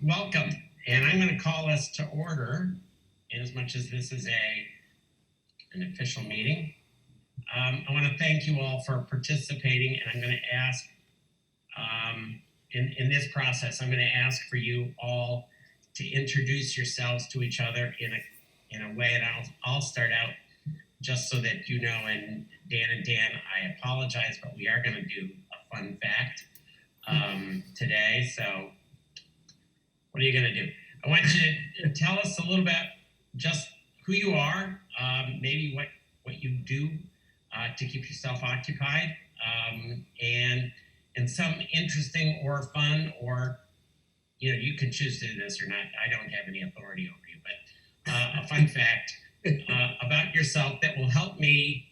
welcome. And I'm going to call us to order, in as much as this is an official meeting. I want to thank you all for participating, and I'm going to ask, in this process, I'm going to ask for you all to introduce yourselves to each other in a way, and I'll start out just so that you know. And Dan, I apologize, but we are going to do a fun fact today. So what are you going to do? I want you to tell us a little bit just who you are, maybe what you do to keep yourself occupied, and some interesting or fun, or you can choose to do this or not. I don't have any authority over you, but a fun fact about yourself that will help me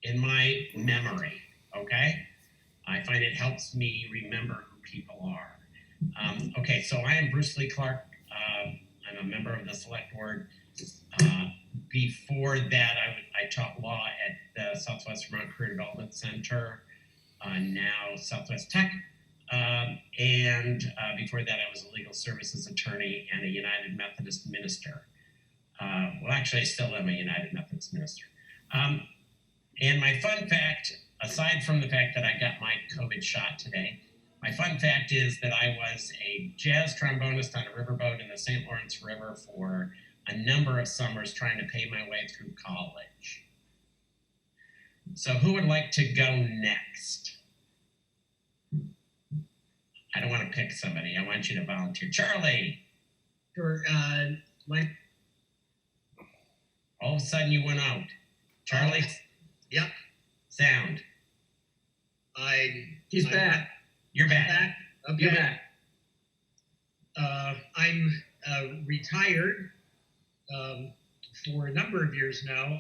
in my memory. Okay, I find it helps me remember who people are. Okay, so I am Bruce Lee Clark. I'm a member of the Select Board. Before that, I taught law at the Southwest Vermont Career Development Center, now Southwest Tech. And before that, I was a legal services attorney and a United Methodist minister. Well, actually, I still am a United Methodist minister. And my fun fact, aside from the fact that I got my COVID shot today, my fun fact is that I was a jazz trombonist on a riverboat in the St. Lawrence River for a number of summers trying to pay my way through college. So who would like to go next? I don't want to pick somebody. I want you to volunteer. Charlie. Sure. All of a sudden you went out. Charlie? Yep. Sound. He's back. You're back. Okay. You're back. I'm retired for a number of years now.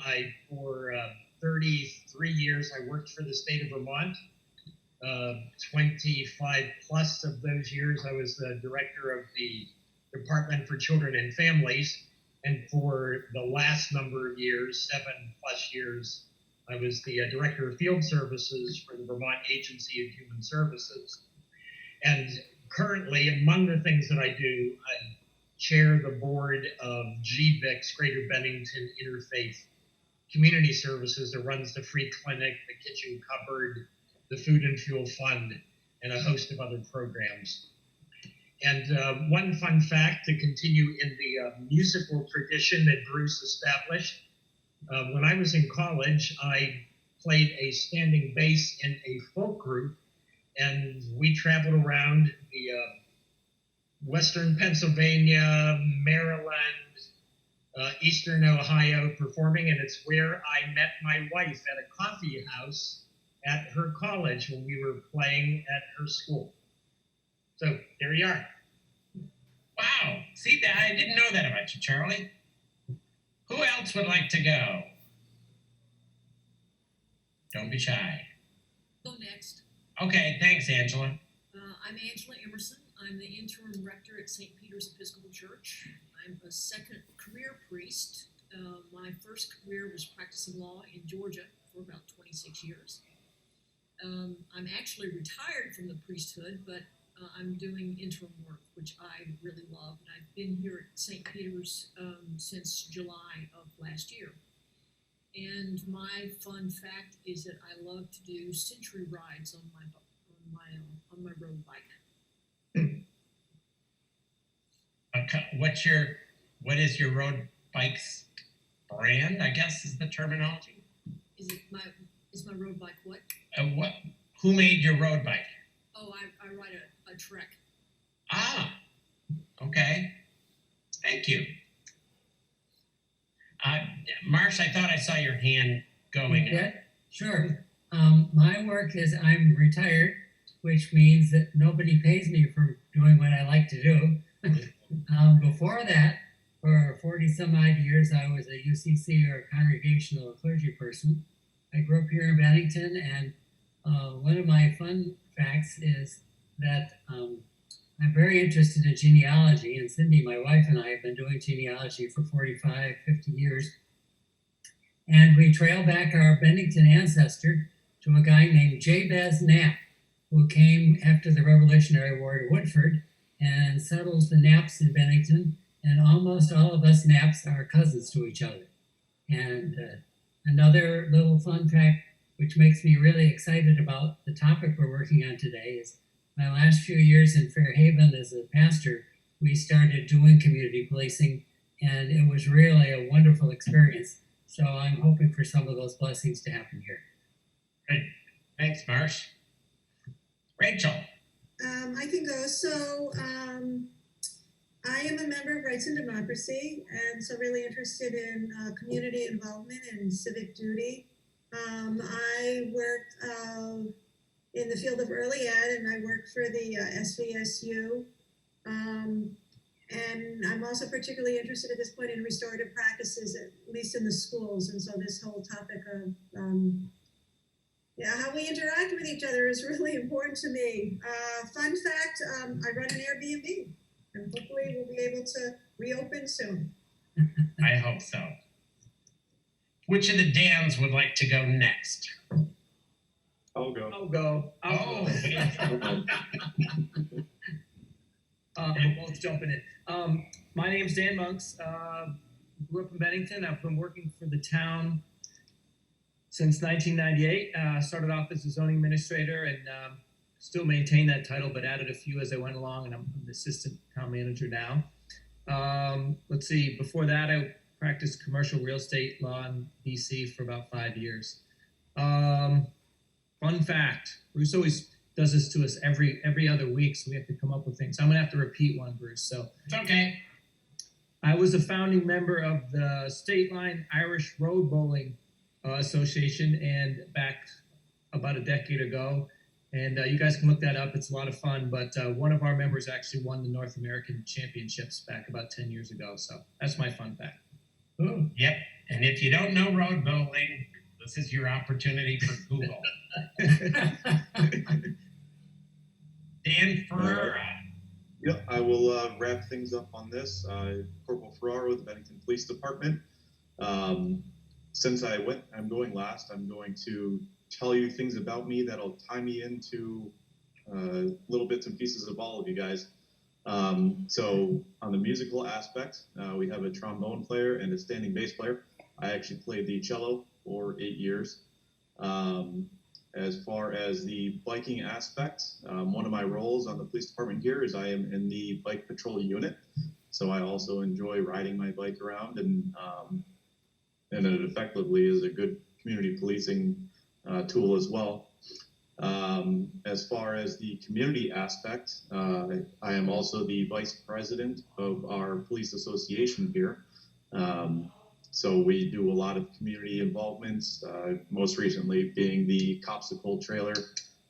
For 33 years, I worked for the state of Vermont. 25 plus of those years, I was the director of the Department for Children and Families. And for the last number of years, 7+ years, I was the director of field services for the Vermont Agency of Human Services. And currently, among the things that I do, I chair the board of GBICS, Greater Bennington Interfaith Community Services, that runs the free clinic, the kitchen cupboard, the food and fuel fund, and a host of other programs. And one fun fact to continue in the musical tradition that Bruce established, when I was in college, I played a standing bass in a folk group, and we traveled around the Western Pennsylvania, Maryland, Eastern Ohio performing, and it's where I met my wife at a coffee house at her college when we were playing at her school. So there you are. Wow. See, that I didn't know that about you, Charlie. Who else would like to go? Don't be shy. Go next. Okay, thanks, Angela. I'm Angela Emerson. I'm the interim rector at St. Peter's Episcopal Church. I'm a second career priest. My first career was practicing law in Georgia for about 26 years. I'm actually retired from the priesthood, but I'm doing interim work, which I really love. And I've been here at St. Peter's since July of last year. And my fun fact is that I love to do century rides on my road bike. What is your road bike's brand, I guess is the terminology? Is my road bike what? Who made your road bike? Oh, I ride a Trek. Ah, okay. Thank you. Marsh, I thought I saw your hand going. Yeah, sure. My work is I'm retired, which means that nobody pays me for doing what I like to do. Before that, for 40 some odd years, I was a UCC or congregational clergy person. I grew up here in Bennington, and one of my fun facts is that I'm very interested in genealogy, and Cindy, my wife, and I have been doing genealogy for 45, 50 years. And we trail back our Bennington ancestor to a guy named Jabez Knapp, who came after the Revolutionary War to Woodford and settles the Naps in Bennington. And almost all of us Naps are cousins to each other. And another little fun fact, which makes me really excited about the topic we're working on today, is my last few years in Fairhaven as a pastor, we started doing community policing, and it was really a wonderful experience. So I'm hoping for some of those blessings to happen here. Great. Thanks, Marsh. Rachel. I can go. So I am a member of Rights and Democracy, and so really interested in community involvement and civic duty. I worked in the field of early ed, and I worked for the SVSU. And I'm also particularly interested at this point in restorative practices, at least in the schools. And so this whole topic of how we interact with each other is really important to me. Fun fact, I run an Airbnb, and hopefully we'll be able to reopen soon. I hope so. Which of the Dans would like to go next? I'll go. I'll go. We're both jumping in. My name's Dan Monks. Grew up in Bennington. I've been working for the town since 1998. Started off as a zoning administrator and still maintain that title, but added a few as I went along, and I'm the assistant town manager now. Let's see, before that I practiced commercial real estate law in BC for about 5 years. Fun fact, Bruce always does this to us every other week, so we have to come up with things. I'm gonna have to repeat one, Bruce. So It's okay. I was a founding member of the State Line Irish Road Bowling Association, and back about a decade ago. And you guys can look that up. It's a lot of fun. But one of our members actually won the North American Championships back about 10 years ago. So that's my fun fact. Ooh. Yep. And if you don't know road bowling, this is your opportunity for Google. Dan Ferrara. Yep, I will wrap things up on this. Corporal Ferrara with the Bennington Police Department. Since I'm going last, I'm going to tell you things about me that'll tie me into little bits and pieces of all of you guys. So on the musical aspect, we have a trombone player and a standing bass player. I actually played the cello for 8 years. As far as the biking aspect, one of my roles on the police department here is I am in the bike patrol unit. So I also enjoy riding my bike around, and it effectively is a good community policing tool as well. As far as the community aspect, I am also the vice president of our police association here. So we do a lot of community involvements, most recently being the Copsicle trailer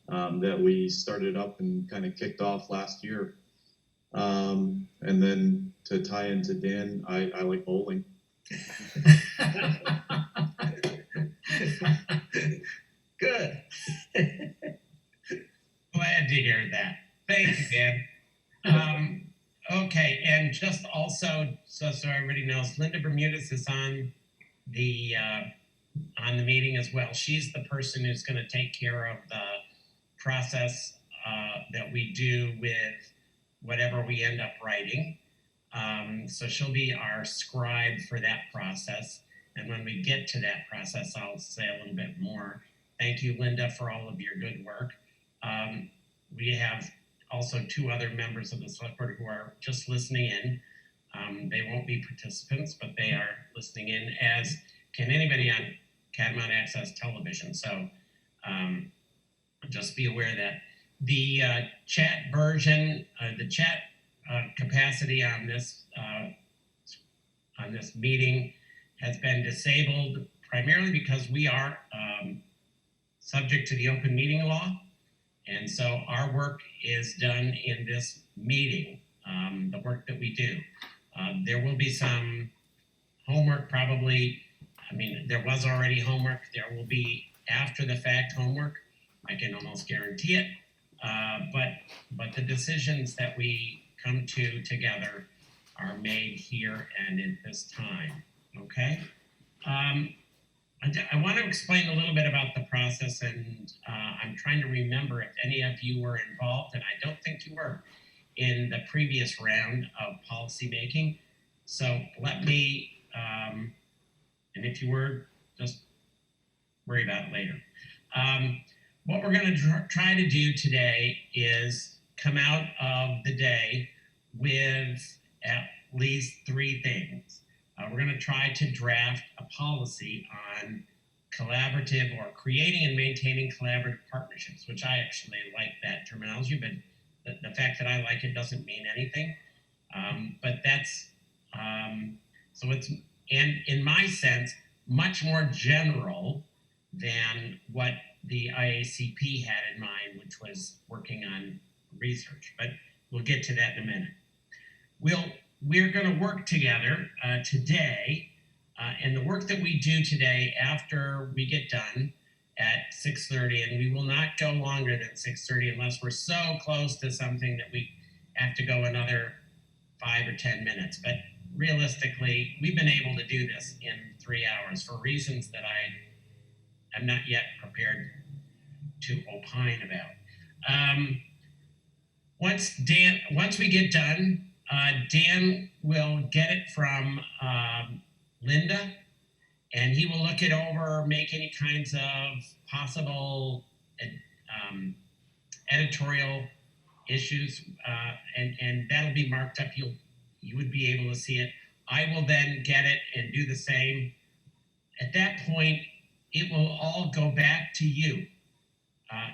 that we started up and kind of kicked off last year. And then to tie into Dan, I like bowling. Good. Glad to hear that. Thank you, Dan. Okay, and just also, so everybody knows, Linda Bermudez is on the meeting as well. She's the person who's going to take care of the process that we do with whatever we end up writing. So she'll be our scribe for that process. And when we get to that process, I'll say a little bit more. Thank you, Linda, for all of your good work. We have also 2 other members of the select board who are just listening in. They won't be participants, but they are listening in, as can anybody on Catamount Access Television. So just be aware that the chat version, the chat capacity on this meeting has been disabled primarily because we are subject to the open meeting law. And so our work is done in this meeting, the work that we do. There will be some homework probably. I mean, there was already homework. There will be after the fact homework. I can almost guarantee it. But the decisions that we come to together are made here and at this time, okay? I want to explain a little bit about the process, and I'm trying to remember if any of you were involved, and I don't think you were, in the previous round of policymaking. So let me, and if you were, just worry about it later. What we're going to try to do today is come out of the day with at least 3 things. We're going to try to draft a policy on collaborative or creating and maintaining collaborative partnerships, which I actually like that terminology, but the fact that I like it doesn't mean anything. But that's, so it's, and in my sense, much more general than what the IACP had in mind, which was working on research. But we'll get to that in a minute. We're going to work together today, and the work that we do today after we get done at 6:30, and we will not go longer than 6:30 unless we're so close to something that we have to go another 5 or 10 minutes. But realistically, we've been able to do this in 3 hours for reasons that I am not yet prepared to opine about. Once we get done, Dan will get it from Linda, and he will look it over, make any kinds of possible editorial issues, and that'll be marked up. You would be able to see it. I will then get it and do the same. At that point, it will all go back to you,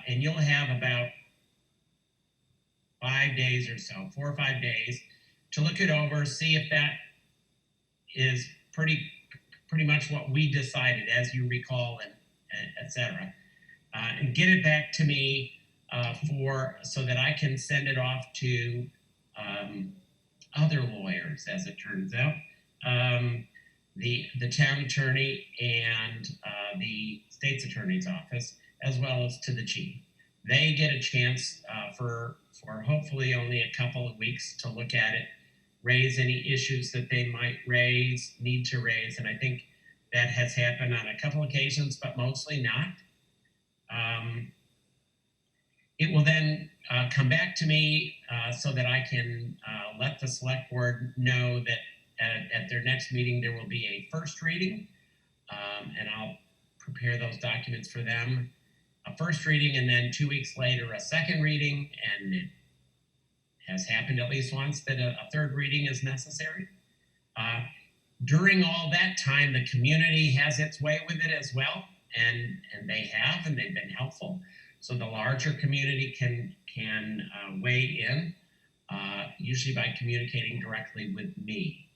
and you'll have about 5 days or so, 4 or 5 days, to look it over, see if that is pretty much what we decided, as you recall, and et cetera, and get it back to me so that I can send it off to other lawyers, as it turns out, the town attorney and the state's attorney's office, as well as to the chief. They get a chance for hopefully only a couple of weeks to look at it, raise any issues that they might need to raise, and I think that has happened on a couple occasions, but mostly not. It will then come back to me so that I can let the select board know that at their next meeting there will be a first reading, and I'll prepare those documents for them. A first reading, and then 2 weeks later a second reading, and it has happened at least once that a third reading is necessary. During all that time, the community has its way with it as well, and they've been helpful. So the larger community can weigh in, usually by communicating directly with me,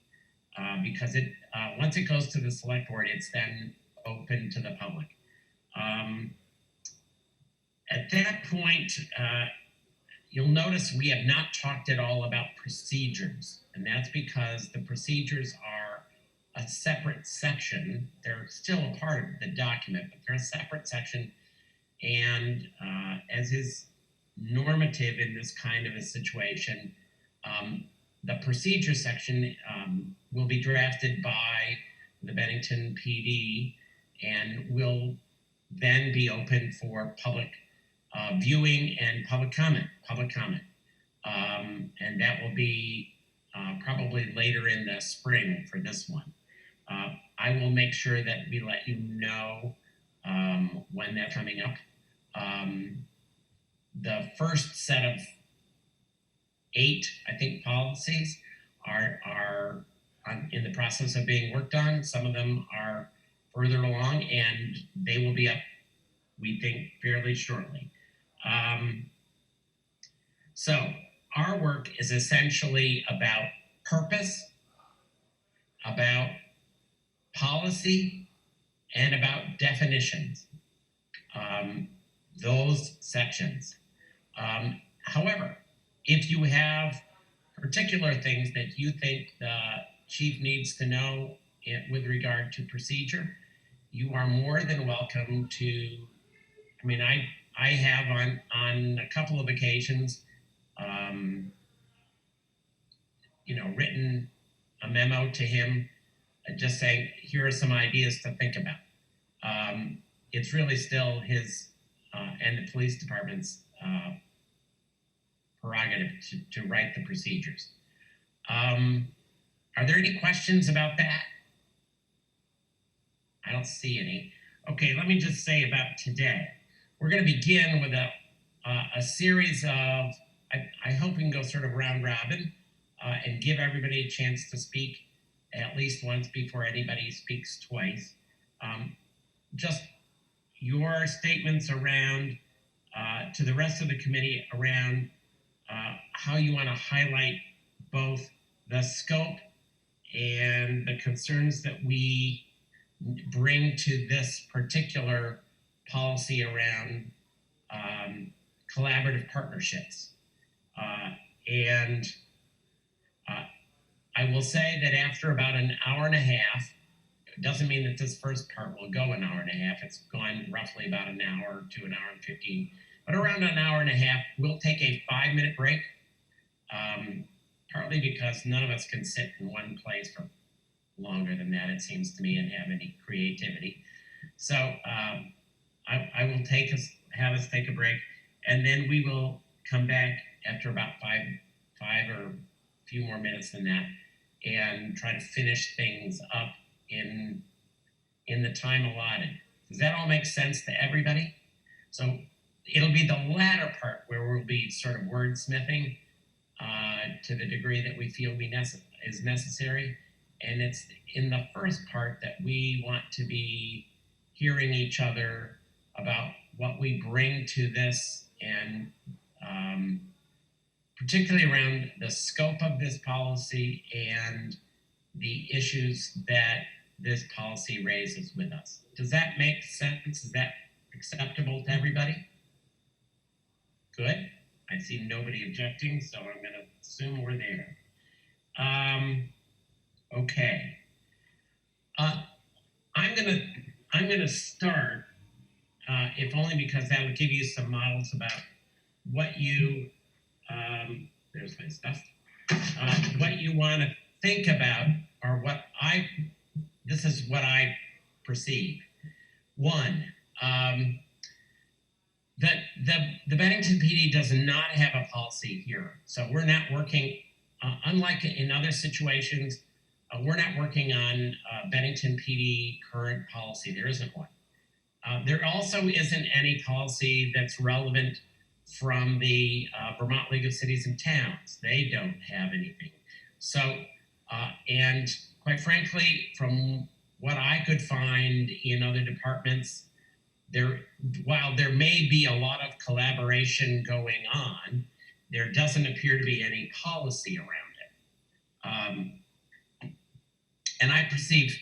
because once it goes to the select board, it's then open to the public. At that point, you'll notice we have not talked at all about procedures, and that's because the procedures are a separate section. They're still a part of the document, but they're a separate section, and as is normative in this kind of a situation, the procedure section will be drafted by the Bennington PD and will then be open for public viewing and public comment. And that will be probably later in the spring for this one. I will make sure that we let you know when they're coming up. The first set of 8, I think, policies are in the process of being worked on. Some of them are further along, and they will be up, we think, fairly shortly. So our work is essentially about purpose, about policy, and about definitions. Those sections. However, if you have particular things that you think the chief needs to know with regard to procedure, you are more than welcome to. I mean, I have on a couple of occasions, written a memo to him, just saying, here are some ideas to think about. It's really still his and the police department's prerogative to write the procedures. Are there any questions about that? I don't see any. Okay, let me just say about today. We're going to begin with a series of, I hope we can go sort of round robin and give everybody a chance to speak at least once before anybody speaks twice. Just your statements around, to the rest of the committee around how you want to highlight both the scope and the concerns that we bring to this particular policy around collaborative partnerships. I will say that after about an hour and a half, it doesn't mean that this first part will go an hour and a half. It's gone roughly about an hour to an hour and 15, but around an hour and a half, we'll take a 5-minute break. Partly because none of us can sit in one place for longer than that, it seems to me, and have any creativity. So I will have us take a break, and then we will come back after about five or a few more minutes than that, and try to finish things up in the time allotted. Does that all make sense to everybody? So it'll be the latter part where we'll be sort of wordsmithing to the degree that we feel is necessary. And it's in the first part that we want to be hearing each other about what we bring to this, and particularly around the scope of this policy and the issues that this policy raises with us. Does that make sense? Is that acceptable to everybody? Good. I see nobody objecting, so I'm going to assume we're there. Okay. I'm gonna start, if only because that would give you some models about what you there's my stuff. What you want to think about, or this is what I perceive. One, that the Bennington PD does not have a policy here. So we're not working, unlike in other situations, we're not working on Bennington PD current policy. There isn't one. There also isn't any policy that's relevant from the Vermont League of Cities and Towns. They don't have anything. So, and quite frankly, from what I could find in other departments, while there may be a lot of collaboration going on, there doesn't appear to be any policy around it. And I perceive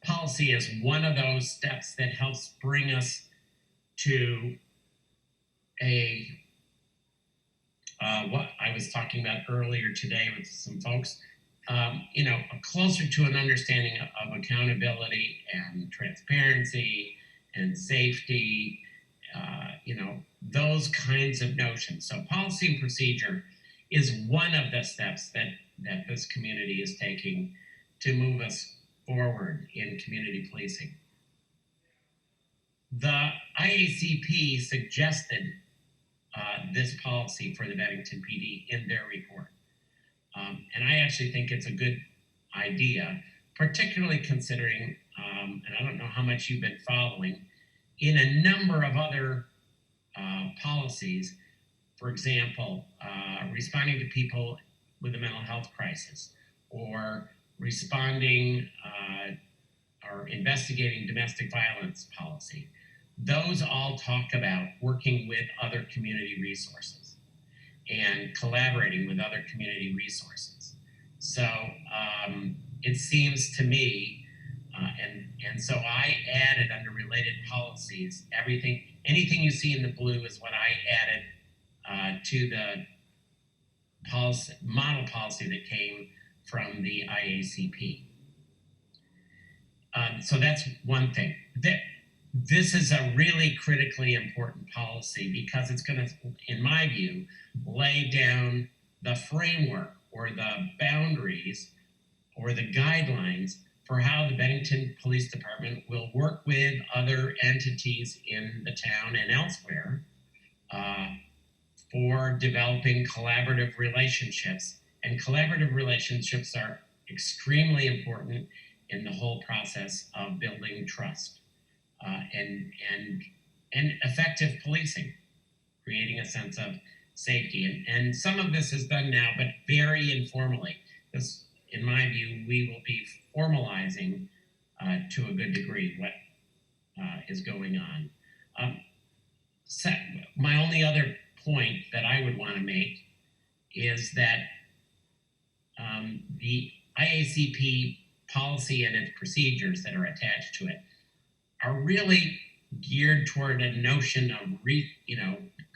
policy as one of those steps that helps bring us to what I was talking about earlier today with some folks, closer to an understanding of accountability and transparency and safety, those kinds of notions. So policy and procedure is one of the steps that this community is taking to move us forward in community policing. The IACP suggested this policy for the Bennington PD in their report. And I actually think it's a good idea, particularly considering, and I don't know how much you've been following, in a number of other policies, for example, responding to people with a mental health crisis, or responding or investigating domestic violence policy. Those all talk about working with other community resources and collaborating with other community resources. So it seems to me, and so I added under related policies, anything you see in the blue is what I added to the model policy that came from the IACP. So that's one thing. This is a really critically important policy because it's going to, in my view, lay down the framework or the boundaries or the guidelines for how the Bennington Police Department will work with other entities in the town and elsewhere for developing collaborative relationships. And collaborative relationships are extremely important in the whole process of building trust and effective policing, creating a sense of safety. And some of this is done now, but very informally. Because in my view, we will be formalizing to a good degree what is going on. My only other point that I would want to make is that the IACP policy and its procedures that are attached to it are really geared toward a notion of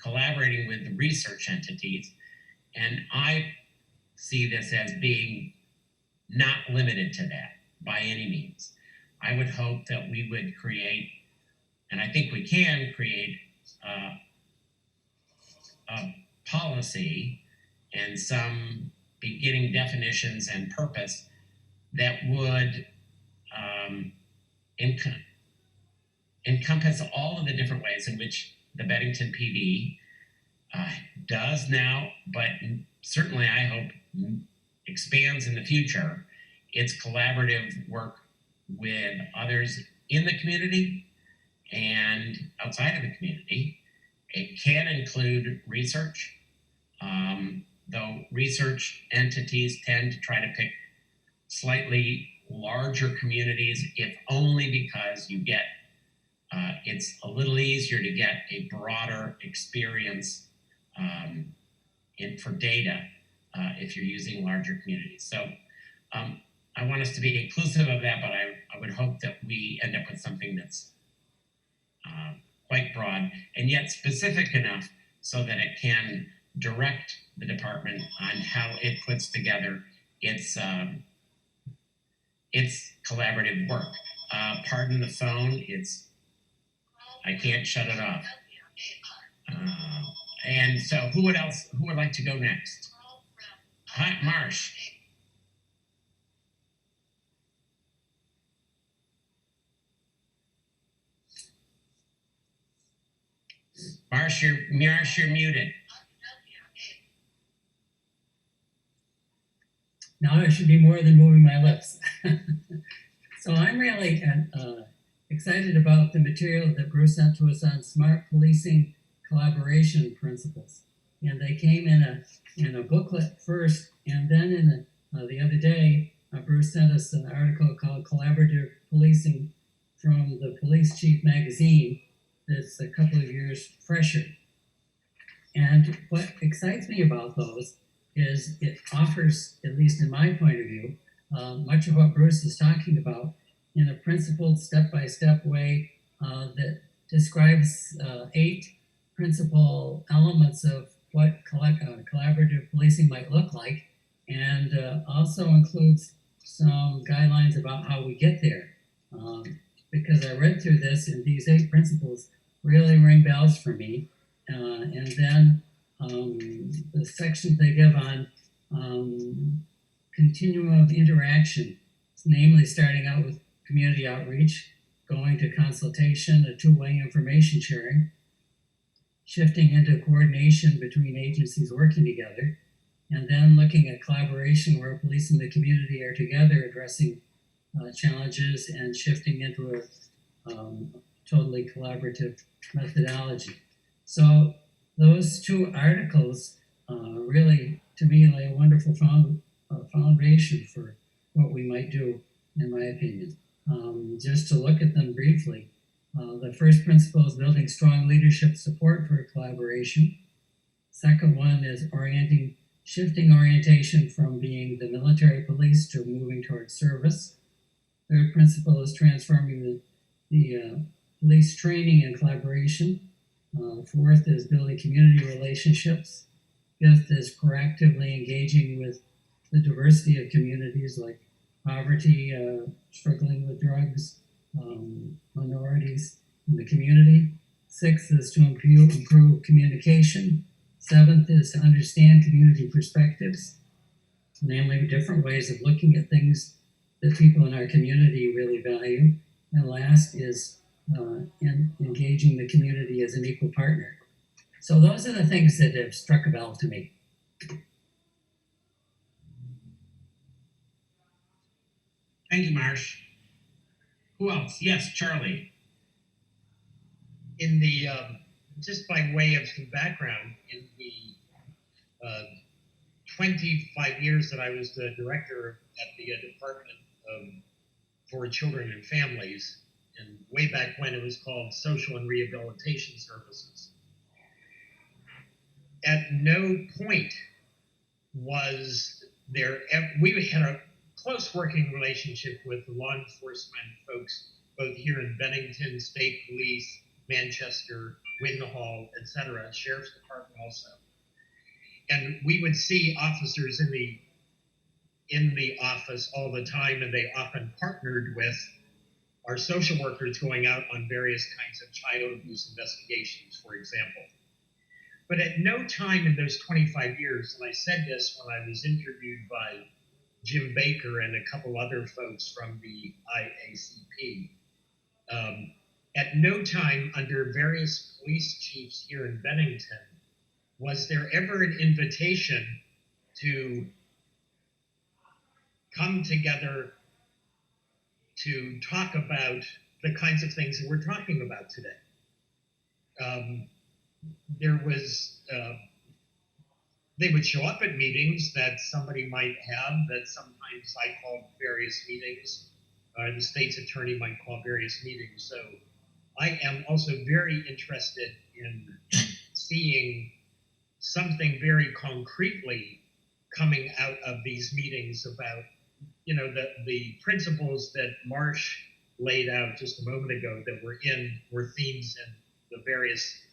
collaborating with research entities, and I see this as being not limited to that by any means. I would hope that we would create, and I think we can create, a policy and some beginning definitions and purpose that would encompass all of the different ways in which the Bennington PD does now, but certainly I hope expands in the future, its collaborative work with others in the community and outside of the community. It can include research, though research entities tend to try to pick slightly larger communities, if only because you get it's a little easier to get a broader experience for data if you're using larger communities. So I want us to be inclusive of that, but I would hope that we end up with something that's quite broad and yet specific enough so that it can direct the department on how it puts together its collaborative work. Pardon the phone, I can't shut it off. And so who would like to go next? Marsh. Marsh, you're muted. Now I should be more than moving my lips. So I'm really excited about the material that Bruce sent to us on smart policing collaboration principles. And they came in a booklet first, and then the other day, Bruce sent us an article called Collaborative Policing from the Police Chief magazine that's a couple of years fresher. And what excites me about those is it offers, at least in my point of view, much of what Bruce is talking about in a principled step-by-step way that describes 8 principal elements of what collaborative policing might look like, and also includes some guidelines about how we get there. Because I read through this, and these 8 principles really ring bells for me. And then the sections they give on continuum of interaction, namely starting out with community outreach, going to consultation, a 2-way information sharing, shifting into coordination between agencies working together, and then looking at collaboration where police and the community are together addressing challenges and shifting into a totally collaborative methodology. So those 2 articles really, to me, lay a wonderful foundation for what we might do, in my opinion. Just to look at them briefly, the first principle is building strong leadership support for collaboration. Second one is shifting orientation from being the military police to moving towards service. Third principle is transforming the police training and collaboration. Fourth is building community relationships. Fifth is proactively engaging with the diversity of communities like poverty, struggling with drugs, minorities in the community. Sixth is to improve communication. Seventh is to understand community perspectives, namely different ways of looking at things that people in our community really value. And last is engaging the community as an equal partner. So those are the things that have struck a bell to me. Thank you, Marsh. Who else? Yes, Charlie. In the just by way of some background, in the 25 years that I was the director at the Department for Children and Families, and way back when it was called Social and Rehabilitation Services, at no point was there, we had a close working relationship with law enforcement folks, both here in Bennington, State Police, Manchester, Winhall, etc., Sheriff's Department also. And we would see officers in the office all the time, and they often partnered with our social workers going out on various kinds of child abuse investigations, for example. But at no time in those 25 years, and I said this when I was interviewed by Jim Baker and a couple other folks from the IACP, at no time under various police chiefs here in Bennington was there ever an invitation to come together to talk about the kinds of things that we're talking about today. There was, they would show up at meetings that somebody might have, that sometimes I called various meetings, the state's attorney might call various meetings. So I am also very interested in seeing something very concretely coming out of these meetings about, you know, the principles that Marsh laid out just a moment ago that were themes in the various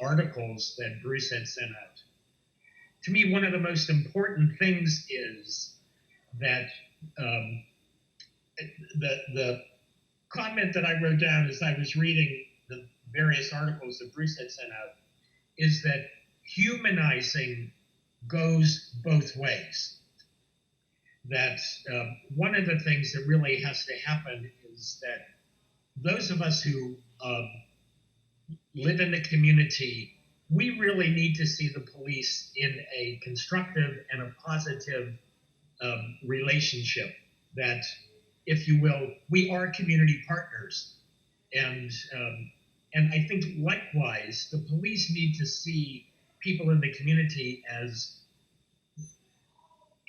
articles that Bruce had sent out. To me, one of the most important things is that the comment that I wrote down as I was reading the various articles that Bruce had sent out is that humanizing goes both ways. That one of the things that really has to happen is that those of us who live in the community, we really need to see the police in a constructive and a positive relationship. That, if you will, we are community partners, and I think likewise the police need to see people in the community as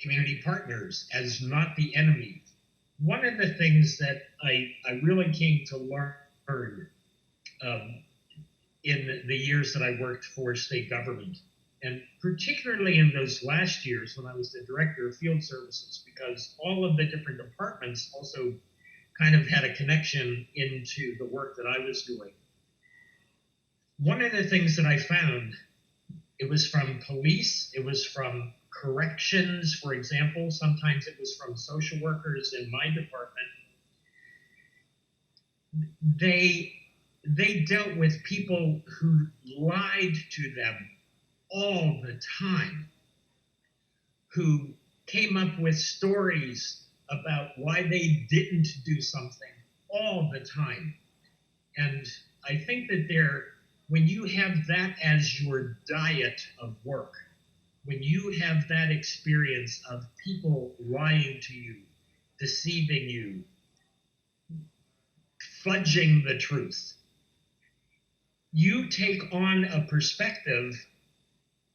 community partners, as not the enemy. One of the things that I really came to learn in the years that I worked for state government, and particularly in those last years when I was the director of field services, because all of the different departments also kind of had a connection into the work that I was doing. One of the things that I found, it was from police, it was from corrections, for example, sometimes it was from social workers in my department. They dealt with people who lied to them all the time, who came up with stories about why they didn't do something all the time. And I think that when you have that as your diet of work, when you have that experience of people lying to you, deceiving you, fudging the truth, you take on a perspective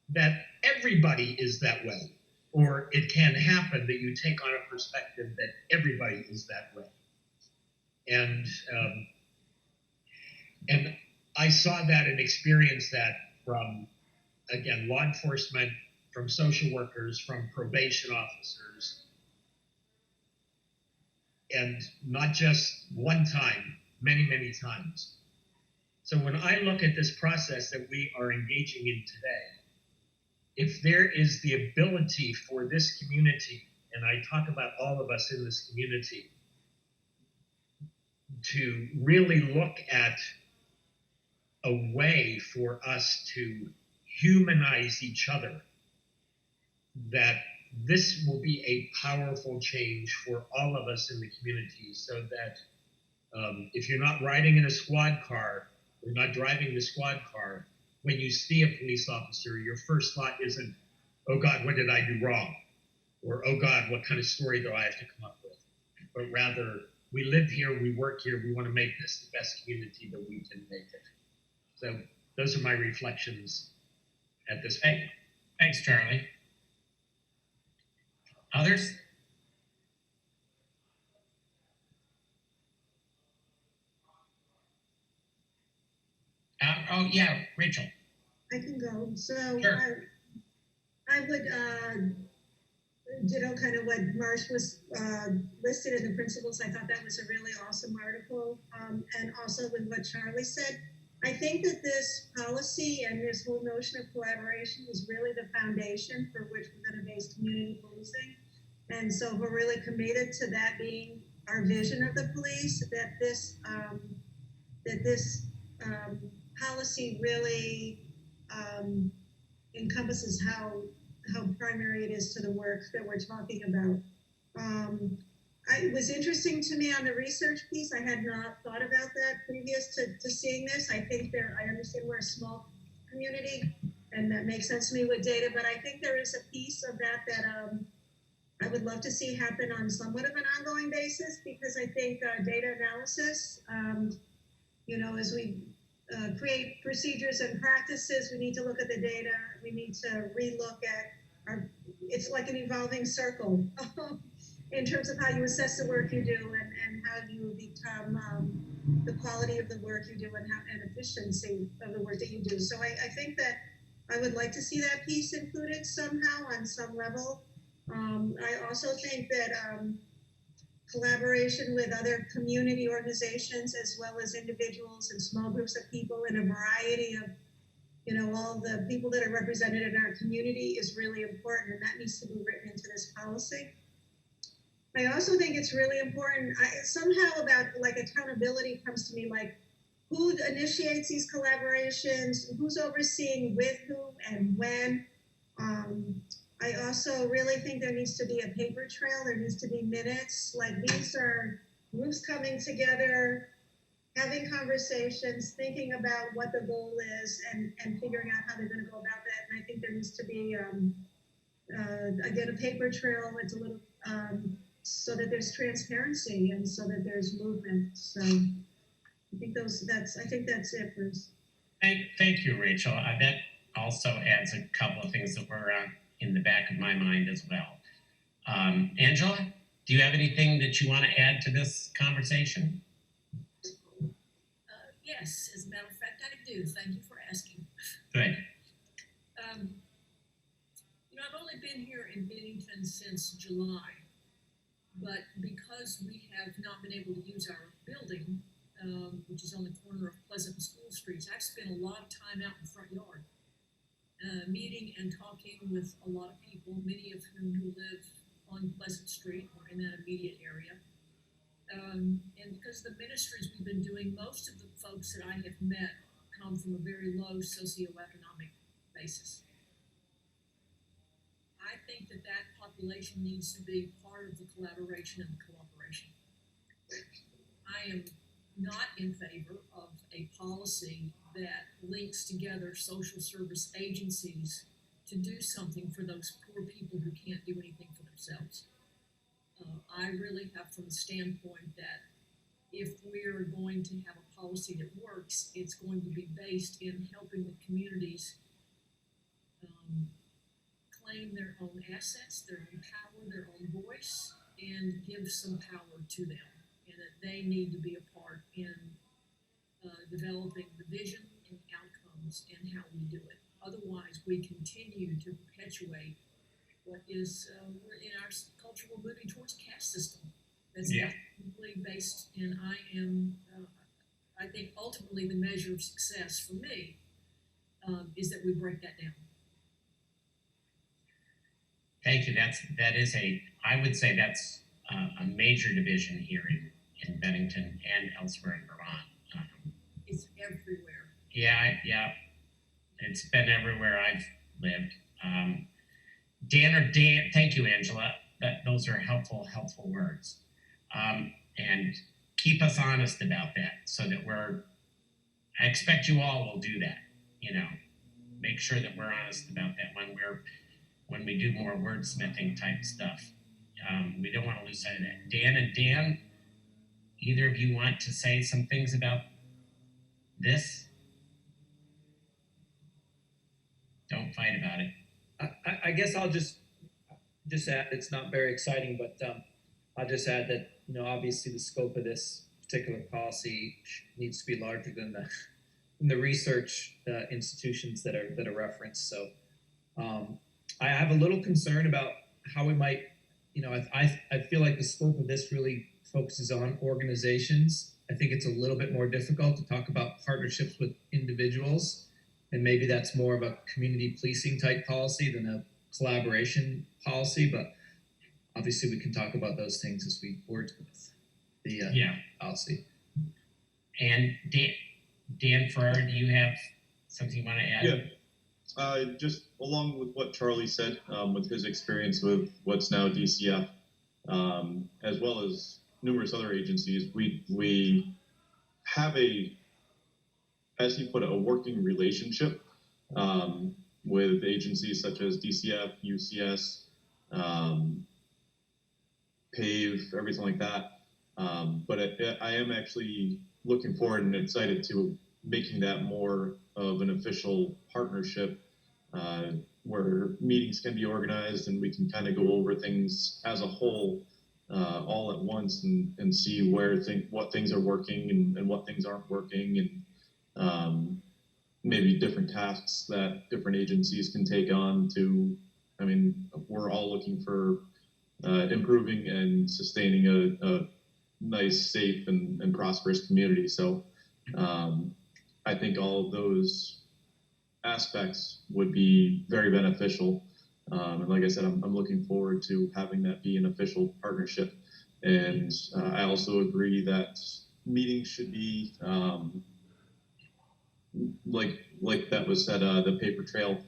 that everybody is that way, or it can happen that you take on a perspective that everybody is that way. And I saw that and experienced that from, again, law enforcement, from social workers, from probation officers, and not just one time, many, many times. So when I look at this process that we are engaging in today, if there is the ability for this community, and I talk about all of us in this community, to really look at a way for us to humanize each other, that this will be a powerful change for all of us in the community, so that if you're not riding in a squad car or not driving the squad car, when you see a police officer, your first thought isn't, oh God, what did I do wrong? Or, oh God, what kind of story do I have to come up with? But rather, we live here, we work here, we want to make this the best community that we can make it. So those are my reflections at this point. Thanks, Charlie. Others? Oh, yeah, Rachel. I can go. So Sure. I would ditto kind of what Marsh was listed in the principles. I thought that was a really awesome article. And also with what Charlie said, I think that this policy and this whole notion of collaboration is really the foundation for which we're going to base community policing. And so we're really committed to that being our vision of the police, that this policy really encompasses how primary it is to the work that we're talking about. It was interesting to me on the research piece. I had not thought about that previous to seeing this. I think I understand we're a small community, and that makes sense to me with data, but I think there is a piece of that I would love to see happen on somewhat of an ongoing basis, because I think data analysis, as we create procedures and practices, we need to look at the data. We need to relook at it's like an evolving circle in terms of how you assess the work you do and how you become the quality of the work you do and efficiency of the work that you do. So I think that I would like to see that piece included somehow on some level. I also think that collaboration with other community organizations as well as individuals and small groups of people in a variety of, all the people that are represented in our community is really important, and that needs to be written into this policy. I also think it's really important, somehow about like accountability comes to me, like who initiates these collaborations, who's overseeing with who and when. I also really think there needs to be a paper trail. There needs to be minutes. Like these are groups coming together, having conversations, thinking about what the goal is, and figuring out how they're going to go about that. And I think there needs to be, again, a paper trail. It's a little, so that there's transparency and so that there's movement. So I think that's it, Bruce. Thank you, Rachel. That also adds a couple of things that were in the back of my mind as well. Angela, do you have anything that you want to add to this conversation? Yes, as a matter of fact, I do. Thank you for asking. Good. I've only been here in Bennington since July, but because we have not been able to use our building, which is on the corner of Pleasant and School Streets, I've spent a lot of time out in the front yard. Meeting and talking with a lot of people, many of whom who live on Pleasant Street or in that immediate area. And because of the ministries we've been doing, most of the folks that I have met come from a very low socioeconomic basis. I think that population needs to be part of the collaboration and the cooperation. I am not in favor of a policy that links together social service agencies to do something for those poor people who can't do anything for themselves. I really have from the standpoint that if we're going to have a policy that works, it's going to be based in helping the communities claim their own assets, their own power, their own voice, and give some power to them, and that they need to be a part in developing the vision and outcomes and how we do it. Otherwise, we continue to perpetuate what is in our culture, we're moving towards a caste system that's completely based. And I think ultimately the measure of success for me is that we break that down. Thank you. I would say that's a major division here in Bennington and elsewhere in Vermont. It's everywhere. Yeah, it's been everywhere I've lived. Dan, thank you, Angela. Those are helpful words. And keep us honest about that so that I expect you all will do that, make sure that we're honest about that when we do more wordsmithing type stuff. We don't want to lose sight of that. Dan, either of you want to say some things about this? Don't fight about it. I guess I'll just add, it's not very exciting, but I'll just add that, obviously the scope of this particular policy needs to be larger than the research institutions that are referenced. So I have a little concern about how we might, I feel like the scope of this really focuses on organizations. I think it's a little bit more difficult to talk about partnerships with individuals, and maybe that's more of a community policing type policy than a collaboration policy. But obviously, we can talk about those things as we wordsmith the policy. And Dan Farrar, do you have something you want to add? Yeah. Just along with what Charlie said, with his experience with what's now DCF, as well as numerous other agencies, we have as he put it, a working relationship with agencies such as DCF, UCS, PAVE, everything like that. But I am actually looking forward and excited to making that more of an official partnership where meetings can be organized and we can kind of go over things as a whole all at once and see what things are working and what things aren't working, and maybe different tasks that different agencies can take on we're all looking for improving and sustaining a nice, safe, and prosperous community. So I think all of those aspects would be very beneficial. And like I said, I'm looking forward to having that be an official partnership. And I also agree that meetings should be, like that was said, the paper trail,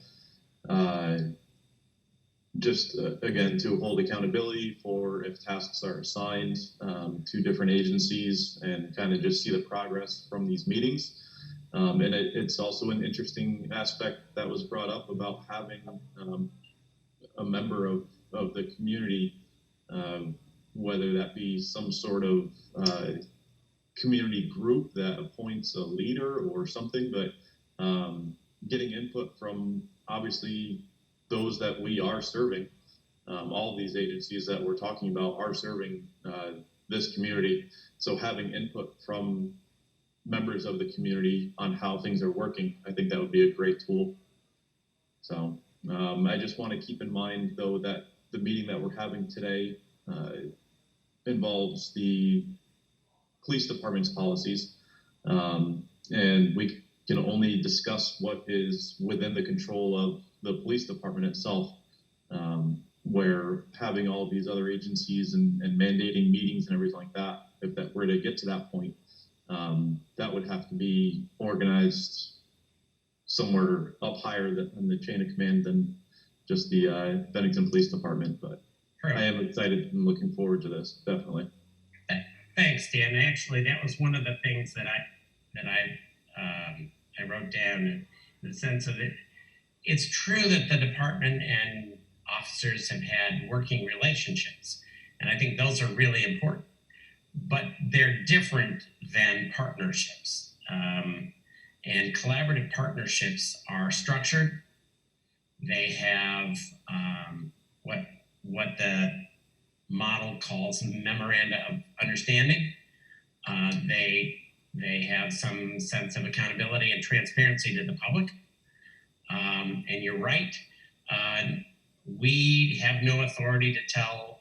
again, to hold accountability for if tasks are assigned to different agencies and kind of just see the progress from these meetings. And it's also an interesting aspect that was brought up about having a member of the community, whether that be some sort of community group that appoints a leader or something, but getting input from obviously those that we are serving. All of these agencies that we're talking about are serving this community. So having input from members of the community on how things are working, I think that would be a great tool. So I just want to keep in mind, though, that the meeting that we're having today involves the police department's policies, and we can only discuss what is within the control of the police department itself, where having all of these other agencies and mandating meetings and everything like that, if that were to get to that point, that would have to be organized somewhere up higher in the chain of command than just the Bennington Police Department. But Correct. I am excited and looking forward to this, definitely. Thanks, Dan. Actually, that was one of the things that I wrote down, in the sense of it. It's true that the department and officers have had working relationships, and I think those are really important. But they're different than partnerships. And collaborative partnerships are structured. They have what the model calls memoranda of understanding. They have some sense of accountability and transparency to the public. And you're right. We have no authority to tell,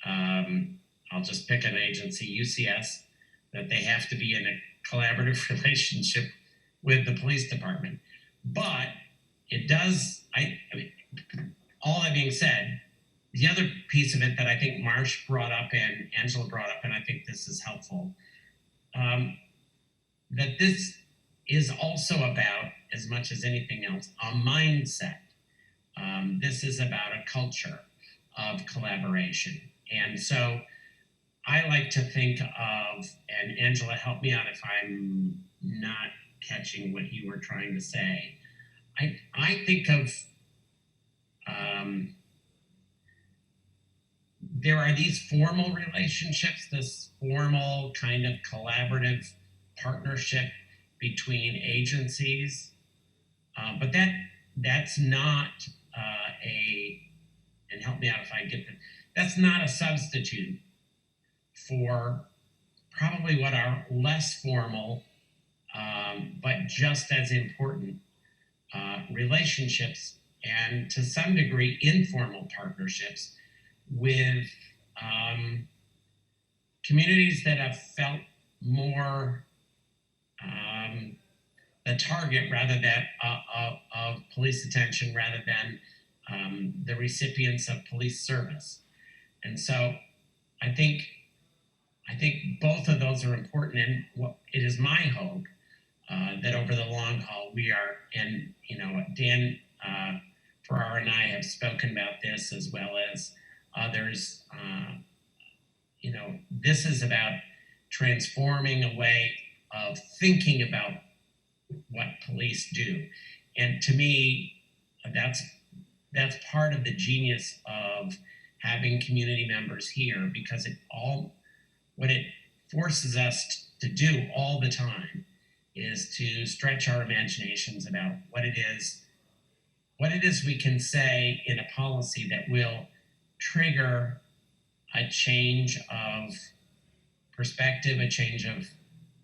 I'll just pick an agency, UCS, that they have to be in a collaborative relationship with the police department. But it does, all that being said, the other piece of it that I think Marsh brought up and Angela brought up, and I think this is helpful, that this is also about, as much as anything else, a mindset. This is about a culture of collaboration. And so I like to think of, and Angela, help me out if I'm not catching what you were trying to say. I think of there are these formal relationships, this formal kind of collaborative partnership between agencies, but that's not and help me out if I get this, that's not a substitute for probably what are less formal, but just as important relationships and to some degree informal partnerships with communities that have felt more the target rather than of police attention rather than the recipients of police service. And so I think both of those are important, and it is my hope that over the long haul we are, and Dan Farrar and I have spoken about this as well as others. This is about transforming a way of thinking about what police do, and to me, that's part of the genius of having community members here, because what it forces us to do all the time is to stretch our imaginations about what it is we can say in a policy that will trigger a change of perspective, a change of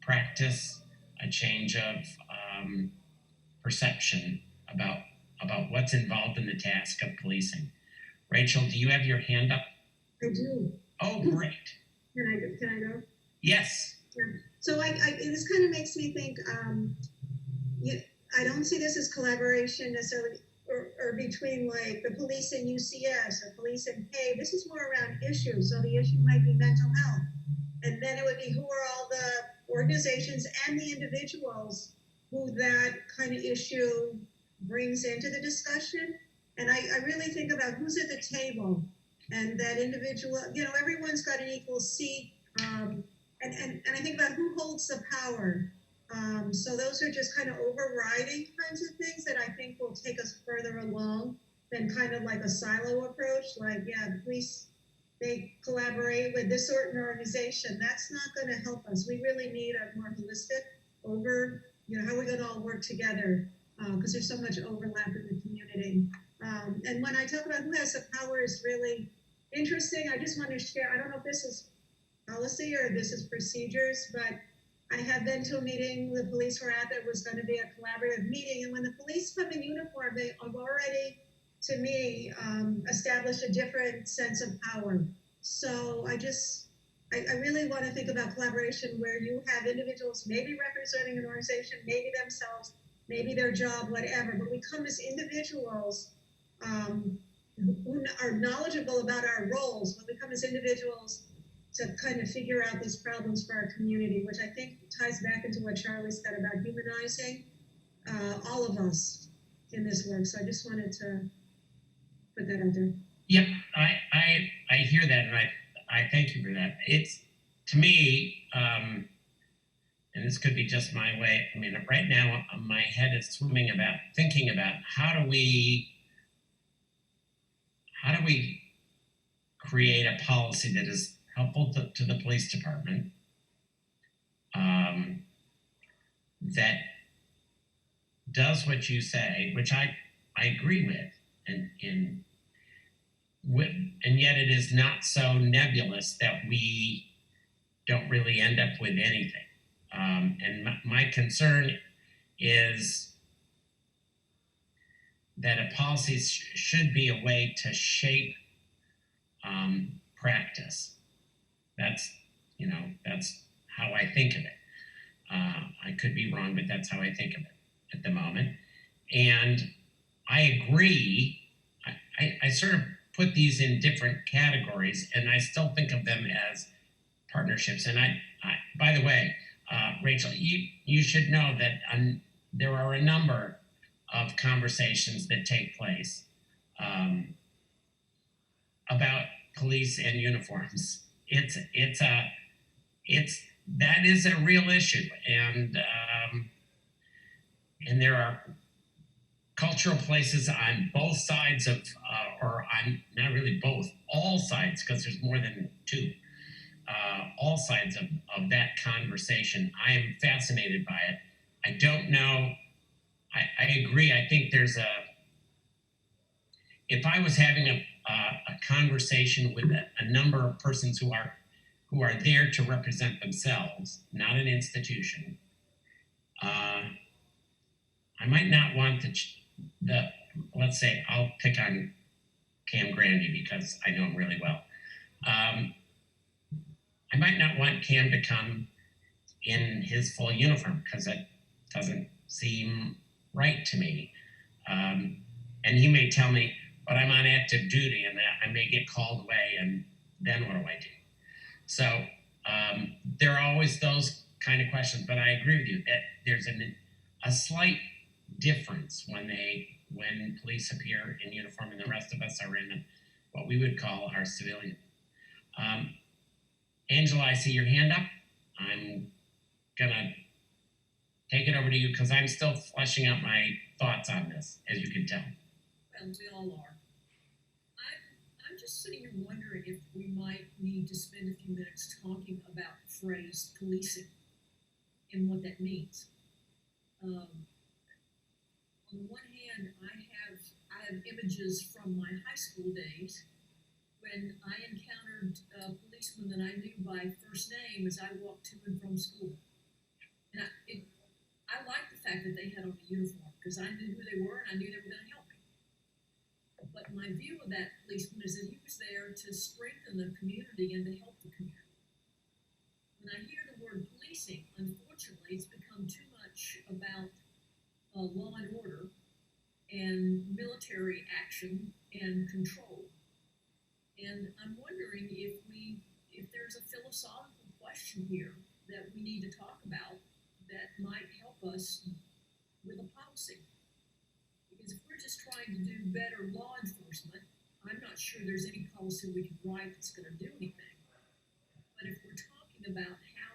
practice, a change of perception about what's involved in the task of policing. Rachel, do you have your hand up? I do. Oh, great. Can I go? Yes. Yeah. So this kind of makes me think, I don't see this as collaboration necessarily, or between like the police and UCS or police and PAVE. This is more around issues. So the issue might be mental health. And then it would be who are all the organizations and the individuals who that kind of issue brings into the discussion. And I really think about who's at the table, and that individual, everyone's got an equal seat. And I think about who holds the power. So those are just kind of overriding kinds of things that I think will take us further along than kind of like a silo approach. Like, yeah, the police, they collaborate with this certain organization. That's not going to help us. We really need a more holistic how we're going to all work together, because there's so much overlap in the community. And when I talk about who has the power is really interesting. I just want to share, I don't know if this is policy or this is procedures, but I have been to a meeting the police were at that was going to be a collaborative meeting. And when the police come in uniform, they have already, to me, established a different sense of power. So I really want to think about collaboration where you have individuals maybe representing an organization, maybe themselves, maybe their job, whatever, but we come as individuals who are knowledgeable about our roles, but we come as individuals to kind of figure out these problems for our community, which I think ties back into what Charlie said about humanizing all of us in this work. So I just wanted to put that out there. Yep, I hear that, and I thank you for that. It's, to me, and this could be just my way. I mean, right now my head is swimming about thinking about how do we create a policy that is helpful to the police department, that does what you say, which I agree with, and yet it is not so nebulous that we don't really end up with anything. And my concern is that a policy should be a way to shape practice. That's how I think of it. I could be wrong, but that's how I think of it at the moment. And I agree. I sort of put these in different categories, and I still think of them as partnerships. And I by the way, Rachel, you should know that there are a number of conversations that take place about police and uniforms. That is a real issue, and there are cultural places on both sides of, or on not really both, all sides, because there's more than two, all sides of that conversation. I am fascinated by it. I don't know. I agree. I think there's if I was having a conversation with a number of persons who are there to represent themselves, not an institution, I might not want the let's say I'll pick on Cam Grandy because I know him really well. I might not want Cam to come in his full uniform because it doesn't seem right to me. And he may tell me, but I'm on active duty and that I may get called away, and then what do I do? So there are always those kind of questions, but I agree with you that there's a slight difference when police appear in uniform and the rest of us are in what we would call our civilian. Angela, I see your hand up. I'm gonna take it over to you because I'm still fleshing out my thoughts on this, as you can tell. Well, we all are. I'm just sitting here wondering if we might need to spend a few minutes talking about the phrase policing and what that means. On the one hand, I have images from my high school days when I encountered policemen that I knew by first name as I walked to and from school. And I liked the fact that they had on a uniform because I knew who they were and I knew they were going to help me. But my view of that policeman is that he was there to strengthen the community and to help the community. When I hear the word policing, unfortunately, it's become too much about law and order and military action and control. And I'm wondering if there's a philosophical question here that we need to talk about that might help us with a policy. Because if we're just trying to do better law enforcement, I'm not sure there's any policy we can write that's going to do anything. But if we're talking about how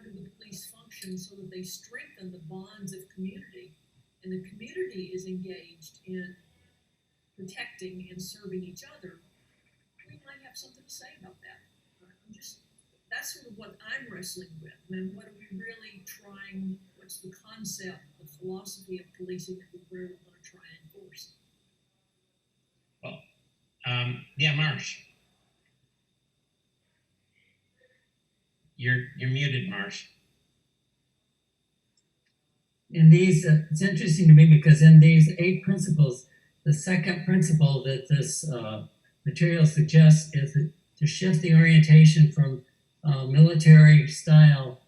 do the police function so that they strengthen the bonds of community, and the community is engaged in protecting and serving each other, we might have something to say about that. That's sort of what I'm wrestling with. And what are we really trying, what's the concept, the philosophy of policing that we're really going to try and enforce? Well, yeah, Marsh. You're muted, Marsh. In these, it's interesting to me because in these 8 principles, the second principle that this material suggests is to shift the orientation from military style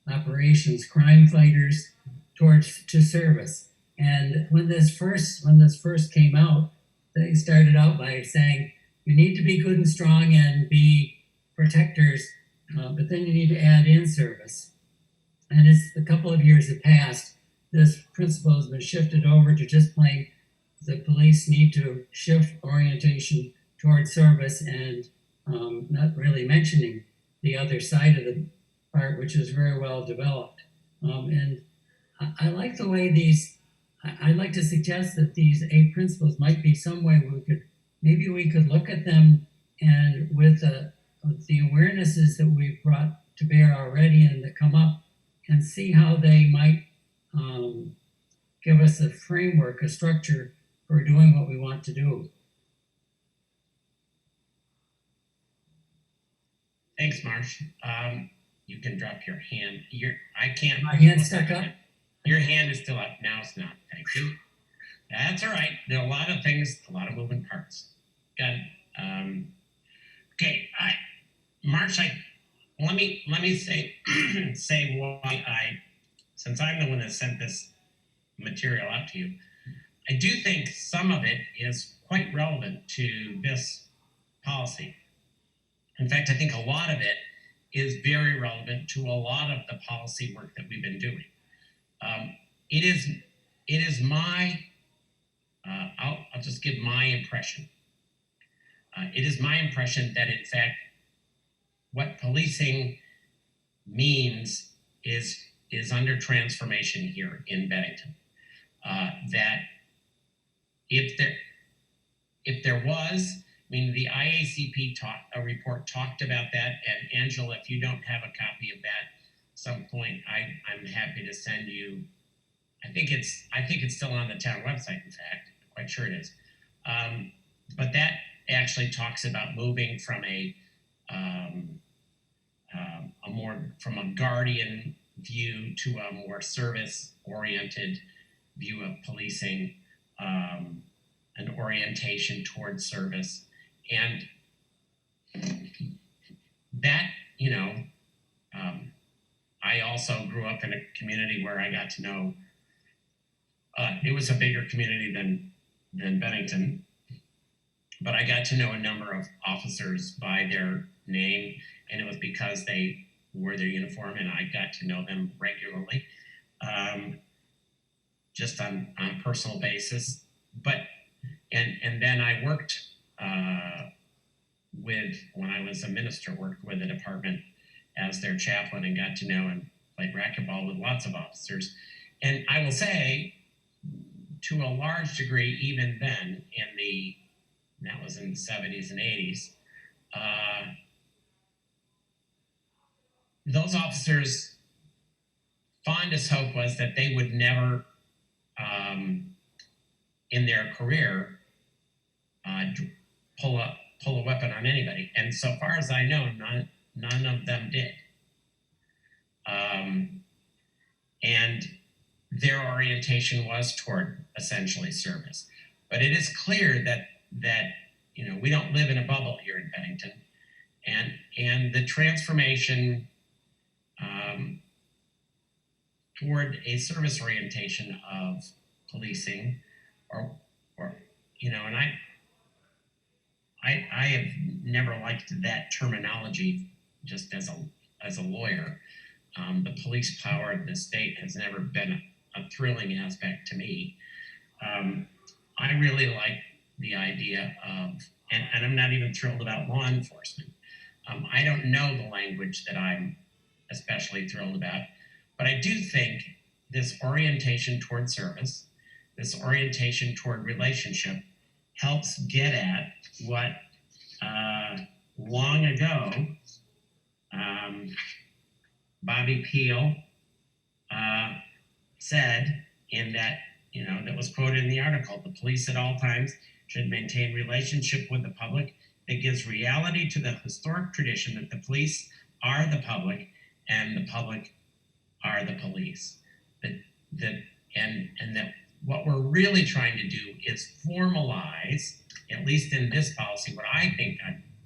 operations, crime fighters, to service. And when this first came out, they started out by saying you need to be good and strong and be protectors, but then you need to add in service. And as a couple of years have passed, this principle has been shifted over to just plain the police need to shift orientation toward service and not really mentioning the other side of the part, which is very well developed. And I like the way I'd like to suggest that these 8 principles might be some way we could look at them and with the awarenesses that we've brought to bear already and that come up, and see how they might give us a framework, a structure for doing what we want to do. Thanks, Marsh. You can drop your hand. I can't. My hand's stuck up? Your hand is still up. Now it's not. Thank you. That's all right. There are a lot of things, a lot of moving parts. Got it. Okay. Marsh, let me say why since I'm the one that sent this material out to you, I do think some of it is quite relevant to this policy. In fact, I think a lot of it is very relevant to a lot of the policy work that we've been doing. It is my, I'll just give my impression. It is my impression that in fact, what policing means is under transformation here in Bennington. that if there was, I mean, the IACP report talked about that, and Angela, if you don't have a copy of that, at some point I'm happy to send you. I think it's still on the town website. In fact, I'm quite sure it is. But that actually talks about moving from from a guardian view to a more service-oriented view of policing, an orientation towards service, and that, I also grew up in a community where I got to know. It was a bigger community than Bennington, but I got to know a number of officers by their name, and it was because they wore their uniform, and I got to know them regularly, just on a personal basis. But and then I worked when I was a minister, worked with the department as their chaplain, and got to know and played racquetball with lots of officers. And I will say, to a large degree, even then, that was in the 70s and 80s, those officers' fondest hope was that they would never, in their career, pull a weapon on anybody. And so far as I know, none of them did. And their orientation was toward essentially service. But it is clear that we don't live in a bubble here in Bennington, and the transformation toward a service orientation of policing, and I have never liked that terminology just as a lawyer. The police power of the state has never been a thrilling aspect to me. I really like the idea of, and I'm not even thrilled about law enforcement. I don't know the language that I'm especially thrilled about, but I do think this orientation toward service, this orientation toward relationship, helps get at what long ago Bobby Peel said that was quoted in the article: the police at all times should maintain relationship with the public that gives reality to the historic tradition that the police are the public and the public are the police. And that what we're really trying to do is formalize, at least in this policy, what I think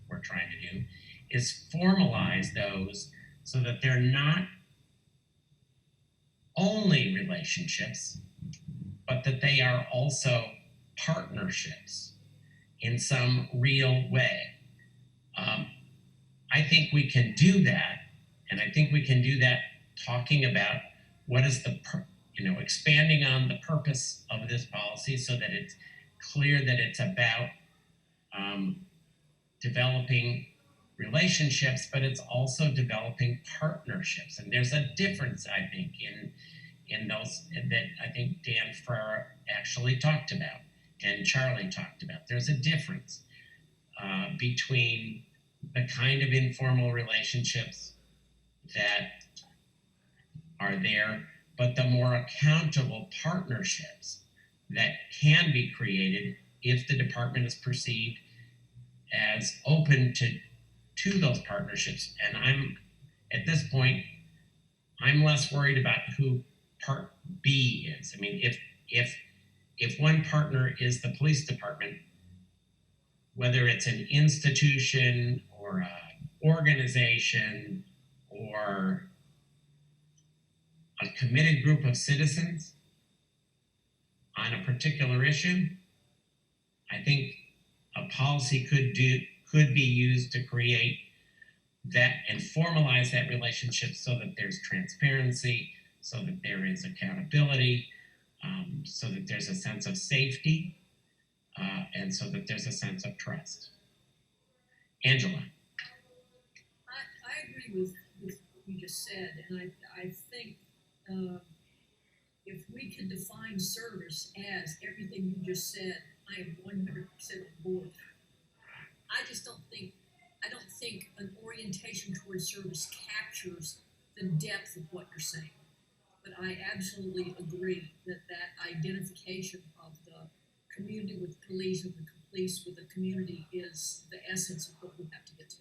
we're trying to do is formalize those so that they're not only relationships, but that they are also partnerships in some real way. I think we can do that, and I think we can do that talking about what is expanding on the purpose of this policy so that it's clear that it's about developing relationships, but it's also developing partnerships. And there's a difference, I think, in those that I think Dan Ferrer actually talked about and Charlie talked about. There's a difference between the kind of informal relationships that are there, but the more accountable partnerships that can be created if the department is perceived as open to those partnerships. And at this point, I'm less worried about who part B is. I mean, if one partner is the police department, whether it's an institution or an organization or a committed group of citizens on a particular issue, I think a policy could be used to create that and formalize that relationship so that there's transparency, so that there is accountability, so that there's a sense of safety, and so that there's a sense of trust. Angela. I agree with what you just said, and I think if we can define service as everything you just said, I am 100% on board. I don't think an orientation towards service captures the depth of what you're saying. But I absolutely agree that identification of the community with police and the police with the community is the essence of what we have to get to.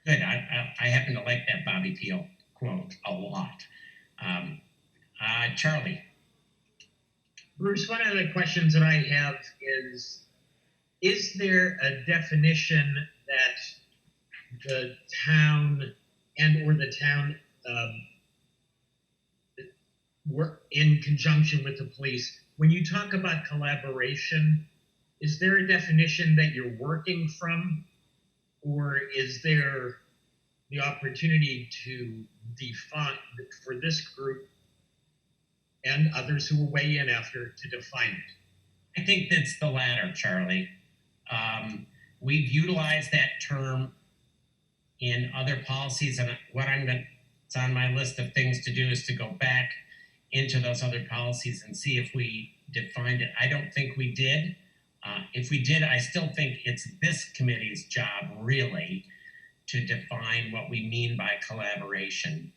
Good. I happen to like that Bobby Peel quote a lot. Charlie. Bruce, one of the questions that I have is there a definition that the town or the town work in conjunction with the police, when you talk about collaboration, is there a definition that you're working from, or is there the opportunity to define for this group and others who will weigh in after to define it? I think that's the latter, Charlie. We've utilized that term in other policies, and it's on my list of things to do is to go back into those other policies and see if we defined it. I don't think we did. If we did, I still think it's this committee's job really to define what we mean by collaboration.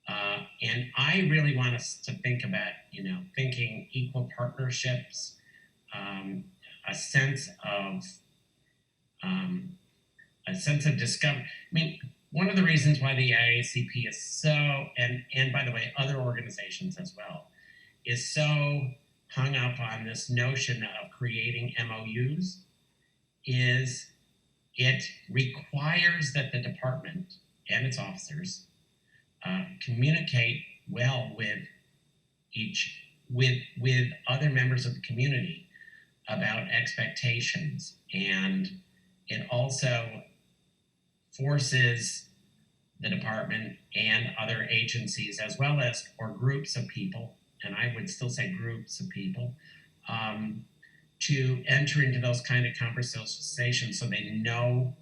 And I really want us to think about, thinking equal partnerships, a sense of discovery. I mean, one of the reasons why the IACP is so, and by the way, other organizations as well, is so hung up on this notion of creating MOUs is it requires that the department and its officers communicate well with other members of the community about expectations, and it also forces the department and other agencies, as well as or groups of people, and I would still say groups of people, to enter into those kind of conversations so they know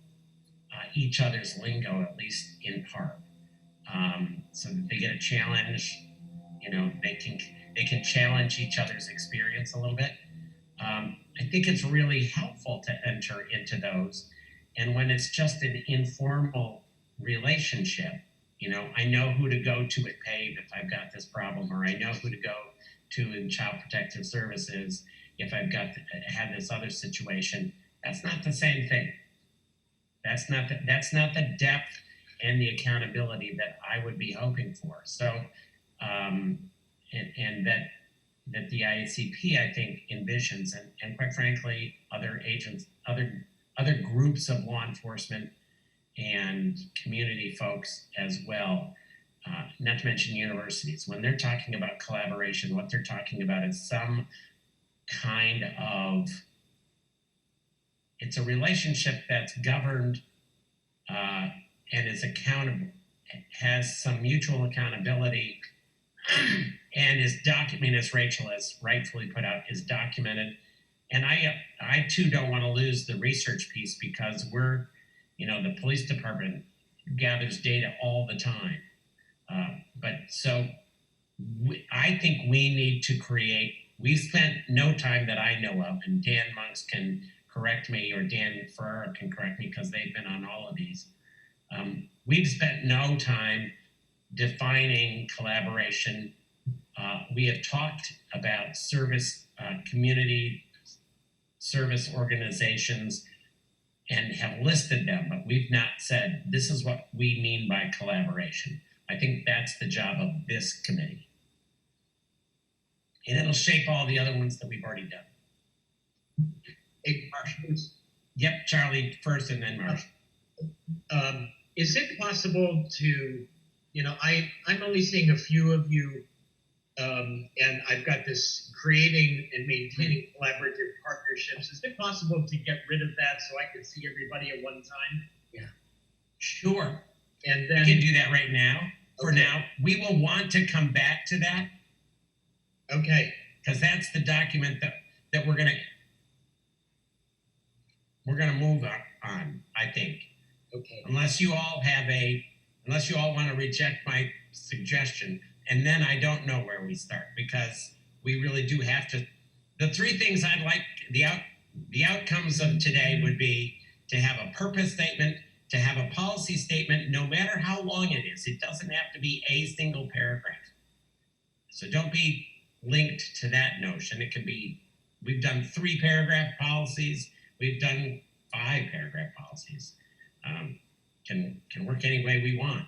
each other's lingo, at least in part, so that they get a challenge. They can challenge each other's experience a little bit. I think it's really helpful to enter into those. And when it's just an informal relationship, I know who to go to at PAVE if I've got this problem, or I know who to go to in Child Protective Services if I've had this other situation. That's not the same thing. That's not the depth and the accountability that I would be hoping for. So, and that the IACP, I think, envisions, and quite frankly, other agents, other groups of law enforcement and community folks as well, not to mention universities. When they're talking about collaboration, what they're talking about is some kind of, it's a relationship that's governed and is accountable, has some mutual accountability, and is documented, as Rachel has rightfully put out, is documented. And I too don't want to lose the research piece, because the police department gathers data all the time. I think we need to create, we've spent no time that I know of, and Dan Monks can correct me, or Dan Ferrara can correct me because they've been on all of these. We've spent no time defining collaboration. We have talked about service, community service organizations, and have listed them, but we've not said this is what we mean by collaboration. I think that's the job of this committee. And it'll shape all the other ones that we've already done. Hey, Marshall. Yep, Charlie first and then Marshall. Is it possible to, I'm only seeing a few of you, and I've got this creating and maintaining collaborative partnerships. Is it possible to get rid of that so I can see everybody at one time? Yeah. Sure. And then we can do that right now. For Okay. now, we will want to come back to that. Okay. Because that's the document that we're gonna move on, I think. Okay. Unless you all want to reject my suggestion, and then I don't know where we start, because we really do have to. The three things I'd like the outcomes of today would be to have a purpose statement, to have a policy statement, no matter how long it is. It doesn't have to be a single paragraph. So don't be linked to that notion. It could be, we've done 3-paragraph policies, we've done 5-paragraph policies. Can work any way we want.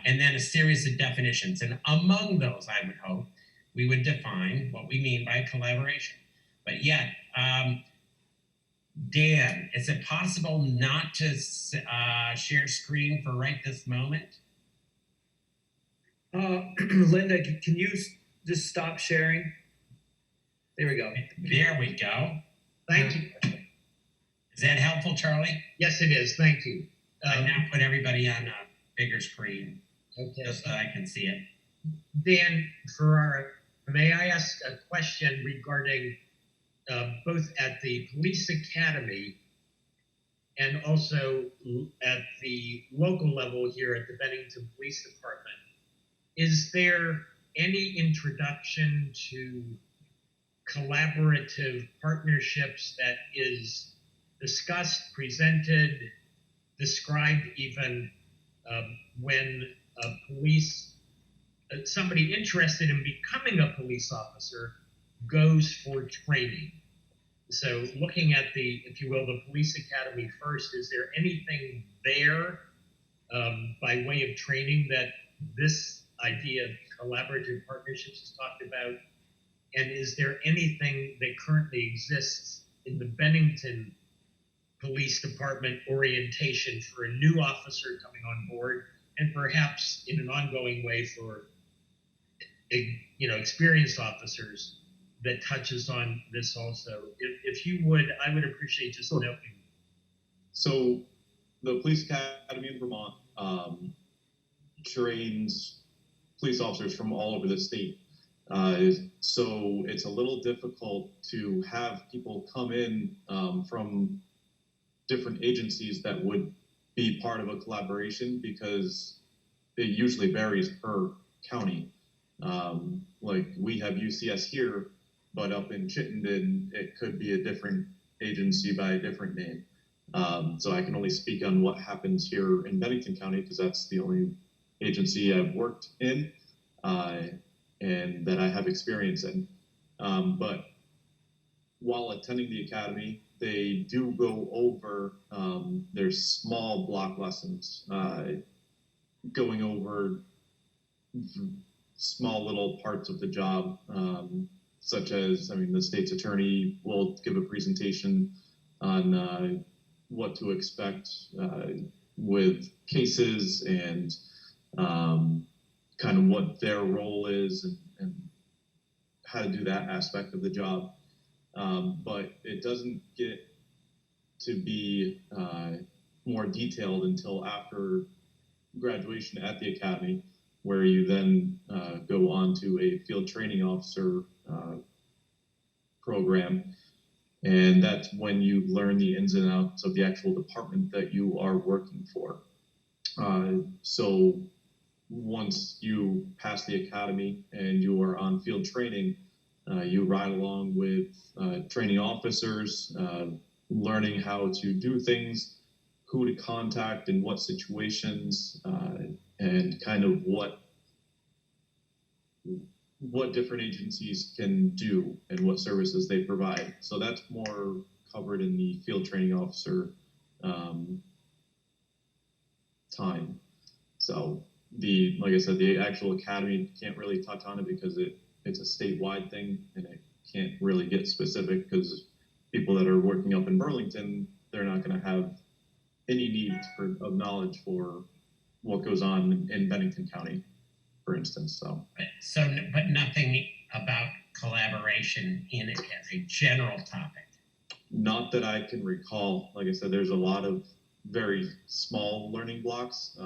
And then a series of definitions. And among those, I would hope, we would define what we mean by collaboration. But yet, Dan, is it possible not to share screen for right this moment? Linda, can you just stop sharing? There we go. There we go. Thank you. Is that helpful, Charlie? Yes, it is. Thank you. I now put everybody on a bigger screen Okay. just so I can see it. Dan, may I ask a question regarding both at the police academy and also at the local level here at the Bennington Police Department? Is there any introduction to collaborative partnerships that is discussed, presented, described even when somebody interested in becoming a police officer goes for training? So looking at if you will, the police academy first, is there anything there by way of training that this idea of collaborative partnerships is talked about? And is there anything that currently exists in the Bennington Police Department orientation for a new officer coming on board, and perhaps in an ongoing way for experienced officers that touches on this also? If you would, I would appreciate just noting. So the Police Academy in Vermont trains police officers from all over the state. So it's a little difficult to have people come in from different agencies that would be part of a collaboration, because it usually varies per county. Like we have UCS here, but up in Chittenden, it could be a different agency by a different name. So I can only speak on what happens here in Bennington County, because that's the only agency I've worked in and that I have experience in. But while attending the academy, they do go over their small block lessons, going over small little parts of the job, such as, the state's attorney will give a presentation on what to expect with cases and kind of what their role is and how to do that aspect of the job. But it doesn't get to be more detailed until after graduation at the academy, where you then go on to a field training officer program. And that's when you learn the ins and outs of the actual department that you are working for. So once you pass the academy and you are on field training, you ride along with training officers, learning how to do things, who to contact in what situations, and kind of what different agencies can do and what services they provide. So that's more covered in the field training officer time. So like I said, the actual academy can't really touch on it because it's a statewide thing, and it can't really get specific because people that are working up in Burlington, they're not going to have any need of knowledge for what goes on in Bennington County, for instance. But nothing about collaboration in it as a general topic. Not that I can recall. Like I said, there's a lot of very small learning blocks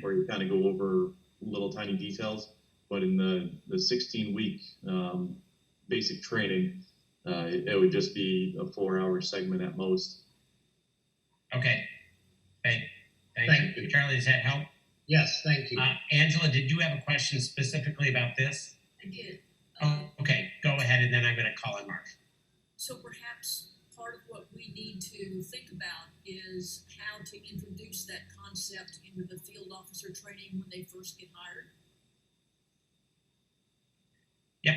where you kind of go over little tiny details. But in the 16-week basic training, it would just be a 4-hour segment at most. Okay. Thank you. Charlie, does that help? Yes, thank you. Angela, did you have a question specifically about this? I did. Oh, okay, go ahead, and then I'm going to call on Mark. So perhaps part of what we need to think about is how to introduce that concept into the field officer training when they first get hired. Yep.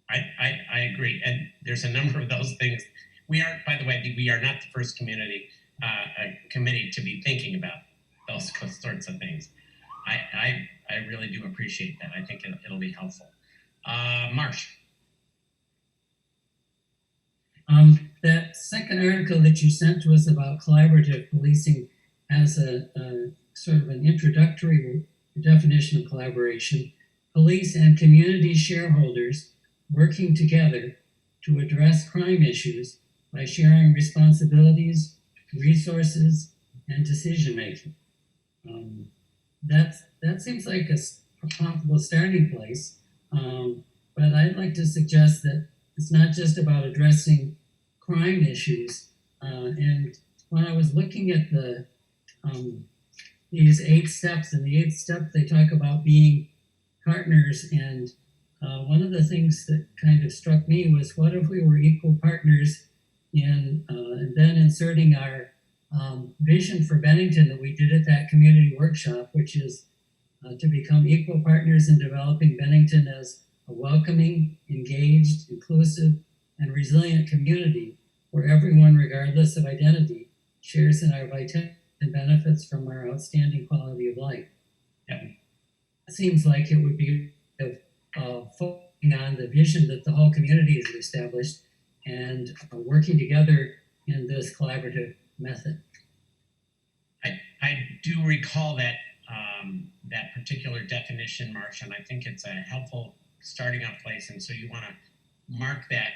I agree, and there's a number of those things. We are, by the way, we are not the first committee to be thinking about those sorts of things. I really do appreciate that. I think it'll be helpful. Marsh. That second article that you sent to us about collaborative policing has a sort of an introductory definition of collaboration. Police and community shareholders working together to address crime issues by sharing responsibilities, resources, and decision making. That seems like a possible starting place, but I'd like to suggest that it's not just about addressing crime issues. And when I was looking at these 8 steps, in the 8th step they talk about being partners, and one of the things that kind of struck me was, what if we were equal partners in and then inserting our vision for Bennington that we did at that community workshop, which is to become equal partners in developing Bennington as a welcoming, engaged, inclusive, and resilient community where everyone, regardless of identity, shares in our vitality and benefits from our outstanding quality of life. Yep. It seems like it would be focusing on the vision that the whole community has established and working together in this collaborative method. I do recall that that particular definition, Marsh, and I think it's a helpful starting off place, and so you want to mark that.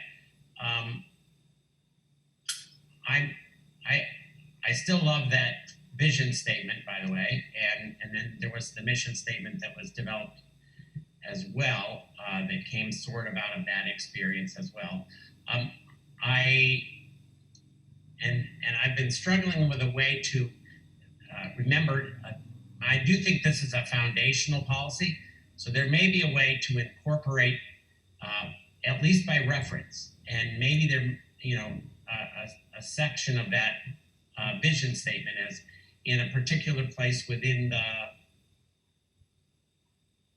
I still love that vision statement, by the way, and then there was the mission statement that was developed as well, that came sort of out of that experience as well. I've been struggling with a way to remember. I do think this is a foundational policy, so there may be a way to incorporate, at least by reference, and maybe there, a section of that vision statement as in a particular place within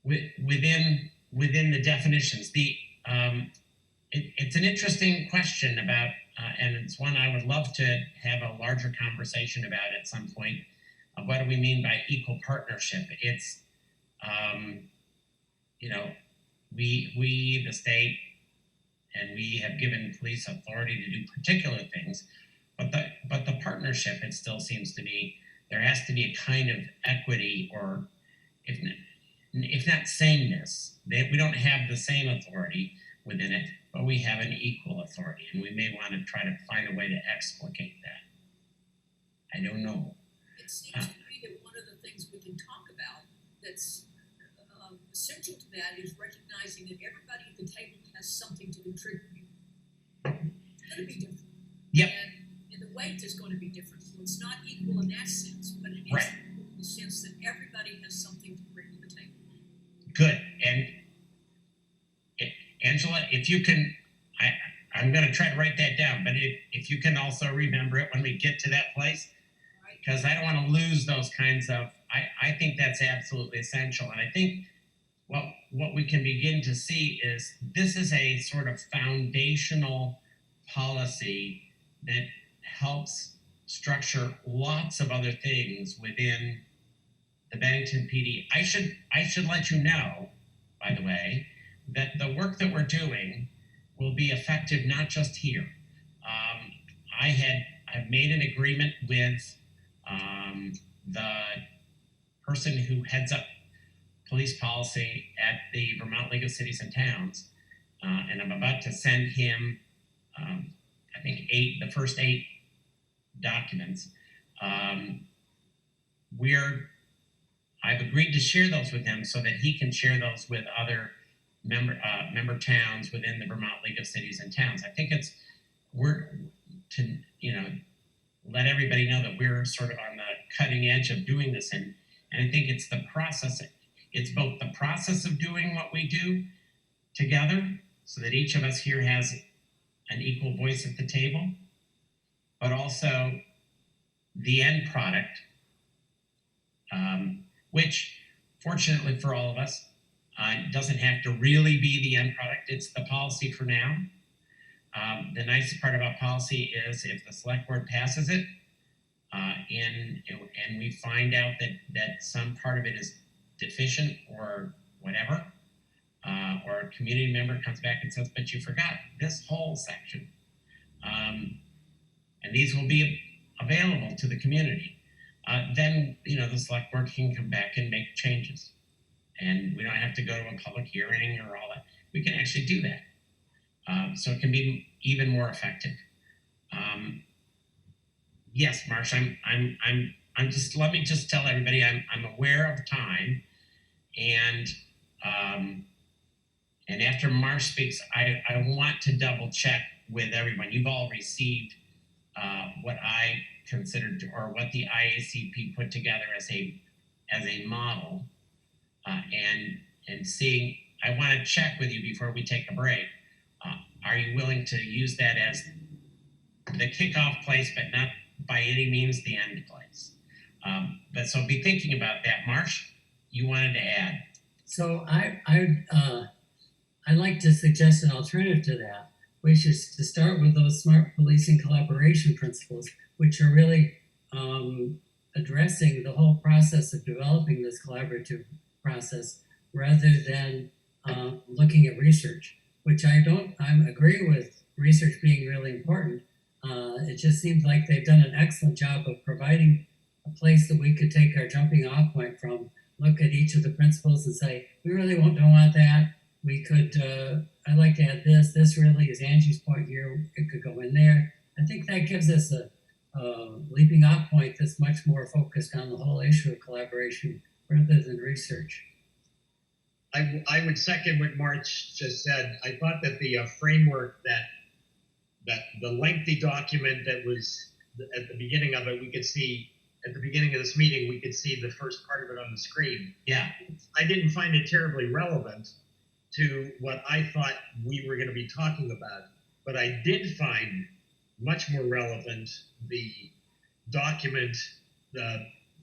the definitions. It's an interesting question about, and it's one I would love to have a larger conversation about at some point. What do we mean by equal partnership? It's, we, the state, and we have given police authority to do particular things, but the partnership, it still seems to be, there has to be a kind of equity, or if not sameness. We don't have the same authority within it, but we have an equal authority, and we may want to try to find a way to explicate that. I don't know. It seems to me that one of the things we can talk about that's essential to that is recognizing that everybody at the table has something to contribute. It's going to be different. Yep. And the weight is going to be different. So it's not equal in that sense, but it is Right. equal in the sense that everybody has something to bring to the table. Good. And Angela, if you can, I'm going to try to write that down, but if you can also remember it when we get to that place, because I don't want to lose those kinds of, I think that's absolutely essential. And I think what we can begin to see is this is a sort of foundational policy that helps structure lots of other things within the Bennington PD. I should let you know, by the way, that the work that we're doing will be effective not just here. I've made an agreement with the person who heads up police policy at the Vermont League of Cities and Towns, and I'm about to send him, I think the first 8 documents. I've agreed to share those with him so that he can share those with other member towns within the Vermont League of Cities and Towns. I think we're to let everybody know that we're sort of on the cutting edge of doing this, and I think it's the process. It's both the process of doing what we do, together so that each of us here has an equal voice at the table, but also the end product, which fortunately for all of us, doesn't have to really be the end product. It's the policy for now. The nicest part about policy is if the select board passes it, and we find out that some part of it is deficient or whatever, or a community member comes back and says, but you forgot this whole section. And these will be available to the community. Then, the select board can come back and make changes. And we don't have to go to a public hearing or all that. We can actually do that. So it can be even more effective. Yes, Marsh, I'm just, let me just tell everybody I'm aware of time, and after Marsh speaks, I want to double check with everyone. You've all received what I considered, or what the IACP put together as a model, and seeing. I want to check with you before we take a break. Are you willing to use that as the kickoff place, but not by any means the end place? But so be thinking about that. Marsh, you wanted to add. So I'd like to suggest an alternative to that, which is to start with those smart policing collaboration principles, which are really addressing the whole process of developing this collaborative process, rather than looking at research, which I agree with research being really important. It just seems like they've done an excellent job of providing a place that we could take our jumping off point from, look at each of the principles and say, we really don't want that. We could, I'd like to add this. This really is Angie's point here. It could go in there. I think that gives us a leaping off point that's much more focused on the whole issue of collaboration rather than research. I would second what March just said. I thought that the framework that the lengthy document that was at the beginning of it, we could see at the beginning of this meeting, we could see the first part of it on the screen. Yeah. I didn't find it terribly relevant to what I thought we were going to be talking about, but I did find much more relevant the document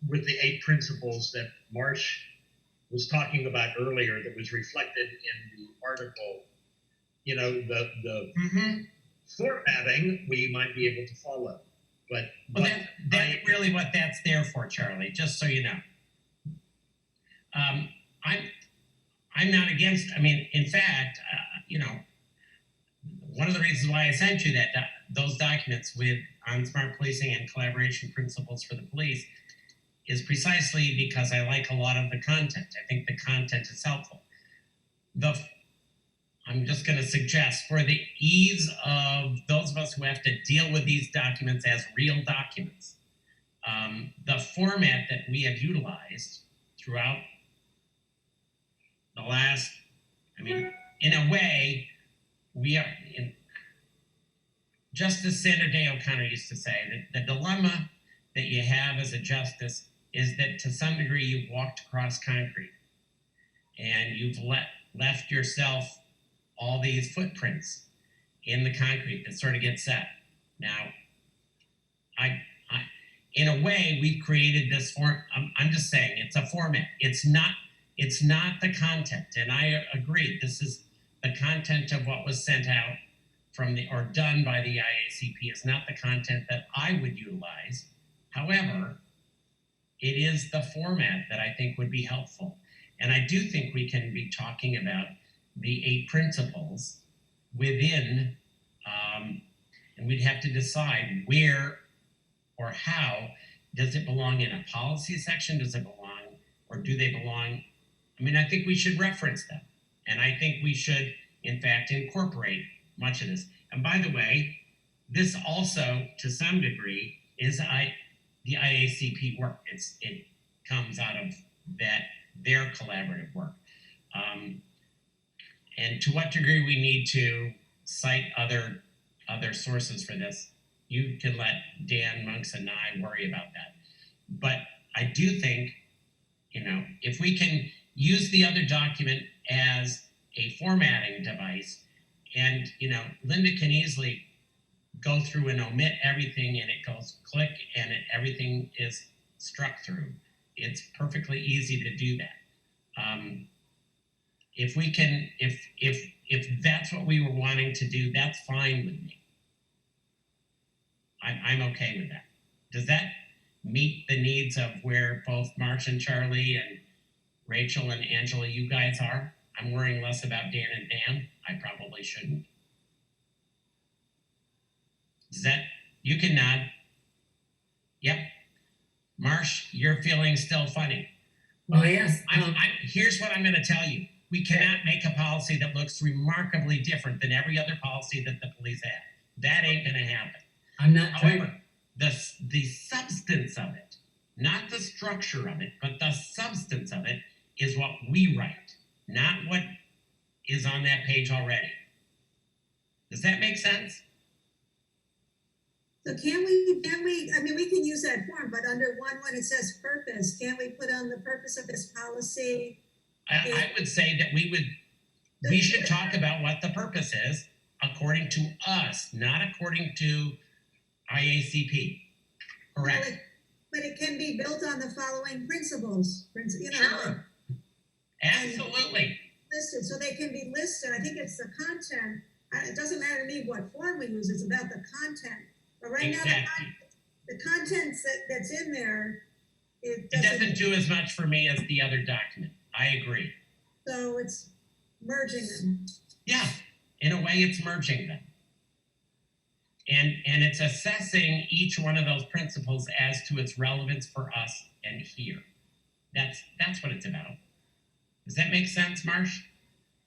with the 8 principles that Marsh was talking about earlier, that was reflected in the article. The formatting we might be able to follow, but that's really what that's there for, Charlie. Just so you know, I'm not against. I mean, in fact, one of the reasons why I sent you those documents on smart policing and collaboration principles for the police is precisely because I like a lot of the content. I think the content is helpful. I'm just going to suggest, for the ease of those of us who have to deal with these documents as real documents, the format that we have utilized throughout the last, in a way, we are in. Justice Sandra Day O'Connor used to say that the dilemma that you have as a justice is that to some degree you've walked across concrete and you've left yourself all these footprints in the concrete that sort of get set. Now, in a way, we've created this form. I'm just saying it's a format. It's not the content. And I agree. This is the content of what was sent out or done by the IACP is not the content that I would utilize. However, it is the format that I think would be helpful. And I do think we can be talking about the 8 principles within, and we'd have to decide where or how. Does it belong in a policy section? Does it belong, or do they belong? I think we should reference them. And I think we should, in fact, incorporate much of this. And by the way, this also, to some degree, is the IACP work. It comes out of their collaborative work. And to what degree we need to cite other sources for this, you can let Dan Monks and I worry about that. But I do think, if we can use the other document as a formatting device, and Linda can easily go through and omit everything, and it goes click, and everything is struck through. It's perfectly easy to do that. If we can, if that's what we were wanting to do, that's fine with me. I'm okay with that. Does that meet the needs of where both Marsh and Charlie and Rachel and Angela, you guys are? I'm worrying less about Dan and Dan. I probably shouldn't. Does that, you can nod. Yep. Marsh, your feeling's still funny. Well, yes. Here's what I'm going to tell you. We cannot make a policy that looks remarkably different than every other policy that the police have. That ain't going to happen. I'm not However, the substance of it, not the structure of it, but the substance of it is what we write, not what is on that page already. Does that make sense? So can we, I mean, we can use that form, but under 1.1 it says purpose. Can't we put on the purpose of this policy? I would say that we should talk about what the purpose is according to us, not according to IACP. Correct. But it can be built on the following principles, Sure. Absolutely. listed, so they can be listed. I think it's the content. It doesn't matter to me what form we use, it's about the content. But right now, the content that's in there, It doesn't do as much for me as the other document. I agree. So it's merging them. Yeah, in a way it's merging them. And it's assessing each one of those principles as to its relevance for us and here. That's what it's about. Does that make sense, Marsh?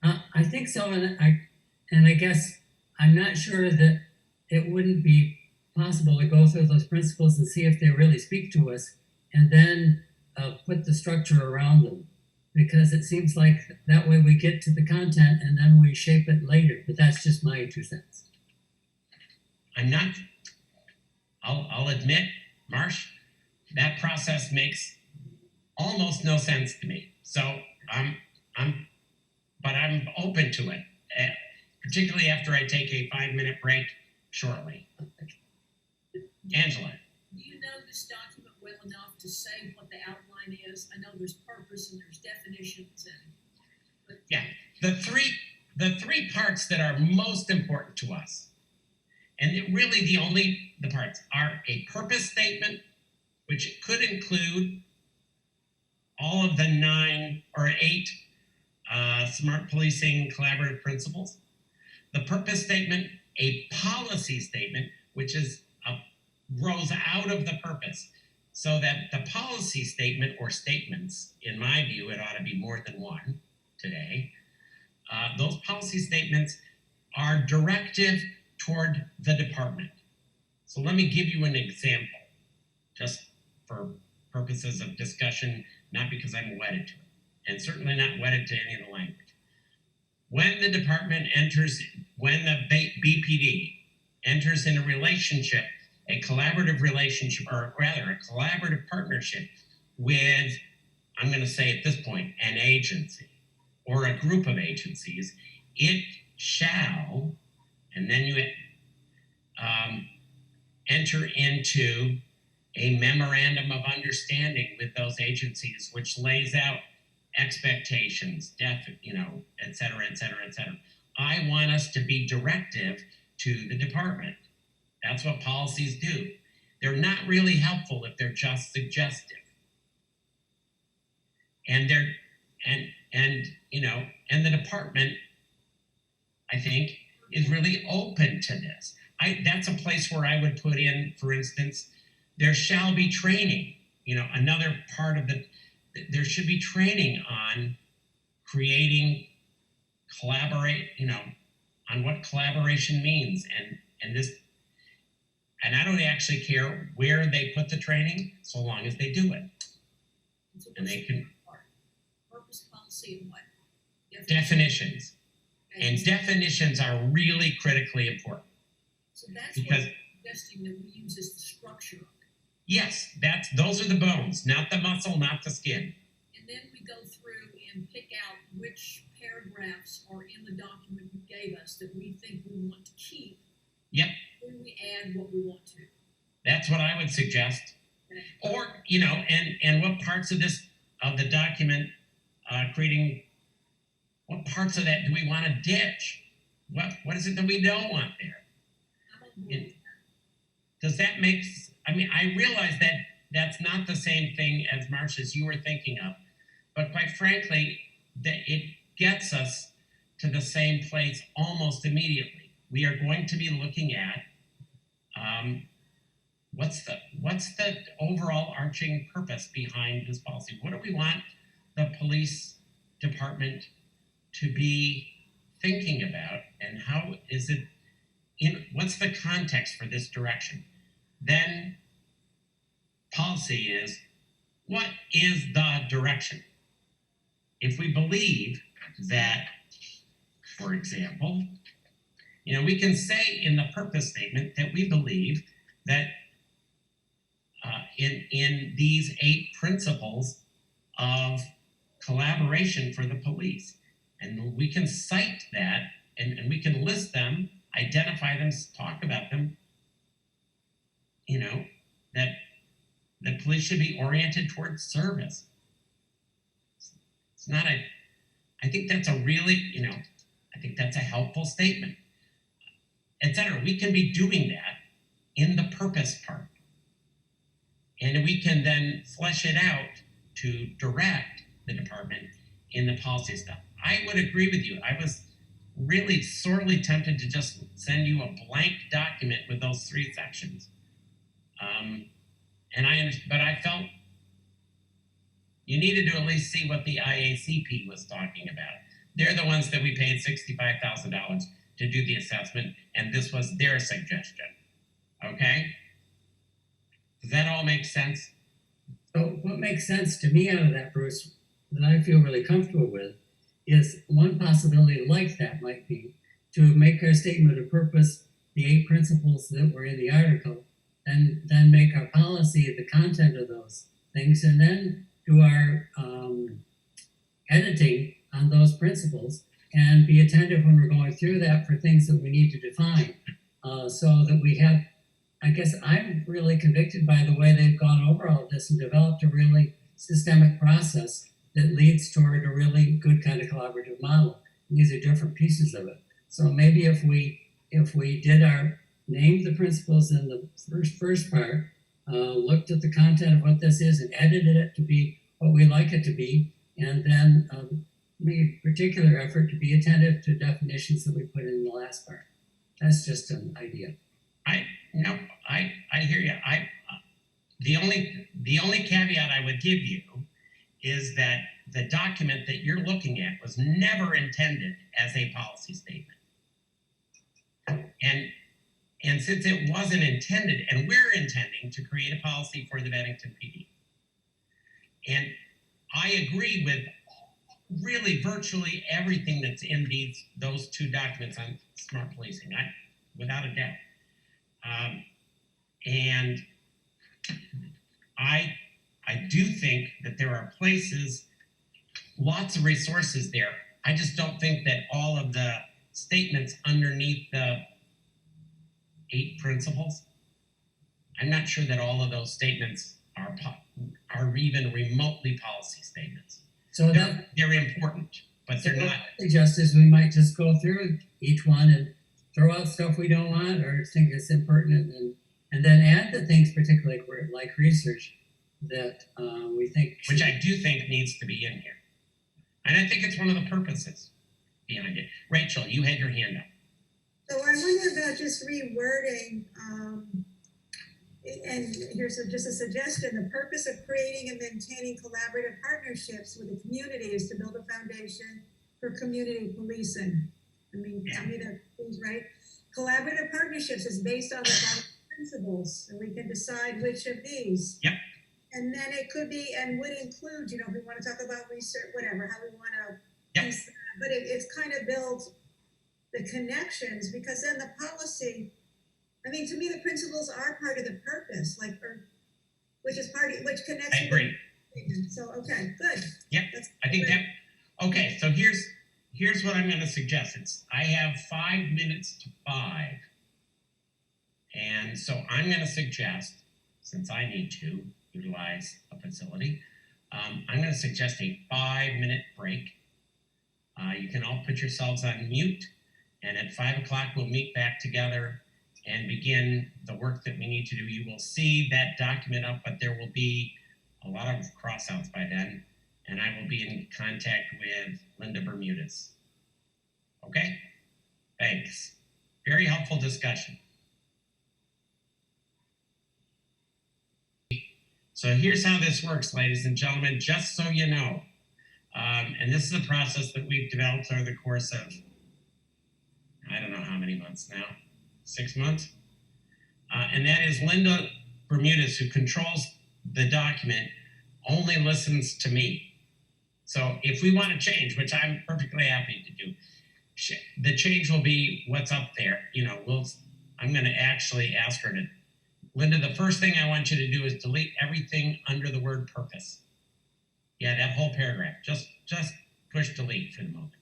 I think so, and I guess I'm not sure that it wouldn't be possible to go through those principles and see if they really speak to us, and then put the structure around them, because it seems like that way we get to the content and then we shape it later. But that's just my 2 cents. I'll admit, Marsh, that process makes almost no sense to me. So I'm open to it, particularly after I take a 5-minute break shortly. Angela. Do you know this document well enough to say what the outline is? I know there's purpose and there's definitions and. Yeah, the three parts that are most important to us, and really the parts are a purpose statement, which could include all of the 9 or 8 smart policing collaborative principles. The purpose statement, a policy statement, which is grows out of the purpose, so that the policy statement or statements, in my view, it ought to be more than one today. Those policy statements are directive toward the department. So let me give you an example, just for purposes of discussion, not because I'm wedded to it, and certainly not wedded to any of the language. When the department when the BPD enters in a relationship, a collaborative relationship, or rather a collaborative partnership with, I'm going to say at this point, an agency or a group of agencies, it shall, and then you enter into a memorandum of understanding with those agencies, which lays out expectations, et cetera, et cetera, et cetera. I want us to be directive to the department. That's what policies do. They're not really helpful if they're just suggestive. And the department, I think, is really open to this. That's a place where I would put in, for instance, there shall be training. Another part of there should be training on creating on what collaboration means, and I don't actually care where they put the training, so long as they do it. And they can. Purpose, policy, and what? Definitions. And definitions are really critically important. So that's because, what I'm suggesting that we use as the structure of it. Yes, those are the bones, not the muscle, not the skin. And then we go through and pick out which paragraphs are in the document you gave us that we think we want to keep. Yep. Then we add what we want to. That's what I would suggest. Or, and what parts of the document, creating, what parts of that do we want to ditch? What is it that we don't want there? I'm on board with that. Does that make, I realize that that's not the same thing as Marcia, as you were thinking of, but quite frankly, that it gets us to the same place almost immediately. We are going to be looking at what's the overall arching purpose behind this policy? What do we want the police department to be thinking about, and how is it what's the context for this direction? Then policy is, what is the direction? If we believe that, for example, we can say in the purpose statement that we believe that in these 8 principles of collaboration for the police, and we can cite that, and we can list them, identify them, talk about them, that the police should be oriented towards service. It's not I think that's a really, I think that's a helpful statement, etc. We can be doing that in the purpose part. And we can then flesh it out to direct the department in the policy stuff. I would agree with you. I was really sorely tempted to just send you a blank document with those 3 sections. But I felt you needed to at least see what the IACP was talking about. They're the ones that we paid $65,000 to do the assessment, and this was their suggestion. Okay? Does that all make sense? So what makes sense to me out of that, Bruce, that I feel really comfortable with, is one possibility like that might be to make our statement of purpose the 8 principles that were in the article, and then make our policy the content of those things, and then do our editing on those principles, and be attentive when we're going through that for things that we need to define, so that we have, I guess I'm really convicted by the way they've gone over all of this and developed a really systemic process that leads toward a really good kind of collaborative model. And these are different pieces of it. So maybe if we did named the principles in the first part, looked at the content of what this is and edited it to be what we like it to be, and then made particular effort to be attentive to definitions that we put in the last part. That's just an idea. I hear you. The only caveat I would give you is that the document that you're looking at was never intended as a policy statement. And since it wasn't intended, and we're intending to create a policy for the Bennington PD, and I agree with really virtually everything that's in those 2 documents on smart policing, without a doubt. And I do think that there are places, lots of resources there. I just don't think that all of the statements underneath the 8 principles, I'm not sure that all of those statements are even remotely policy statements. So they're important, but they're not. Just as we might just go through each one and throw out stuff we don't want or think is impertinent, and then add the things, particularly like research, that we think which I do think needs to be in here. And I think it's one of the purposes behind it. Rachel, you had your hand up. So I wonder about just rewording, and here's just a suggestion. The purpose of creating and maintaining collaborative partnerships with the community is to build a foundation for community policing. To me that seems right. Collaborative partnerships is based on the following principles, and we can decide which of these. Yep. And then it could be, and would include, if we want to talk about research, whatever, how we want to Yep. piece that. But it's kind of builds the connections, because then the policy, to me, the principles are part of the purpose, which connects. I agree. So, okay, good. Yep. That's I think great. that Okay, so here's what I'm going to suggest. I have 5 minutes to 5, and so I'm going to suggest, since I need to utilize a facility, I'm going to suggest a 5-minute break. You can all put yourselves on mute, and at 5 o'clock we'll meet back together and begin the work that we need to do. You will see that document up, but there will be a lot of crossouts by then, and I will be in contact with Linda Bermudez. Okay? Thanks. Very helpful discussion. So here's how this works, ladies and gentlemen, just so you know. And this is a process that we've developed over the course of, I don't know how many months now, 6 months. And that is Linda Bermudez, who controls the document, only listens to me. So if we want to change, which I'm perfectly happy to do, the change will be what's up there. I'm going to actually ask her to, Linda, the first thing I want you to do is delete everything under the word purpose. Yeah, that whole paragraph. Just push delete for the moment.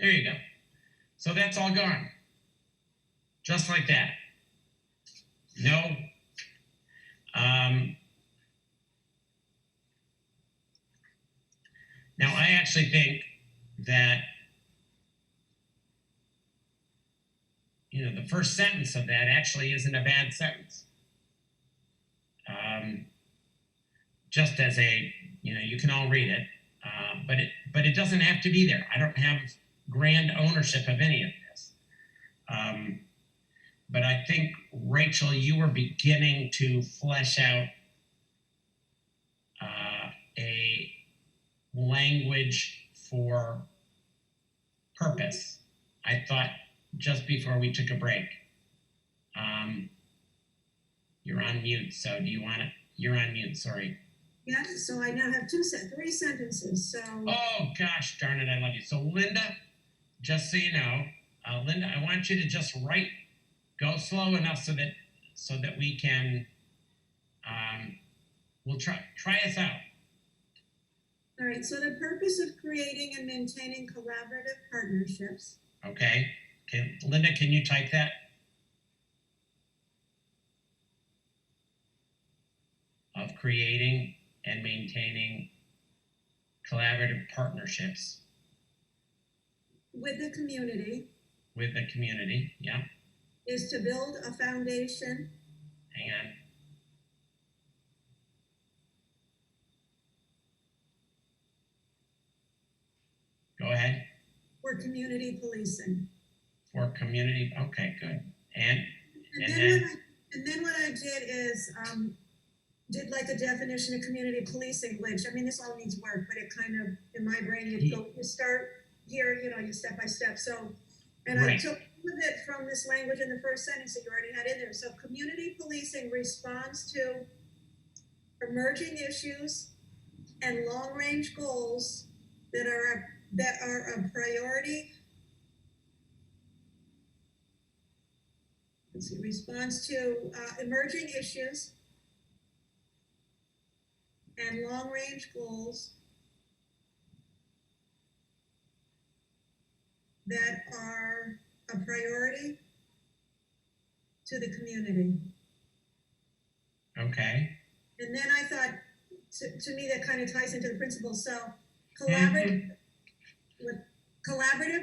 There you go. So that's all gone. Just like that. No. Now, I actually think that, the first sentence of that actually isn't a bad sentence. Just as a, you can all read it, but it doesn't have to be there. I don't have grand ownership of any of this. But I think, Rachel, you were beginning to flesh out a language for purpose. I thought just before we took a break. You're on mute, so do you want to? You're on mute, sorry. Yeah, so I now have 3 sentences, so. Oh, gosh darn it, I love you. So, Linda, just so you know, Linda, I want you to just go slow enough so that we can, we'll try us out. All right, so the purpose of creating and maintaining collaborative partnerships. Okay, Linda, can you type that? Of creating and maintaining collaborative partnerships. With the community. With the community, yeah. Is to build a foundation. Hang on. Go ahead. For community policing. For community, okay, good. And then what I did is did like a definition of community policing, which, I mean, this all needs work, but it kind of, in my brain, you start here, you step by step. So, and right. I took some of it from this language in the first sentence that you already had in there. So community policing responds to emerging issues and long-range goals that are a priority. Let's see, responds to emerging issues and long-range goals that are a priority to the community. Okay. And then I thought, to me, that kind of ties into the principles. So collaborative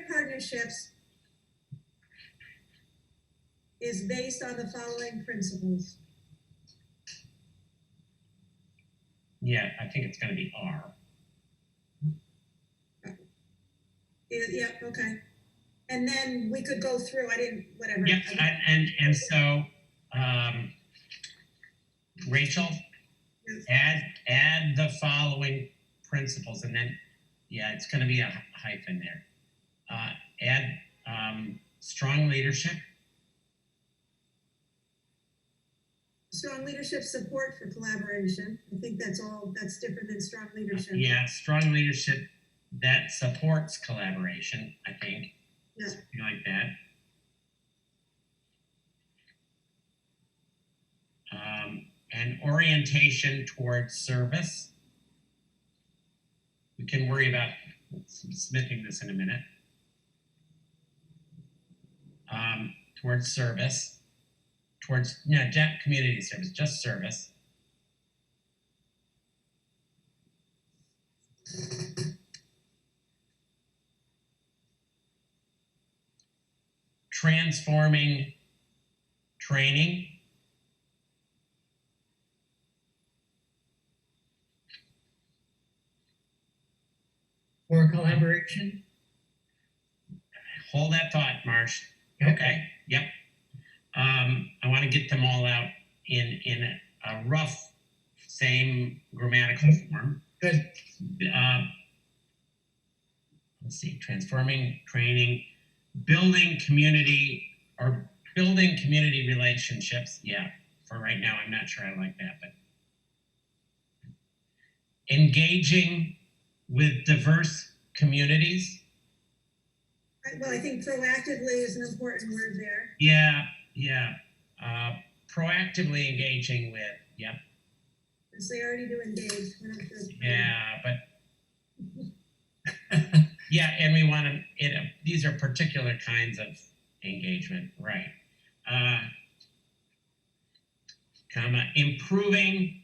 partnerships is based on the following principles. Yeah, I think it's going to be R. Yeah, okay. And then we could go through, whatever. Yep, and so, Rachel, add the following principles, and then, yeah, it's going to be a hyphen there. Add strong leadership. Strong leadership support for collaboration. I think that's different than strong leadership. Yeah, strong leadership that supports collaboration, I think. Yeah. Something like that. And orientation towards service. can worry about smithing this in a minute. Towards service, towards community service, just service. Transforming training. For collaboration. Hold that thought, Marsh. Okay. Yep. I want to get them all out in a rough, same grammatical form. Good. Let's see. Transforming training, building community relationships. Yeah. For right now, I'm not sure I like that, but engaging with diverse communities. Well, I think proactively is an important word there. Yeah. Proactively engaging with, yep. Because they already do engage. We're not good. Yeah, but yeah, and we want to. These are particular kinds of engagement, right? Improving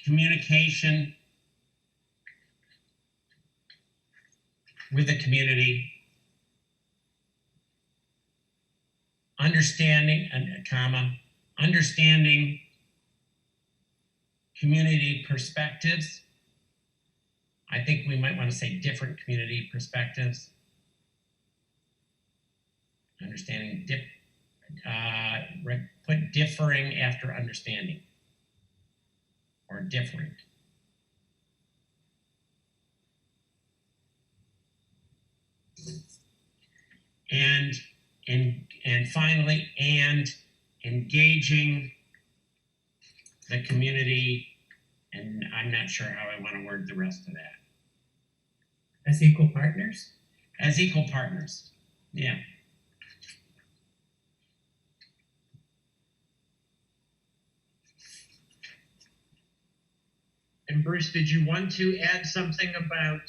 communication with the community. Understanding community perspectives. I think we might want to say different community perspectives. Understanding, put differing after understanding, or different. And finally, engaging the community, and I'm not sure how I want to word the rest of that. As equal partners? As equal partners, yeah. And Bruce, did you want to add something about,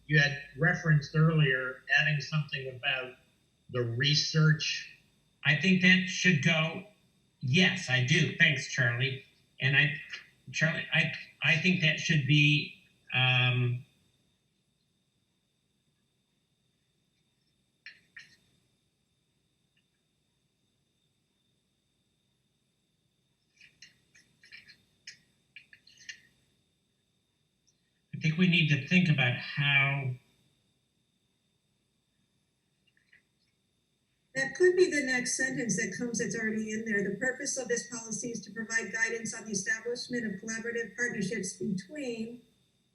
you had referenced earlier, adding something about the research? I think that should go. Yes, I do. Thanks, Charlie. And I think that should be. I think we need to think about how. That could be the next sentence that comes that's already in there. The purpose of this policy is to provide guidance on the establishment of collaborative partnerships between,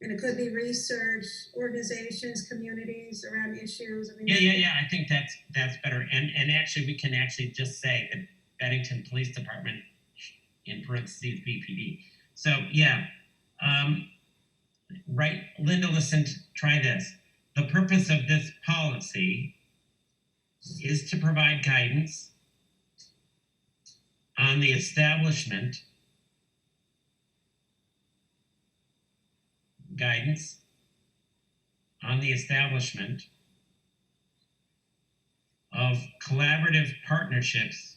and it could be research, organizations, communities around issues. I mean, Yeah. I think that's better. And actually, we can actually just say the Bennington Police Department in parentheses BPD. So yeah, right. Linda, listen. Try this. The purpose of this policy is to provide guidance on the establishment of collaborative partnerships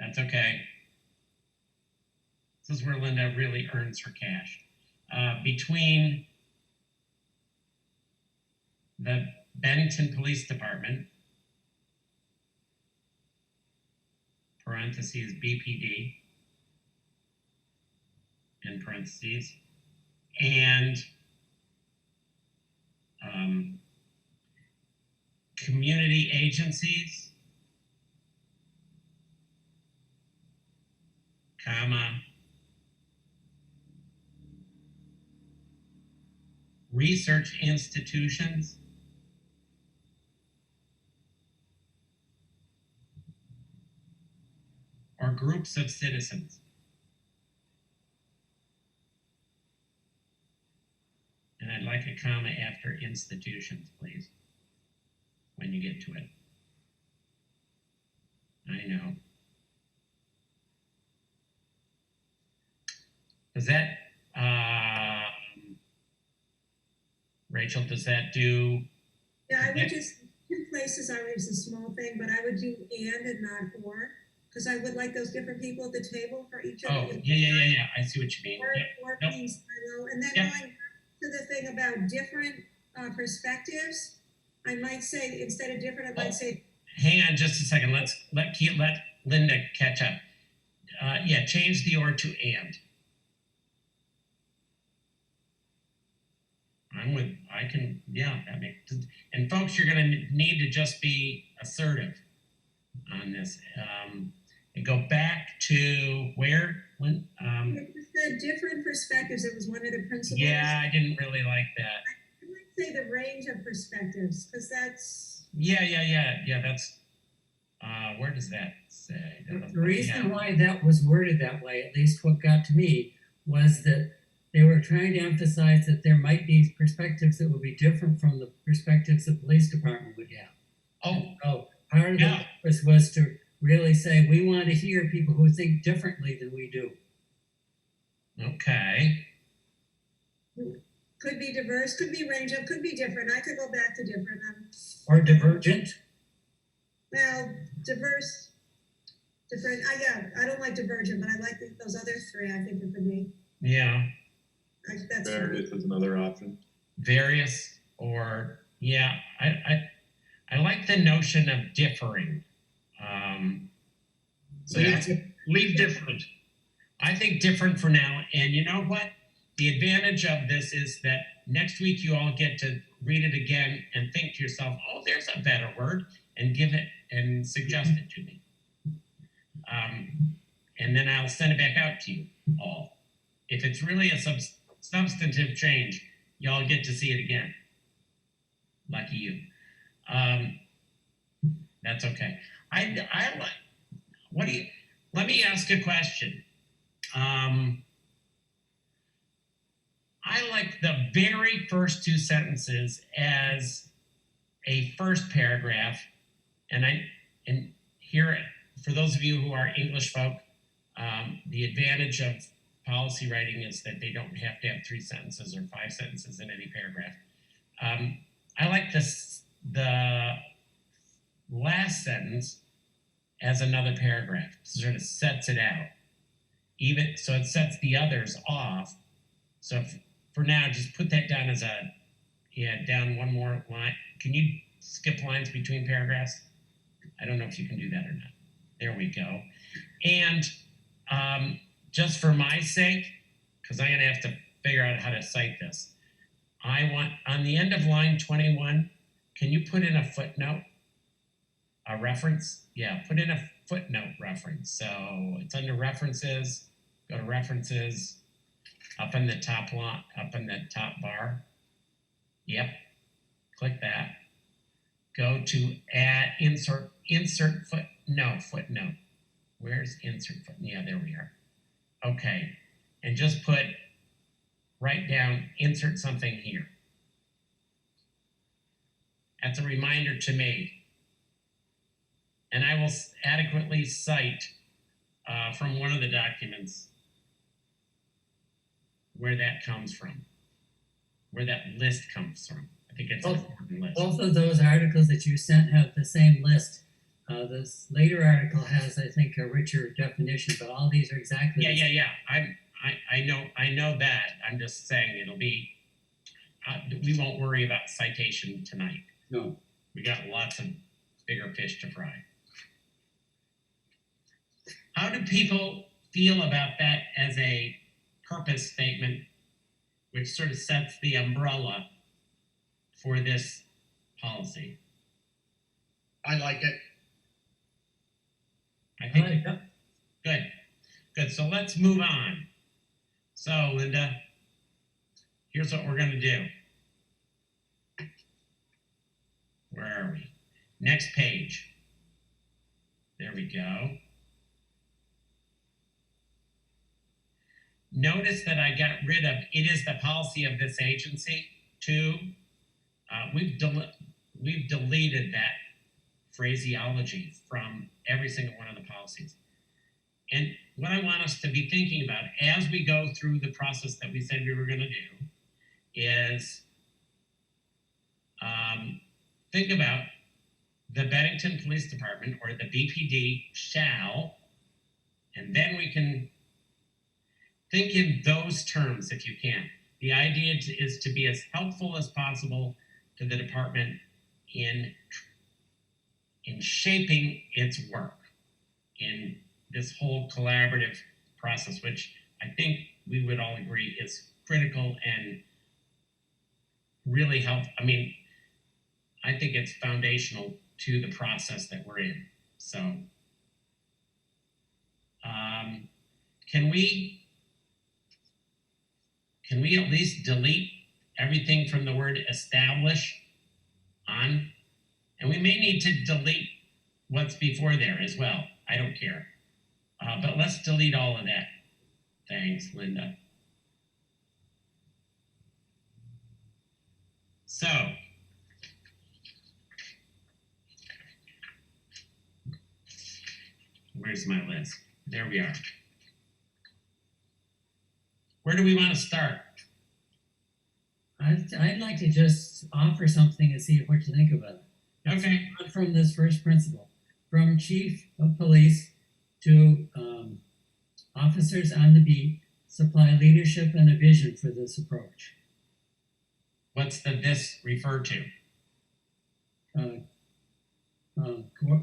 That's okay. This is where Linda really earns her cash. Between the Bennington Police Department, parentheses BPD, in parentheses, and community agencies, research institutions, or groups of citizens. And I'd like a comma after institutions, please, when you get to it. I know. Does that, Rachel, does that do? Yeah, I Yeah. would just, two places, it's a small thing, but I would do and not or, because I would like those different people at the table for each of Oh, the. yeah. I see what you mean. Or, Yeah. or Nope. being silo, and then Yep. going back to the thing about different perspectives, I might say, instead of different, I might say, Hang on just a second. Let Linda catch up. Yeah, change the or to and. That makes, and folks, you're gonna need to just be assertive on this. And go back to where, when, it said different perspectives, it was one of the principles. yeah, I didn't really like that. I might say the range of perspectives, because that's, Yeah, that's, where does that say? The reason why that was worded that way, at least what got to me, was that they were trying to emphasize that there might be perspectives that would be different from the perspectives the police department would have. Oh, So part of Yeah. the purpose was to really say, we want to hear people who think differently than we do. okay. could be diverse, could be range of, could be different, I could go back to different, Or divergent. well, diverse, different, I don't like divergent, but I like those other three, I think it could be, Yeah, that's. Various is another option. various or, yeah, I like the notion of differing. So leave different. I think different for now. And you know what? The advantage of this is that next week you all get to read it again and think to yourself, oh, there's a better word, and give it and suggest it to me. And then I'll send it back out to you all. If it's really a substantive change, y'all get to see it again. Lucky you. That's okay. I like, let me ask a question. I like the very first two sentences as a first paragraph, and here, for those of you who are English folk, the advantage of policy writing is that they don't have to have 3 sentences or 5 sentences in any paragraph. I like the last sentence as another paragraph. Sort of sets it out. Even so, it sets the others off. So for now, just put that down as down one more line. Can you skip lines between paragraphs? I don't know if you can do that or not. There we go. And just for my sake, because I'm going to have to figure out how to cite this, I want, on the end of line 21, can you put in a footnote? A reference? Yeah, put in a footnote reference. So it's under references, go to references, up in the top bar. Yep, click that. Go to add, insert footnote. Where's insert footnote? Yeah, there we are. Okay, and just write down, insert something here. That's a reminder to me. And I will adequately cite from one of the documents where that comes from, where that list comes from. I think it's an important list. Both of those articles that you sent have the same list. This later article has, I think, a richer definition, but all these are exactly the same. Yeah. I know that. I'm just saying it'll be. We won't worry about citation tonight. No. We got lots of bigger fish to fry. How do people feel about that as a purpose statement, which sort of sets the umbrella for this policy? I like it. I think good. So let's move on. So Linda, here's what we're going to do. Where are we? Next page. There we go. Notice that I got rid of, it is the policy of this agency. two, we've deleted that phraseology from every single one of the policies. And what I want us to be thinking about as we go through the process that we said we were going to do is think about the Bennington Police Department, or the BPD, shall, and then we can think in those terms if you can. The idea is to be as helpful as possible to the department in shaping its work in this whole collaborative process, which I think we would all agree is critical and really I mean, I think it's foundational to the process that we're in. So, can we at least delete everything from the word establish on? And we may need to delete what's before there as well. I don't care. But let's delete all of that. Thanks, Linda. So, where's my list? There we are. Where do we want to start? I'd like to just offer something and see what you think about it. Okay. From this first principle, from chief of police to officers on the beat, supply leadership and a vision for this approach. What's the this refer to?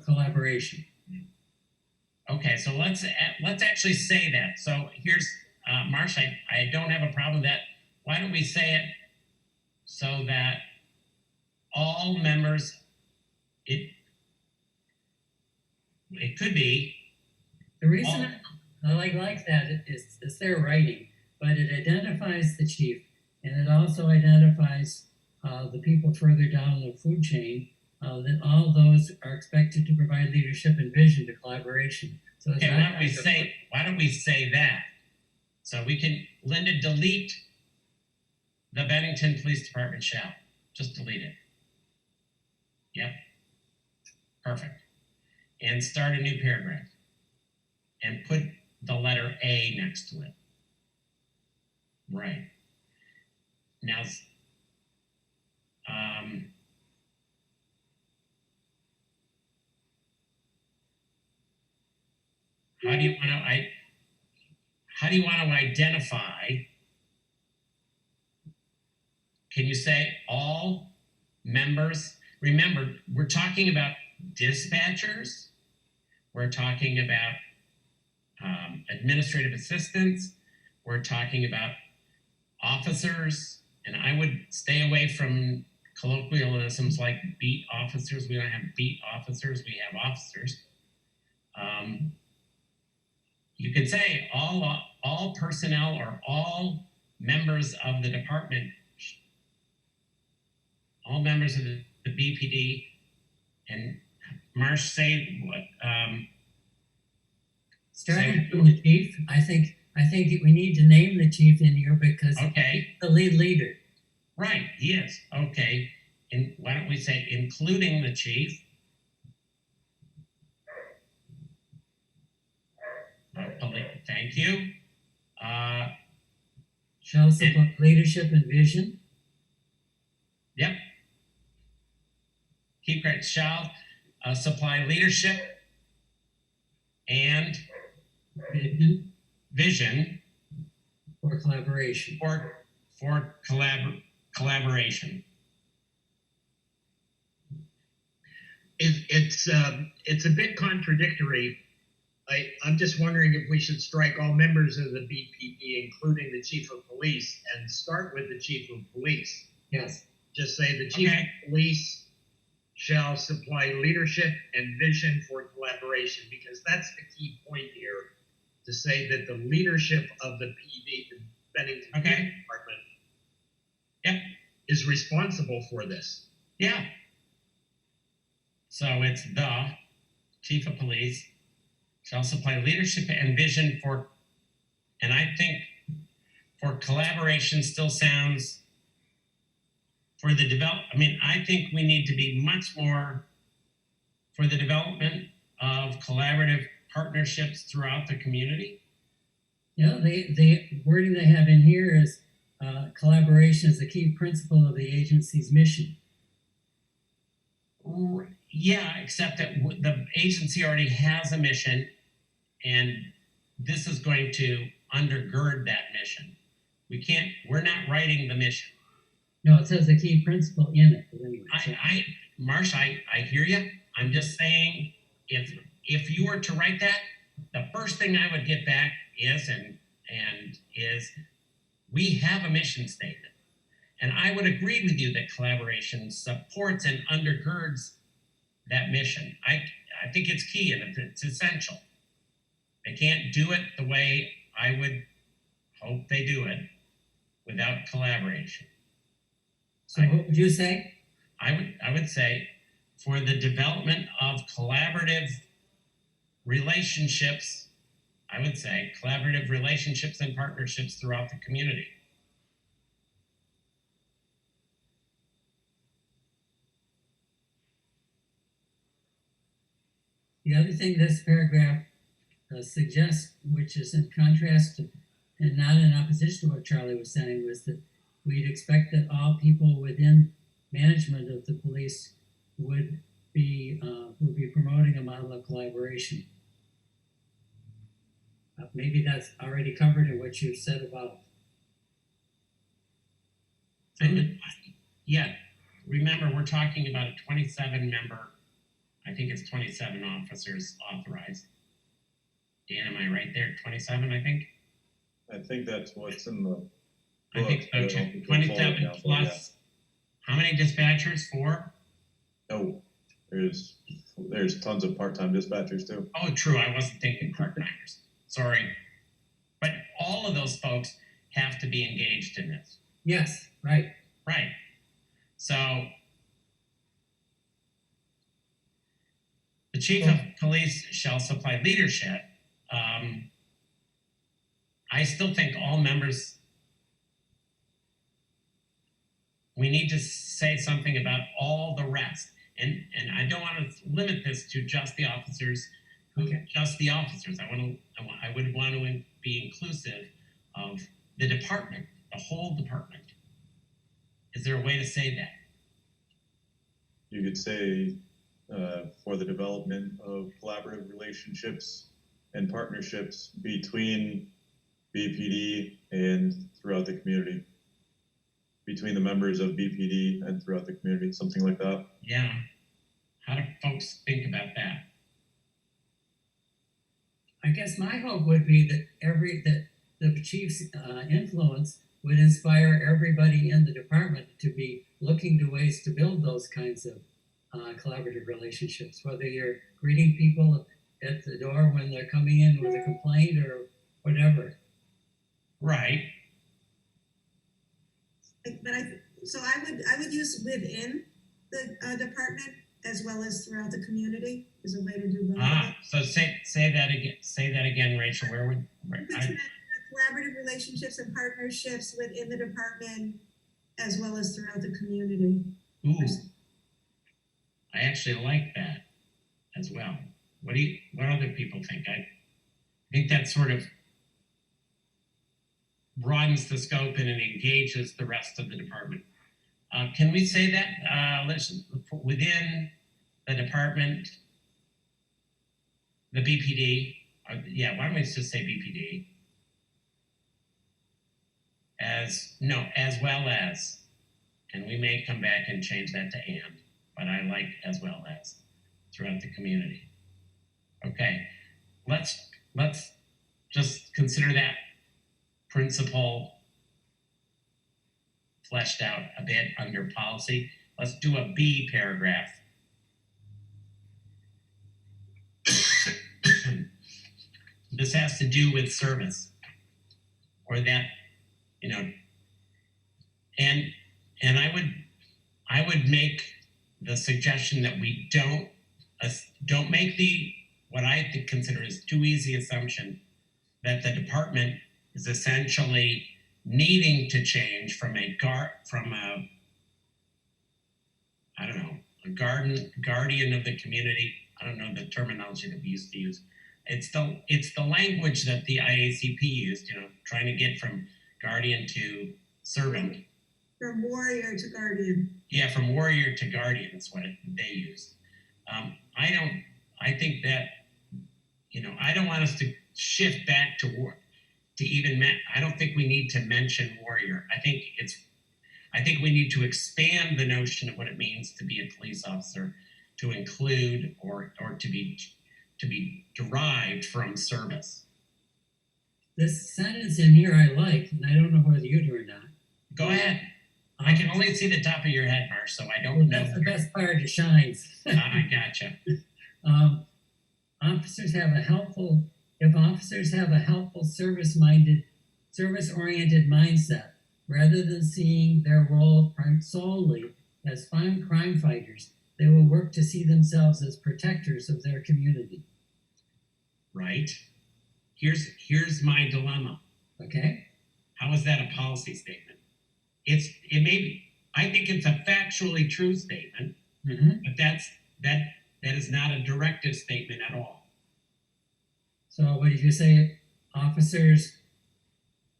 Collaboration. Okay, so let's actually say that. So here's Marsh. I don't have a problem with that. Why don't we say it so that all members? It could be. The reason I like that is their writing, but it identifies the chief, and it also identifies the people further down the food chain. That all those are expected to provide leadership and vision to collaboration. So Okay, why don't we say that? So we can, Linda, delete the Bennington Police Department shall. Just delete it. Yep. Perfect. And start a new paragraph. And put the letter A next to it. Right. Now, how do you want to identify? Can you say all members? Remember, we're talking about dispatchers. We're talking about administrative assistants. We're talking about officers. And I would stay away from colloquialisms like beat officers. We don't have beat officers. We have officers. You could say all personnel or all members of the department, all members of the BPD, and Marsh, say what? Starting from the chief, I think we need to name the chief in here because Okay. he's the lead leader. Right, he is. Okay. And why don't we say including the chief? Thank you. Shall supply leadership and vision. Yep. Keep correct. Shall supply leadership and vision For collaboration. for collaboration. It's a bit contradictory. I'm just wondering if we should strike all members of the BPD, including the chief of police, and start with the chief of police. Yes. Just say the chief of police shall supply leadership and vision for collaboration, because that's the key point here, to say that the leadership of the PD, the Bennington Police Department, is responsible for this. Yeah. So it's the chief of police shall supply leadership and vision for, and I think for collaboration still sounds for the I think we need to be much more for the development of collaborative partnerships throughout the community. Yeah, the wording they have in here is collaboration is the key principle of the agency's mission. Yeah, except that the agency already has a mission, and this is going to undergird that mission. We're not writing the mission. No, it says the key principle in it. But anyway, so- Marsh, I hear you. I'm just saying, if you were to write that, the first thing I would get back is we have a mission statement. And I would agree with you that collaboration supports and undergirds that mission. I think it's key and it's essential. They can't do it the way I would hope they do it without collaboration. So what would you say? I would say for the development of collaborative relationships, I would say collaborative relationships and partnerships throughout the community. The other thing this paragraph suggests, which is in contrast to and not in opposition to what Charlie was saying, was that we'd expect that all people within management of the police would be promoting a model of collaboration. Maybe that's already covered in what you've said about. And yeah, remember we're talking about a 27 member. I think it's 27 officers authorized. Dan, am I right there? 27, I think. I think that's what's in the. I think so too. 27 plus. How many dispatchers? 4? No, there's tons of part-time dispatchers too. Oh, true. I wasn't thinking part-timers. Sorry. But all of those folks have to be engaged in this. Yes, right. Right. So the chief of police shall supply leadership. I still think all members, we need to say something about all the rest. And I don't want to limit this to just the officers. Just the officers. I would want to be inclusive of the department, the whole department. Is there a way to say that? You could say for the development of collaborative relationships and partnerships between BPD and throughout the community. Between the members of BPD and throughout the community, something like that. Yeah. How do folks think about that? I guess my hope would be that the chief's influence would inspire everybody in the department to be looking to ways to build those kinds of collaborative relationships, whether you're greeting people at the door when they're coming in with a complaint or whatever. Right. But I would use within the department as well as throughout the community is a way to do both. So say that again. Say that again, Rachel. Collaborative relationships and partnerships within the department as well as throughout the community. Ooh, I actually like that as well. What other people think? I think that sort of broadens the scope and it engages the rest of the department. Can we say that within the department, the BPD? Why don't we just say BPD? As well as, and we may come back and change that to and, but I like as well as throughout the community. Okay, let's just consider that principle fleshed out a bit under policy. Let's do a B paragraph. This has to do with service, or that, and I would make the suggestion that we don't make what I consider is too easy assumption that the department is essentially needing to change from a I don't know, a guardian of the community. I don't know the terminology that we used to use. It's the language that the IACP used, trying to get from guardian to servant. From warrior to guardian. Yeah, from warrior to guardian is what they used. I think that, I don't want us to shift back to war, I don't think we need to mention warrior. I think we need to expand the notion of what it means to be a police officer to include or to be derived from service. This sentence in here I like, and I don't know whether you do or not. Go ahead. I can only see the top of your head, Marsh, so I don't know. That's the best part, it shines. I gotcha. If officers have a helpful service-oriented mindset, rather than seeing their role solely as crime fighters, they will work to see themselves as protectors of their community. Right. Here's my dilemma. Okay? How is that a policy statement? It may be. I think it's a factually true statement, but that is not a directive statement at all. So what if you say officers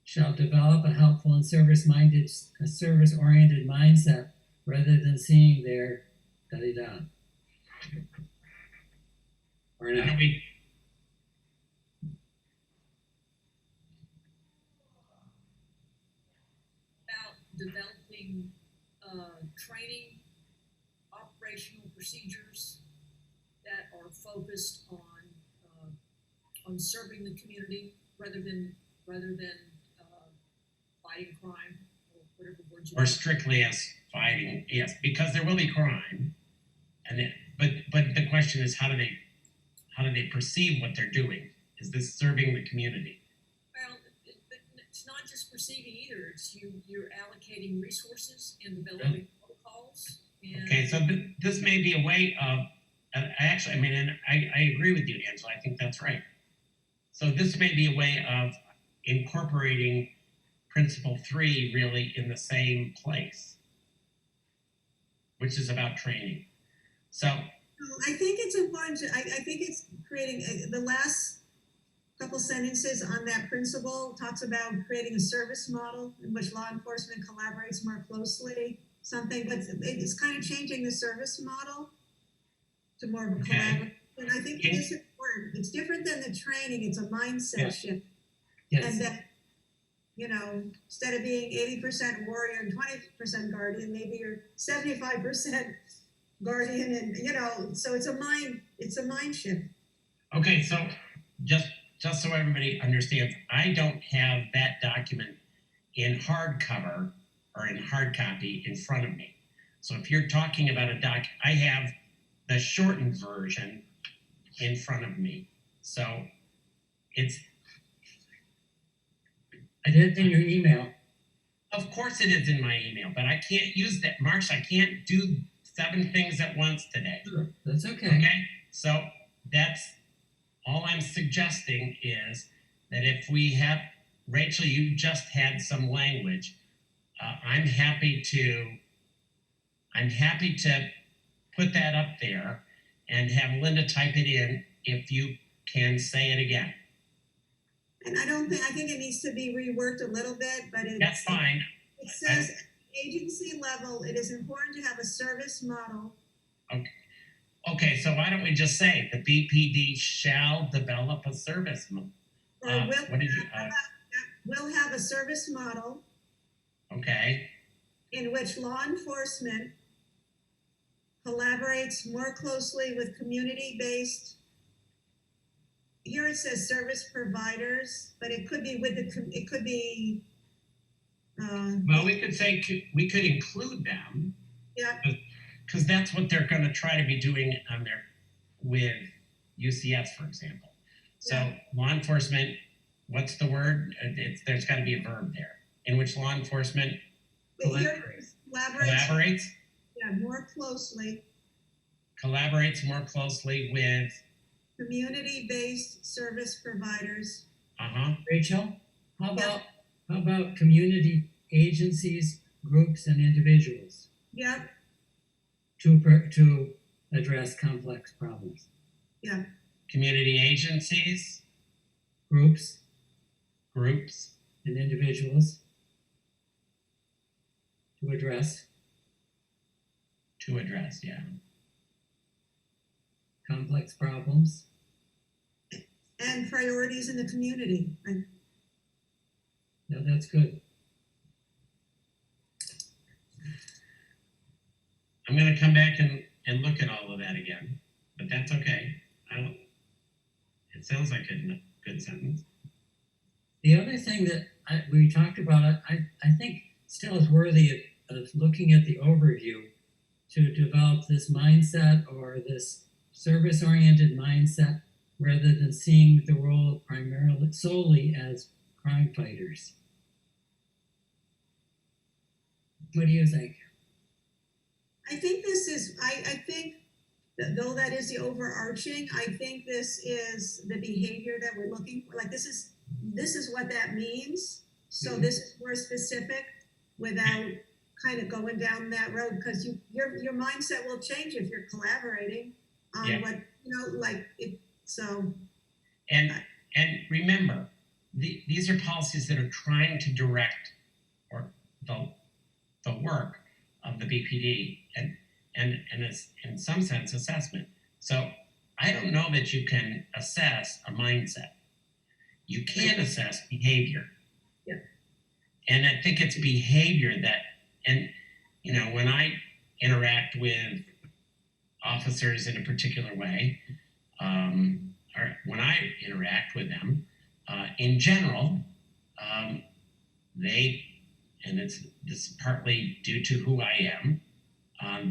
shall develop a helpful and service-oriented mindset rather than seeing their da-da-da? Or not? About developing training, operational procedures that are focused on serving the community rather than fighting crime or whatever words you Or strictly as fighting, yes, because there will be crime, but the question is how do they perceive what they're doing? Is this serving the community? Well, it's not just perceiving either. It's you're allocating resources and developing protocols. And Okay, so this may be a way of, I agree with you, Angela. I think that's right. So this may be a way of incorporating principle 3 really in the same place, which is about training. So I think it's important I think it's creating the last couple sentences on that principle talks about creating a service model in which law enforcement collaborates more closely, something, but it's kind of changing the service model to more of a collaborative. And I think it is important. It's different than the training. It's a mindset shift. Yes. And that, instead of being 80% warrior and 20% guardian, maybe you're 75% guardian, and so it's a mind shift. okay, so just so everybody understands, I don't have that document in hardcover or in hard copy in front of me. So if you're talking about a doc, I have the shortened version in front of me. So it's. I did in your email. Of course it is in my email, but I can't use that. Marsh, I can't do 7 things at once today. Sure, that's okay. Okay? So that's all I'm suggesting is that if we have, Rachel, you just had some language. I'm happy to put that up there and have Linda type it in if you can say it again. And I think it needs to be reworked a little bit, but That's fine. It says at the agency level, it is important to have a service model. Okay, so why don't we just say the BPD shall develop a service model? Or will have a service model Okay. in which law enforcement collaborates more closely with community-based. Here it says service providers, but it could be it could be. Well, we could include them. Yeah. Because that's what they're going to try to be doing with UCS, for example. So law enforcement, what's the word? There's got to be a verb there, in which law enforcement collaborates. Yeah, more closely. Collaborates more closely with community-based service providers. Rachel, how about community agencies, groups, and individuals? Yep. to address complex problems. Community agencies, Groups groups, and individuals to address yeah. complex problems. And priorities in the community. No, that's good. I'm gonna come back and look at all of that again, but that's okay. It sounds like a good sentence. The other thing that we talked about, I think still is worthy of looking at the overview to develop this mindset or this service-oriented mindset rather than seeing the role primarily solely as crime fighters. What do you think? I think this is, I think that though that is the overarching, I think this is the behavior that we're looking for. Like this is what that means. So this is more specific without kind of going down that road, because your mindset will change if you're collaborating on what like it. So and remember, these are policies that are trying to direct or the work of the BPD and it's in some sense assessment. So I don't know that you can assess a mindset. You can assess behavior. Yeah. And I think it's behavior that, and when I interact with officers in a particular way, or when I interact with them, in general, this is partly due to who I am,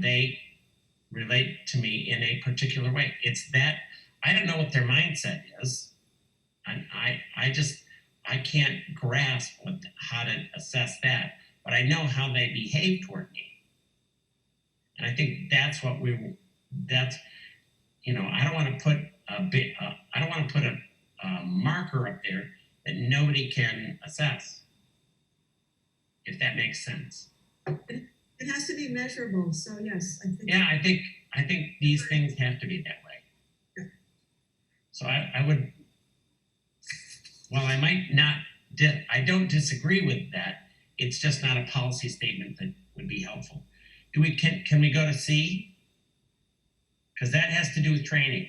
they relate to me in a particular way. It's that I don't know what their mindset is. I can't grasp how to assess that, but I know how they behave toward me. And I think that's what I don't want to put a marker up there that nobody can assess, if that makes sense. it has to be measurable. So yes, I think. Yeah, I think these things have to be that way. So I would, while I might not, I don't disagree with that. It's just not a policy statement that would be helpful. Can we go to C? Because that has to do with training.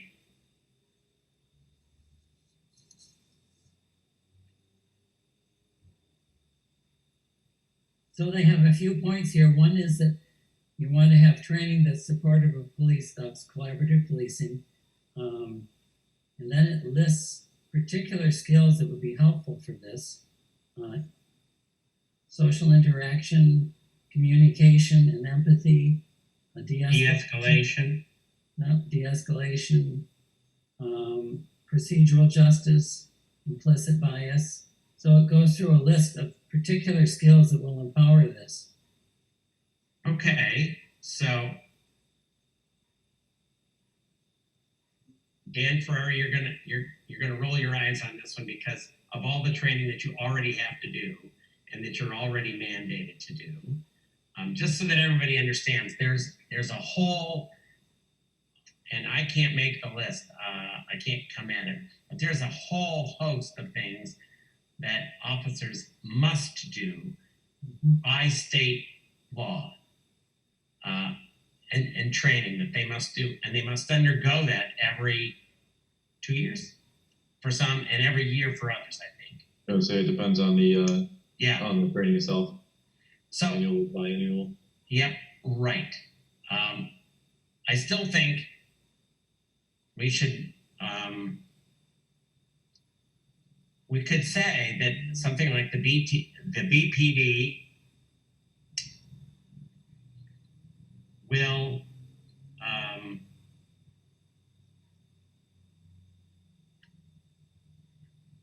So they have a few points here. One is that you want to have training that's supportive of police stuff, collaborative policing. And then it lists particular skills that would be helpful for this. Social interaction, communication and empathy, De-escalation. De-escalation, procedural justice, implicit bias. So it goes through a list of particular skills that will empower this. Okay, so Dan Ferrari, you're gonna roll your eyes on this one because of all the training that you already have to do and that you're already mandated to do. Just so that everybody understands, there's a whole, and I can't make the list. I can't come at it, but there's a whole host of things that officers must do by state law, and training that they must do, and they must undergo that every 2 years for some, and every year for others, I think. I would say it depends on the on the training itself. So Annual, biannual. Yep, right. I still think we should. We could say that something like the BPD will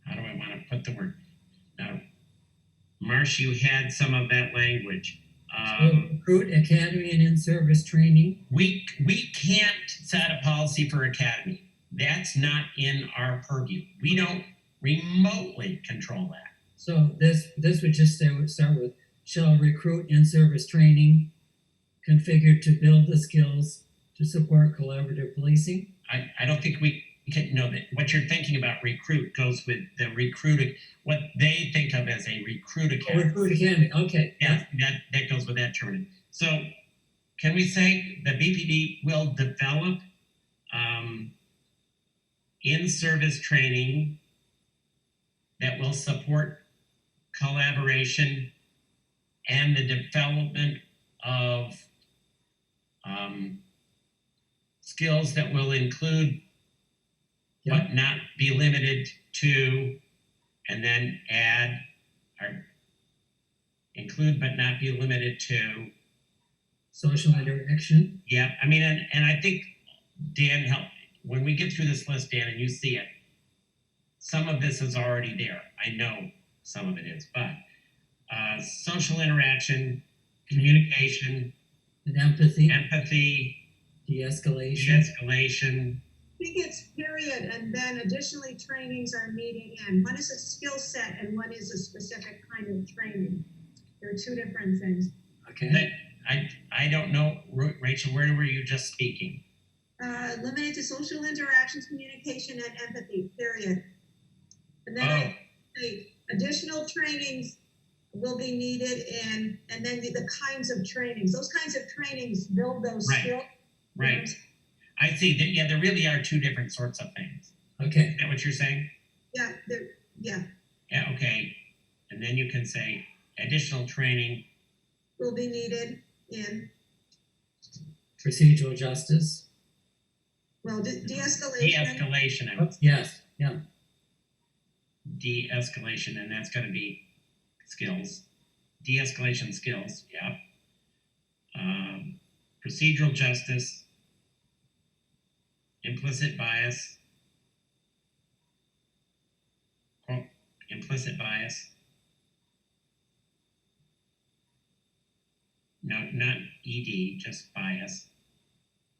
how do I want to put the word? Now, Marsh, you had some of that language. Recruit, academy, and in-service training. We can't set a policy for academy. That's not in our purview. We don't remotely control that. So this would just start with shall recruit in-service training configured to build the skills to support collaborative policing? I don't think we can know that what you're thinking about recruit goes with the recruiting, what they think of as a recruit Oh, academy. recruit academy, okay. Yeah, that goes with that term. So can we say the BPD will develop in-service training that will support collaboration and the development of skills that will include Yeah. but not be limited to, and then add or include but not be limited to. Social interaction? Yeah, I mean, and I think Dan helped when we get through this list, Dan, and you see it. Some of this is already there. I know some of it is, but social interaction, communication, And empathy, empathy, de-escalation. de-escalation. I think it's period, and then additionally trainings are needed in. One is a skill set and one is a specific kind of training. They're two different things. Okay. But I don't know, Rachel, where were you just speaking? Limited to social interactions, communication, and empathy, period. And then Oh. I say additional trainings will be needed in, and then the kinds of trainings. Those kinds of trainings build those Right. skills. Right. I see that. Yeah, there really are two different sorts of things. Okay. Is that what you're saying? Yeah, yeah, Yeah, okay. And then you can say additional training. will be needed in, Procedural justice. well, de-escalation. De-escalation. I would say. Yes, yeah. De-escalation, and that's going to be skills. De-escalation skills, yeah. Procedural justice, implicit bias, quote, implicit bias. No, not ED, just bias.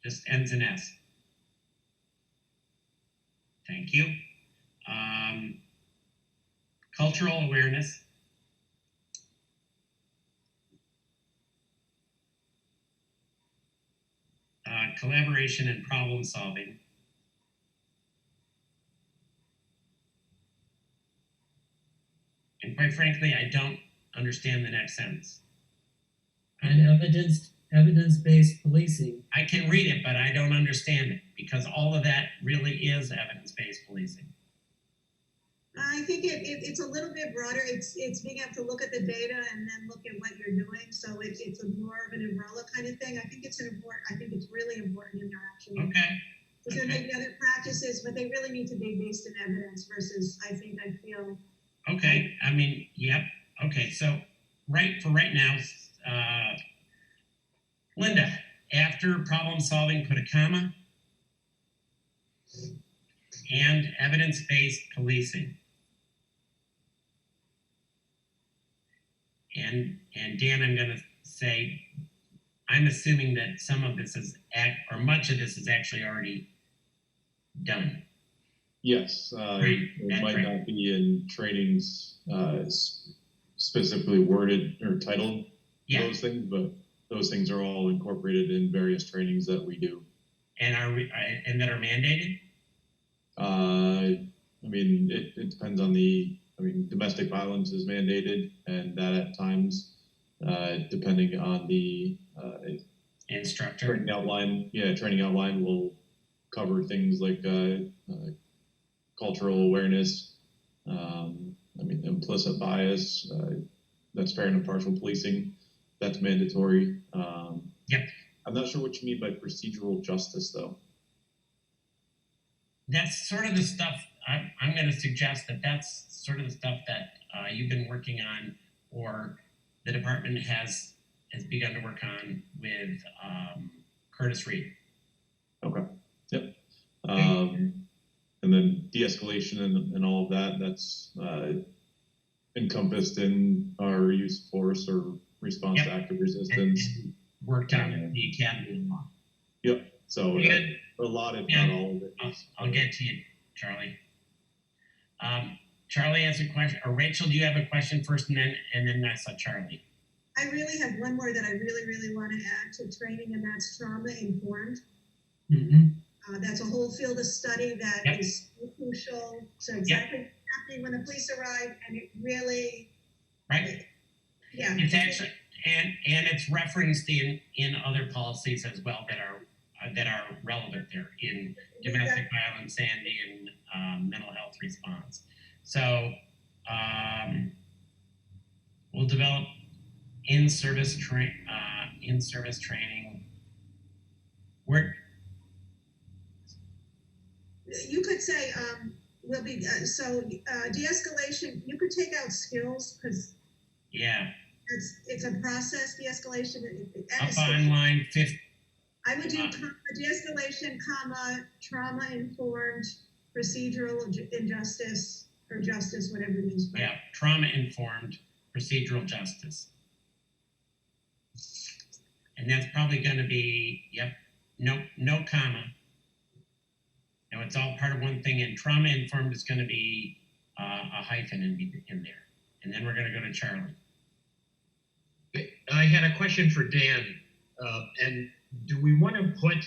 Just ends in S. Thank you. Cultural awareness. Collaboration and problem solving. And quite frankly, I don't understand the next sentence. And evidence-based policing. I can read it, but I don't understand it because all of that really is evidence-based policing. I think it's a little bit broader. It's being able to look at the data and then look at what you're doing. So it's a more of an umbrella kind of thing. I think it's really important in there actually. Okay. Because there may be other practices, but they really need to be based in evidence versus I feel. Okay. I mean, yep. Okay. So right now, Linda, after problem solving, put a comma and evidence-based policing. And Dan, I'm going to say, I'm assuming that some of this is or much of this is actually already done. Yes, Right. it might not be in trainings specifically worded or titled Yeah. those things, but those things are all incorporated in various trainings that we do. And and that are mandated? I mean, it depends on domestic violence is mandated, and that at times, depending on the Instructor. training outline will cover things like cultural awareness, implicit bias, that's fair and impartial policing, that's mandatory. Yep. I'm not sure what you mean by procedural justice, though. That's sort of the stuff I'm going to suggest that's sort of the stuff that you've been working on, or the department has begun to work on with Curtis Reed. Okay. Yep. And then de-escalation and all of that's encompassed in our use of force or response Yep. to active resistance. And worked on at the Academy of Law. Yep. So Good. a lot, if Yeah. not all of it. I'll get to you, Charlie. Charlie has a question, or Rachel, do you have a question first, and then I saw Charlie. I really have one more that I really, really want to add to training, and that's trauma informed. Mm-hmm. That's a whole field of study that Yep. is so crucial. So exactly what's happening when the police arrive, and it really, Right? yeah. It's actually and it's referenced in other policies as well that are relevant there in domestic violence and in mental health response. So we'll develop in-service training. Where You could say, will be, de-escalation, you could take out skills, because yeah, it's a process, de-escalation. up on line 50. I would do de-escalation, trauma informed, procedural injustice, or justice, whatever it is. Yeah, trauma-informed procedural justice. And that's probably going to be, no comma. No, it's all part of one thing, and trauma-informed is going to be a hyphen in there. And then we're going to go to Charlie. I had a question for Dan. And do we want to put,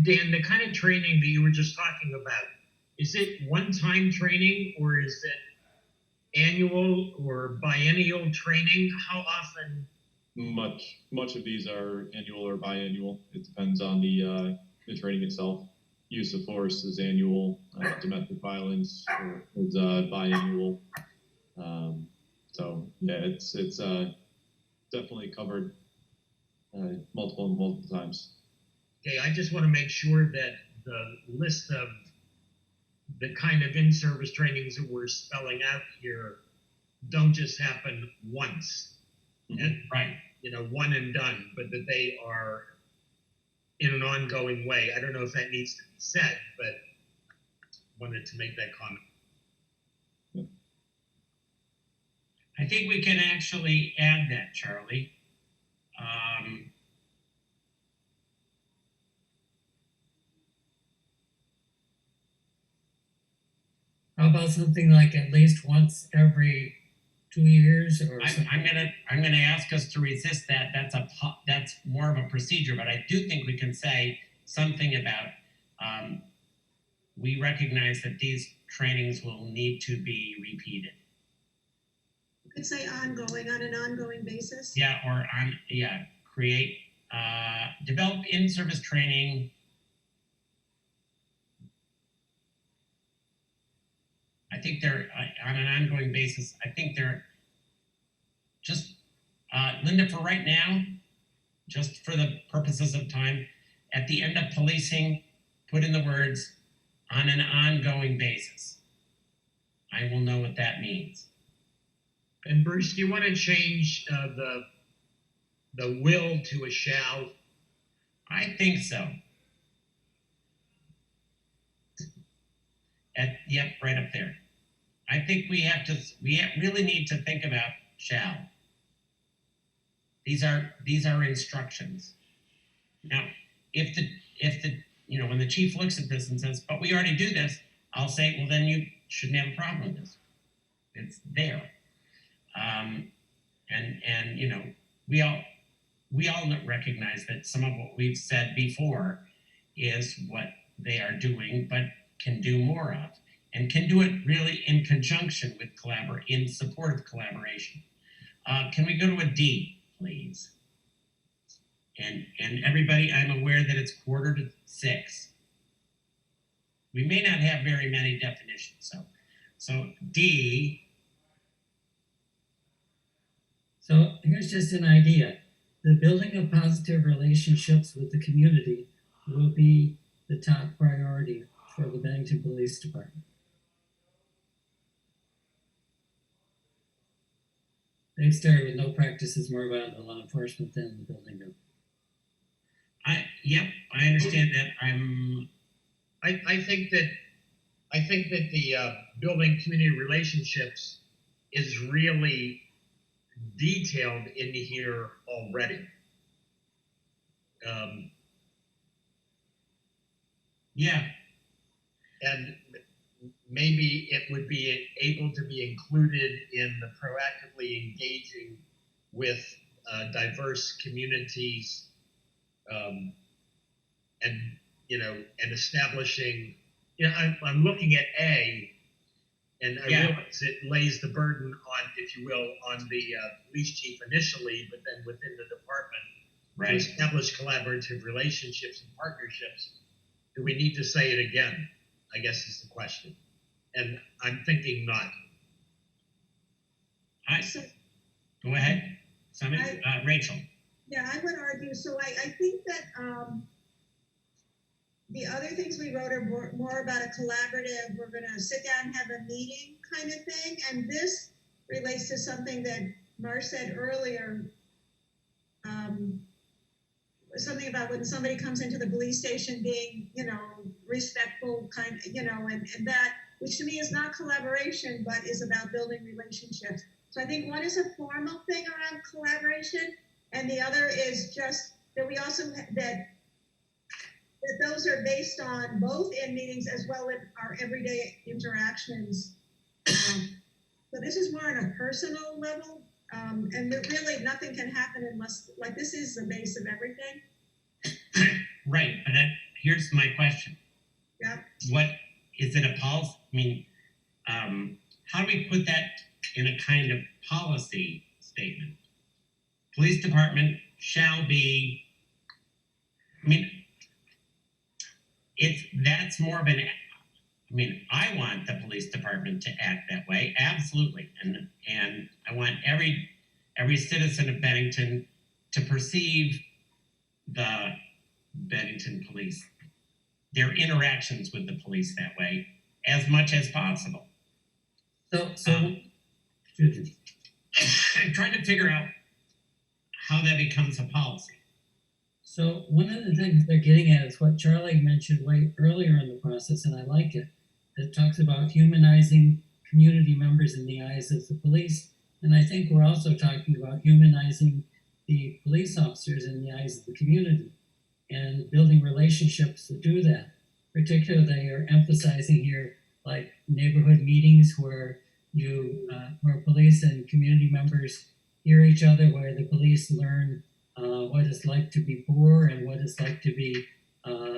Dan, the kind of training that you were just talking about, is it one-time training, or is it annual or biennial training? How often? Much of these are annual or biannual. It depends on the training itself. Use of force is annual. Domestic violence is biannual. So yeah, it's definitely covered multiple times. Okay, I just want to make sure that the list of the kind of in-service trainings that we're spelling out here don't just happen once, and Right. One and done, but that they are in an ongoing way. I don't know if that needs to be said, but wanted to make that comment. I think we can actually add that, Charlie. How about something like at least once every 2 years or something? I'm gonna ask us to resist that. That's more of a procedure, but I do think we can say something about we recognize that these trainings will need to be repeated. You could say on an ongoing basis. Yeah, or create develop in-service training. I think they're on an ongoing basis. I think they're just, Linda, for right now, just for the purposes of time, at the end of policing, put in the words, on an ongoing basis. I will know what that means. And Bruce, do you want to change the will to a shall? I think so. Yep, right up there. I think we really need to think about shall. These are instructions. Now, if the when the chief looks at this and says, but we already do this, I'll say, well, then you shouldn't have a problem with this. It's there. And we all recognize that some of what we've said before is what they are doing, but can do more of, and can do it really in conjunction with in support of collaboration. Can we go to a D, please? And everybody, I'm aware that it's 5:45. We may not have very many definitions, so D. So here's just an idea. The building of positive relationships with the community will be the top priority for the Bennington Police Department. They've started with no practices more about the law enforcement than the building of. I understand that. I think that the building community relationships is really detailed in here already. Yeah. And maybe it would be able to be included in the proactively engaging with diverse communities, and and establishing. I'm looking at A, and I realize it lays the burden on, if you will, on the police chief initially, but then within the department to establish collaborative relationships and partnerships. Do we need to say it again? I guess is the question. And I'm thinking not. Go ahead. Rachel. Yeah, I would argue. So I think that the other things we wrote are more about a collaborative, we're going to sit down and have a meeting kind of thing. And this relates to something that Mar said earlier, something about when somebody comes into the police station being, respectful and that, which to me is not collaboration, but is about building relationships. So I think one is a formal thing around collaboration, and the other is just that we also, that those are based on both in meetings as well as our everyday interactions. So this is more on a personal level, and that really nothing can happen unless, this is the base of everything. Right, but here's my question. Yeah. What is it a policy? I mean, how do we put that in a kind of policy statement? Police department shall be. I mean, that's more of an. I mean, I want the police department to act that way, absolutely, and I want every citizen of Bennington to perceive the Bennington police, their interactions with the police that way, as much as possible. So I'm trying to figure out how that becomes a policy. So one of the things they're getting at is what Charlie mentioned way earlier in the process, and I like it. It talks about humanizing community members in the eyes of the police. And I think we're also talking about humanizing the police officers in the eyes of the community and building relationships to do that. Particularly, they are emphasizing here like neighborhood meetings where where police and community members hear each other, where the police learn what it's like to be poor and what it's like to be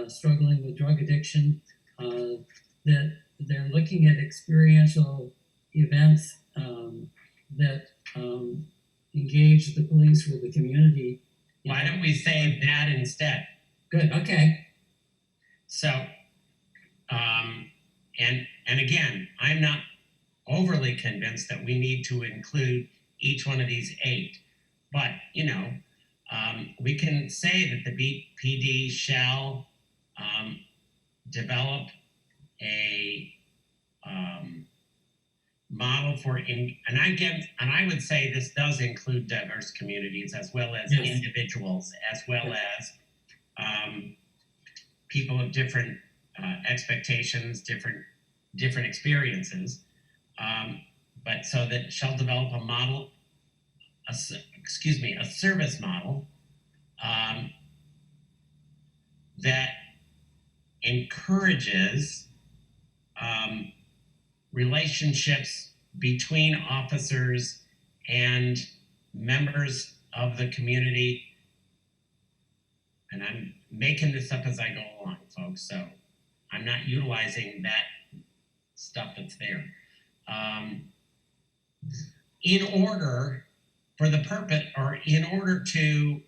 struggling with drug addiction. That they're looking at experiential events that engage the police with the community. Why don't we say that instead? Good. Okay. So, and again, I'm not overly convinced that we need to include each one of these 8, but we can say that the BPD shall develop a model for and I would say this does include diverse communities as well as individuals, as well as people of different expectations, different experiences. But so that shall develop a model, a service model that encourages relationships between officers and members of the community. And I'm making this up as I go along, folks, so I'm not utilizing that stuff that's there. In order for the purpose, or in order to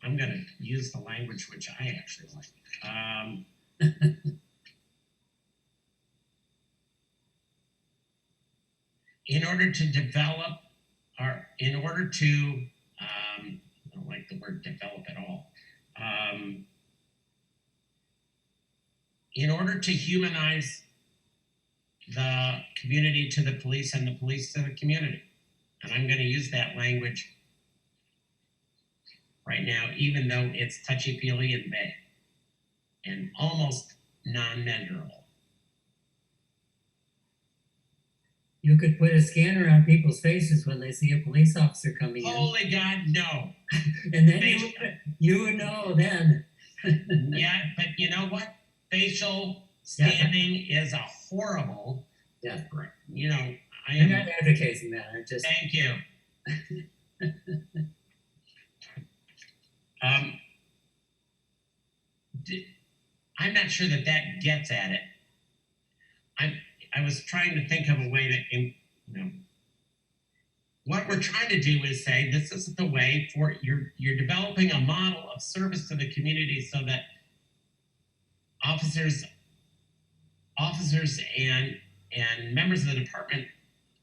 I'm going to use the language which I actually like. In order to develop, or in order to, I don't like the word develop at all. In order to humanize the community to the police and the police to the community. And I'm going to use that language right now, even though it's touchy-feely and vague and almost non-measurable. You could put a scanner on people's faces when they see a police officer coming in. Holy God, no. And then you would know then. Yeah, but you know what? Facial scanning is a horrible Yeah. You know, I I'm am. not advocating that. I just Thank you. I'm not sure that gets at it. I was trying to think of a way that, you know, what we're trying to do is say this isn't the way for you're developing a model of service to the community so that officers and members of the department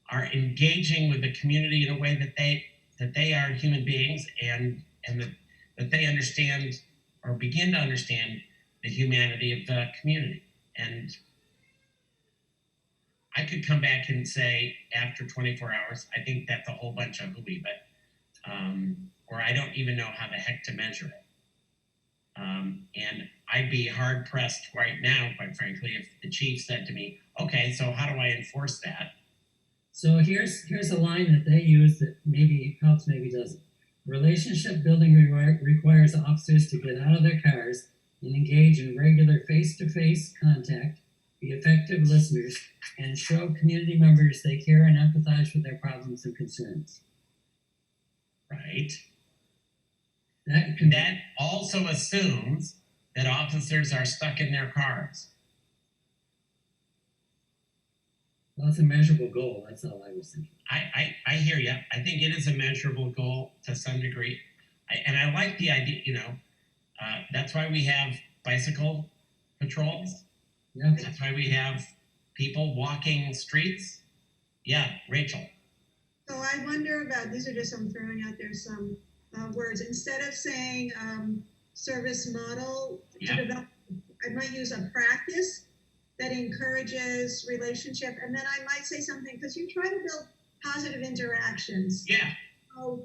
are engaging with the community in a way that they are human beings and that they understand or begin to understand the humanity of the community. And I could come back and say after 24 hours, I think that's a whole bunch of hooey, but or I don't even know how the heck to measure it. And I'd be hard pressed right now, quite frankly, if the chief said to me, "Okay, so how do I enforce that?" So here's a line that they use that maybe helps, maybe doesn't. Relationship building requires officers to get out of their cars and engage in regular face-to-face contact, be effective listeners, and show community members they care and empathize with their problems and concerns. Right? That also assumes that officers are stuck in their cars. Well, it's a measurable goal. That's all I was thinking. I hear you. I think it is a measurable goal to some degree. And I like the idea, you know, that's why we have bicycle patrols. Yeah. That's why we have people walking streets. Yeah, Rachel. So I wonder about, these are just, I'm throwing out there some words. Instead of saying service model, Yeah. to develop, I might use a practice that encourages relationship. And then I might say something, because you try to build positive interactions. Yeah. So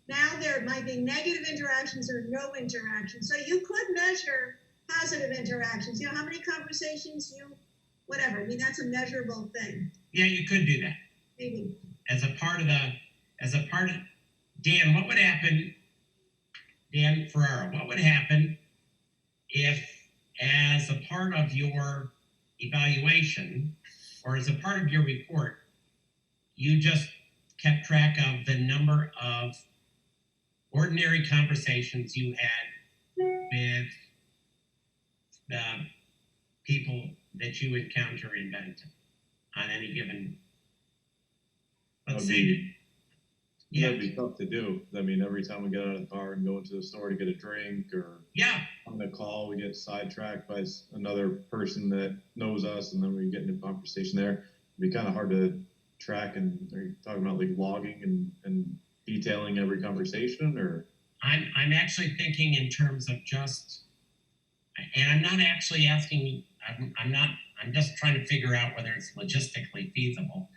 now there might be negative interactions or no interactions. So you could measure positive interactions. You know, how many conversations whatever. I mean, that's a measurable thing. Yeah, you could do that. Maybe. As a part of Dan, what would happen, Dan Ferrara, what would happen if, as a part of your evaluation or as a part of your report, you just kept track of the number of ordinary conversations you had with the people that you encounter in Bennington on any given, let's say, That'd be tough to do. I mean, every time we get out of the car and go into the store to get a drink or on the call, we get sidetracked by another person that knows us, and then we get into a conversation there. It'd be kind of hard to track. And are you talking about like logging and detailing every conversation, or? I'm actually thinking in terms of just, and I'm not actually asking. I'm just trying to figure out whether it's logistically feasible.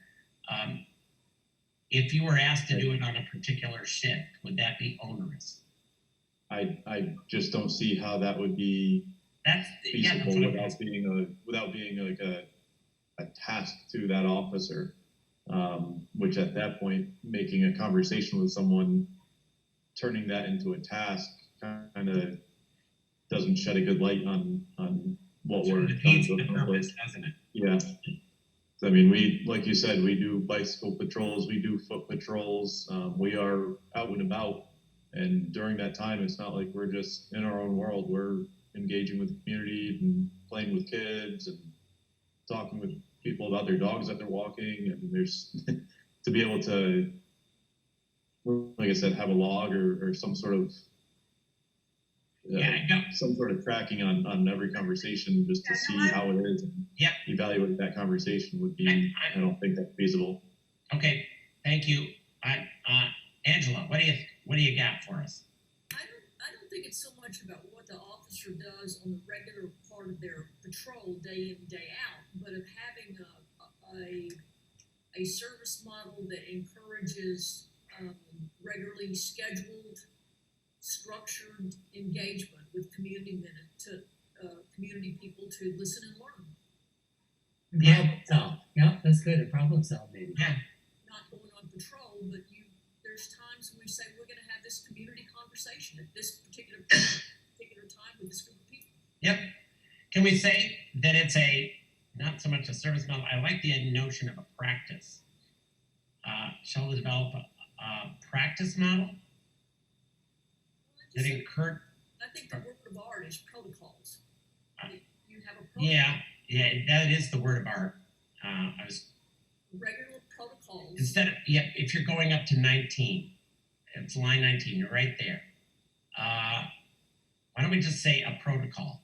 If you were asked to do it on a particular shift, would that be onerous? I just don't see how that would be feasible without being like a task to that officer, which at that point, making a conversation with someone, turning that into a task kind of doesn't shed a good light on what we're trying to accomplish, doesn't it? Yeah. I mean, we, like you said, we do bicycle patrols, we do foot patrols, we are out and about. And during that time, it's not like we're just in our own world. We're engaging with the community and playing with kids and talking with people about their dogs that they're walking. And there's, to be able to, like I said, have a log or some sort of, some sort of tracking on every conversation just to see how it is and evaluate that conversation would be, I don't think that's feasible. Okay, thank you. Angela, what do you got for us? I don't think it's so much about what the officer does on the regular part of their patrol day in, day out, but of having a service model that encourages regularly scheduled, structured engagement with community people to listen and learn. Problem solve. Yeah, that's good. A problem solve, maybe. Yeah. Not going on patrol, but there's times when we say we're going to have this community conversation at this particular time with this group of people. Yep. Can we say that it's a not so much a service model. I like the notion of a practice. Shall develop a practice model that encourage. I think the word of art is protocols. You have a protocol. Yeah, that is the word of art. I was Regular protocols. instead of if you're going up to 19, it's line 19. You're right there. Why don't we just say a protocol?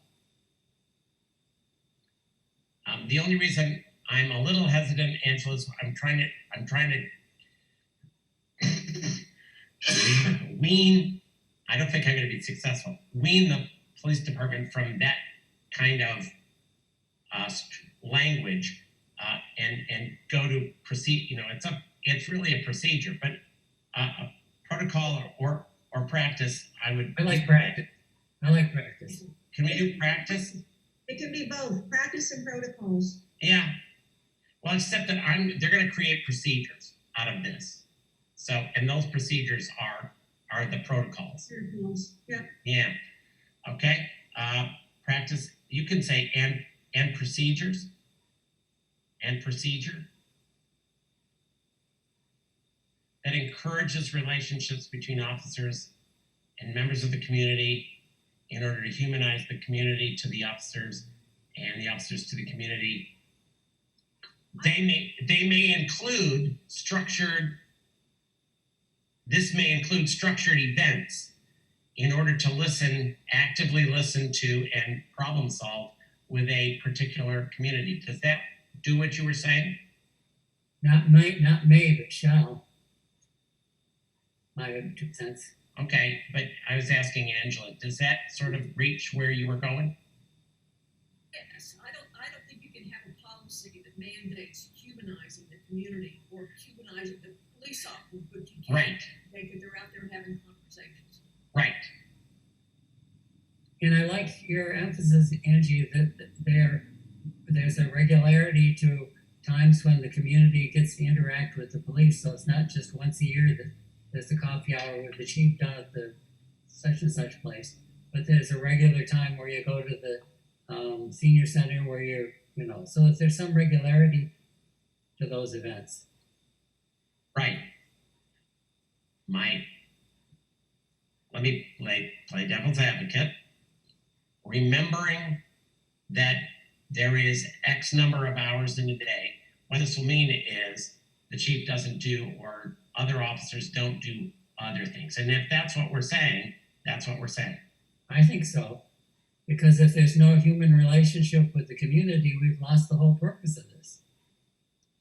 The only reason I'm a little hesitant, Angela, is I'm trying to wean. I don't think I'm going to be successful. Wean the police department from that kind of language and go to proceed. It's really a procedure, but a protocol or practice. I like practice. I like practice. Can we do practice? It can be both, practice and protocols. Yeah. Well, except that they're going to create procedures out of this. So, and those procedures are the protocols. Protocols, yeah. Yeah. Okay. Practice. You can say and procedures. And procedure. That encourages relationships between officers and members of the community in order to humanize the community to the officers and the officers to the community. They may include structured events in order to actively listen to and problem solve with a particular community. Does that do what you were saying? Not may, but shall. My 2 cents. Okay, but I was asking Angela, does that sort of reach where you were going? Yes, I don't think you can have a policy that mandates humanizing the community or humanizing the police officer, but you can Right. make it they're out there having conversations. Right. And I like your emphasis, Angie, that there's a regularity to times when the community gets to interact with the police. So it's not just once a year that there's a coffee hour with the chief down at the such and such place, but there's a regular time where you go to the senior center where so if there's some regularity to those events. Right. Let me play devil's advocate. Remembering that there is X number of hours in a day. What this will mean is the chief doesn't do or other officers don't do other things. And if that's what we're saying, that's what we're saying. I think so. Because if there's no human relationship with the community, we've lost the whole purpose of this.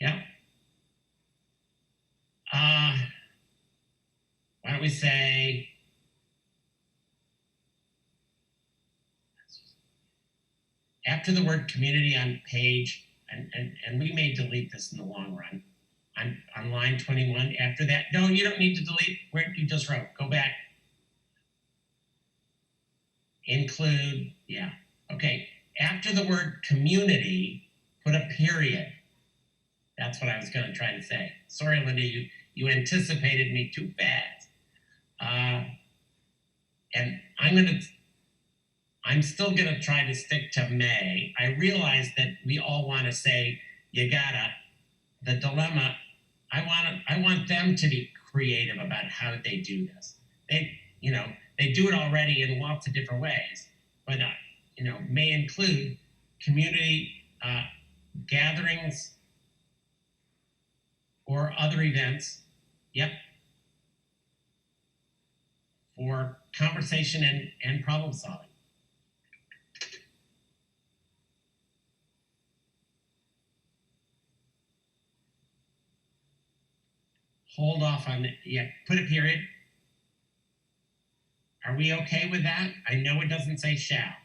Yeah. Why don't we say after the word community on page, and we may delete this in the long run, on line 21, after that, no, you don't need to delete where you just wrote. Go back. Include, yeah. Okay, after the word community, put a period. That's what I was going to try to say. Sorry, Linda, you anticipated me too fast. And I'm still going to try to stick to may. I realize that we all want to say, you gotta, the dilemma, I want them to be creative about how they do this. They do it already in lots of different ways, but, may include community gatherings or other events. Yep. For conversation and problem solving. Hold off on put a period. Are we okay with that? I know it doesn't say shall.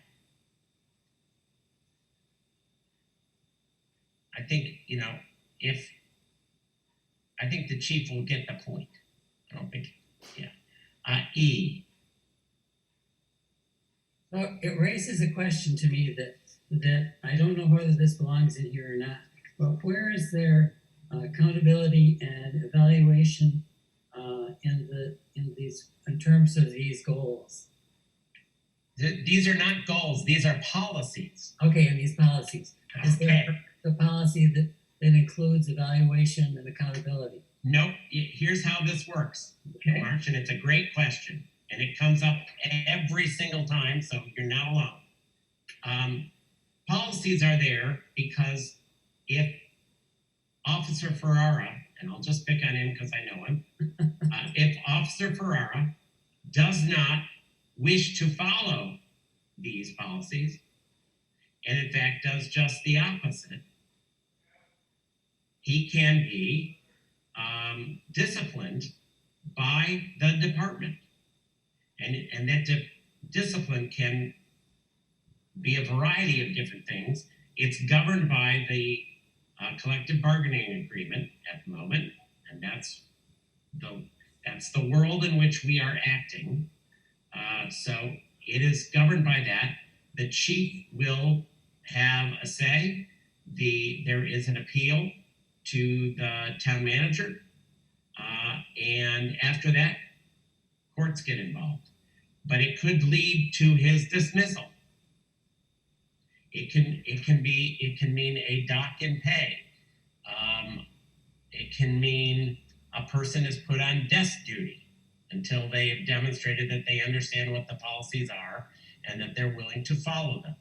I think, I think the chief will get the point. I don't think, E. So it raises a question to me that I don't know whether this belongs in here or not, but where is there accountability and evaluation in terms of these goals? These are not goals, these are policies. Okay, and these policies. Is Okay. there a policy that includes evaluation and accountability? Nope, here's how this works, Okay. March, and it's a great question. And it comes up every single time, so you're not alone. Policies are there because if Officer Ferrara, and I'll just pick on him because I know him, if Officer Ferrara does not wish to follow these policies, and in fact does just the opposite, he can be disciplined by the department. And that discipline can be a variety of different things. It's governed by the collective bargaining agreement at the moment, and that's the world in which we are acting. So it is governed by that. The chief will have a say. There is an appeal to the town manager, and after that, courts get involved. But it could lead to his dismissal. It can mean a dock in pay. It can mean a person is put on desk duty until they have demonstrated that they understand what the policies are and that they're willing to follow them.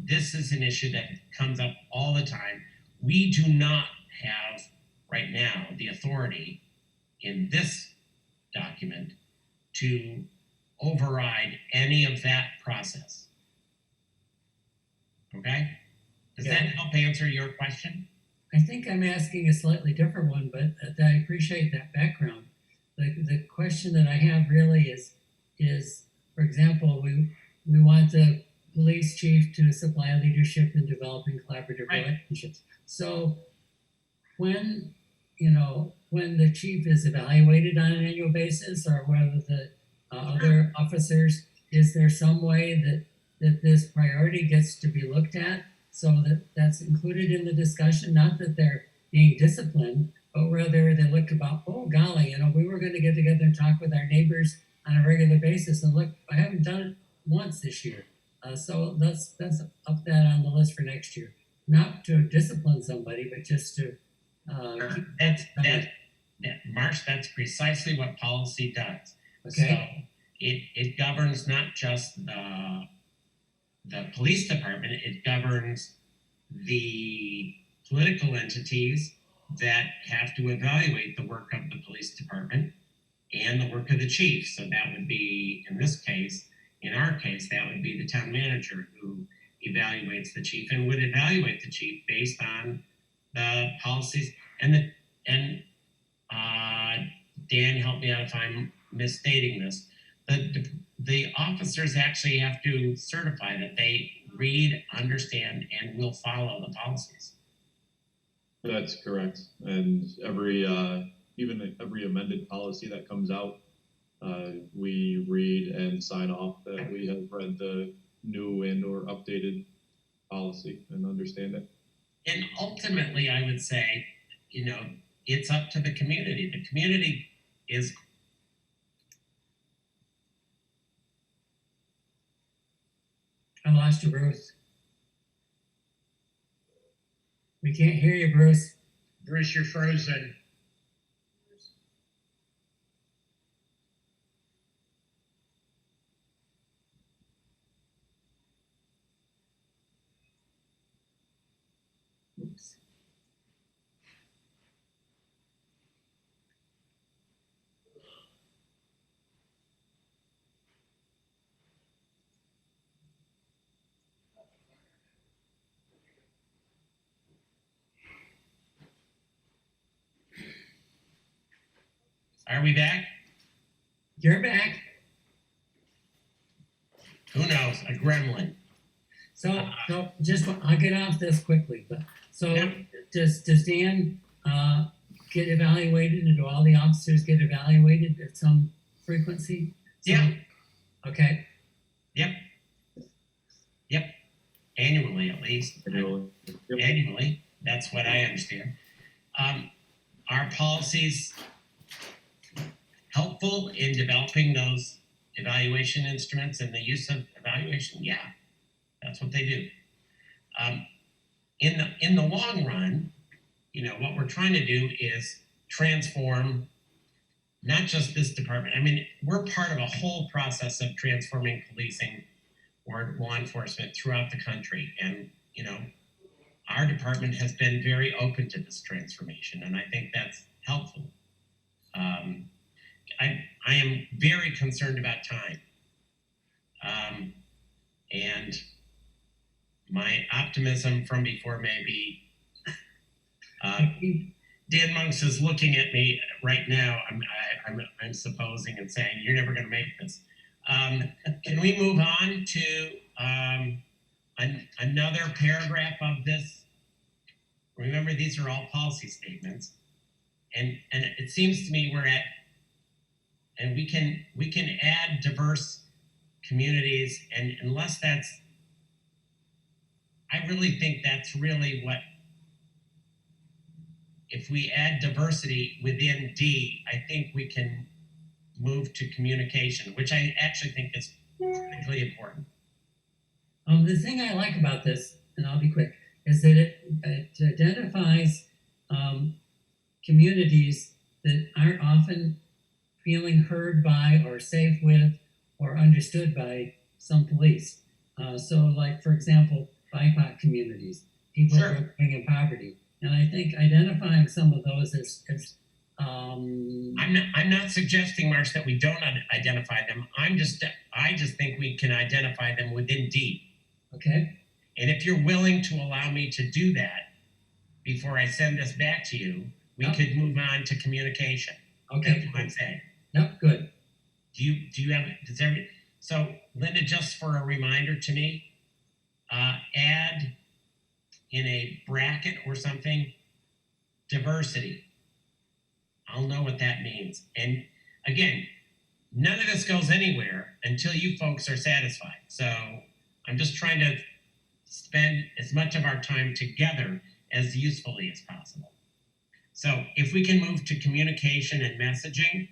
This is an issue that comes up all the time. We do not have right now the authority in this document to override any of that process. Okay? Does that help answer your question? I think I'm asking a slightly different one, but I appreciate that background. The question that I have really is for example, we want the police chief to supply leadership in developing collaborative Right. relationships. So when the chief is evaluated on an annual basis, or whether the other officers, is there some way that this priority gets to be looked at so that that's included in the discussion? Not that they're being disciplined, but rather they look about, oh golly, we were going to get together and talk with our neighbors on a regular basis, and look, I haven't done it once this year. So let's up that on the list for next year. Not to discipline somebody, but just to Marsh, that's precisely what policy does. Okay. So it governs not just the police department, it governs the political entities that have to evaluate the work of the police department and the work of the chief. So that would be, in our case, that would be the town manager who evaluates the chief and would evaluate the chief based on the policies. And Dan, help me out if I'm misstating this. The officers actually have to certify that they read, understand, and will follow the policies. That's correct. And even every amended policy that comes out, we read and sign off that we have read the new and or updated policy and understand it. And ultimately, I would say, it's up to the community. The community is. I lost you, Bruce. We can't hear you, Bruce. Bruce, you're frozen. Oops. Are we back? You're back. Who knows? A gremlin. So I'll get off this quickly. But so Yeah. does Dan get evaluated, and do all the officers get evaluated at some frequency? So, Yeah. Okay. Yep. Annually, at least. Annually. Yep. Annually. That's what I understand. Our policies helpful in developing those evaluation instruments and the use of evaluation, yeah, that's what they do. In the long run, what we're trying to do is transform not just this department. I mean, we're part of a whole process of transforming policing or law enforcement throughout the country. And, our department has been very open to this transformation, and I think that's helpful. I am very concerned about time. And my optimism from before may be Dan Monks is looking at me right now. I'm supposing and saying, you're never going to make this. Can we move on to another paragraph of this? Remember, these are all policy statements. And it seems to me and we can add diverse communities, and unless I really think that's really what, if we add diversity within D, I think we can move to communication, which I actually think is critically important. The thing I like about this, and I'll be quick, is that it identifies communities that aren't often feeling heard by or safe with or understood by some police. So like, for example, BIPOC communities, people who are living in poverty. And I think identifying some of those as I'm not suggesting, Marsh, that we don't identify them. I just think we can identify them within D. Okay. And if you're willing to allow me to do that before I send this back to you, we could move on to communication. Okay. That's what I'm saying. Yep, good. Do you have, so Linda, just for a reminder to me, add in a bracket or something, diversity. I'll know what that means. And again, none of this goes anywhere until you folks are satisfied. So I'm just trying to spend as much of our time together as usefully as possible. So if we can move to communication and messaging.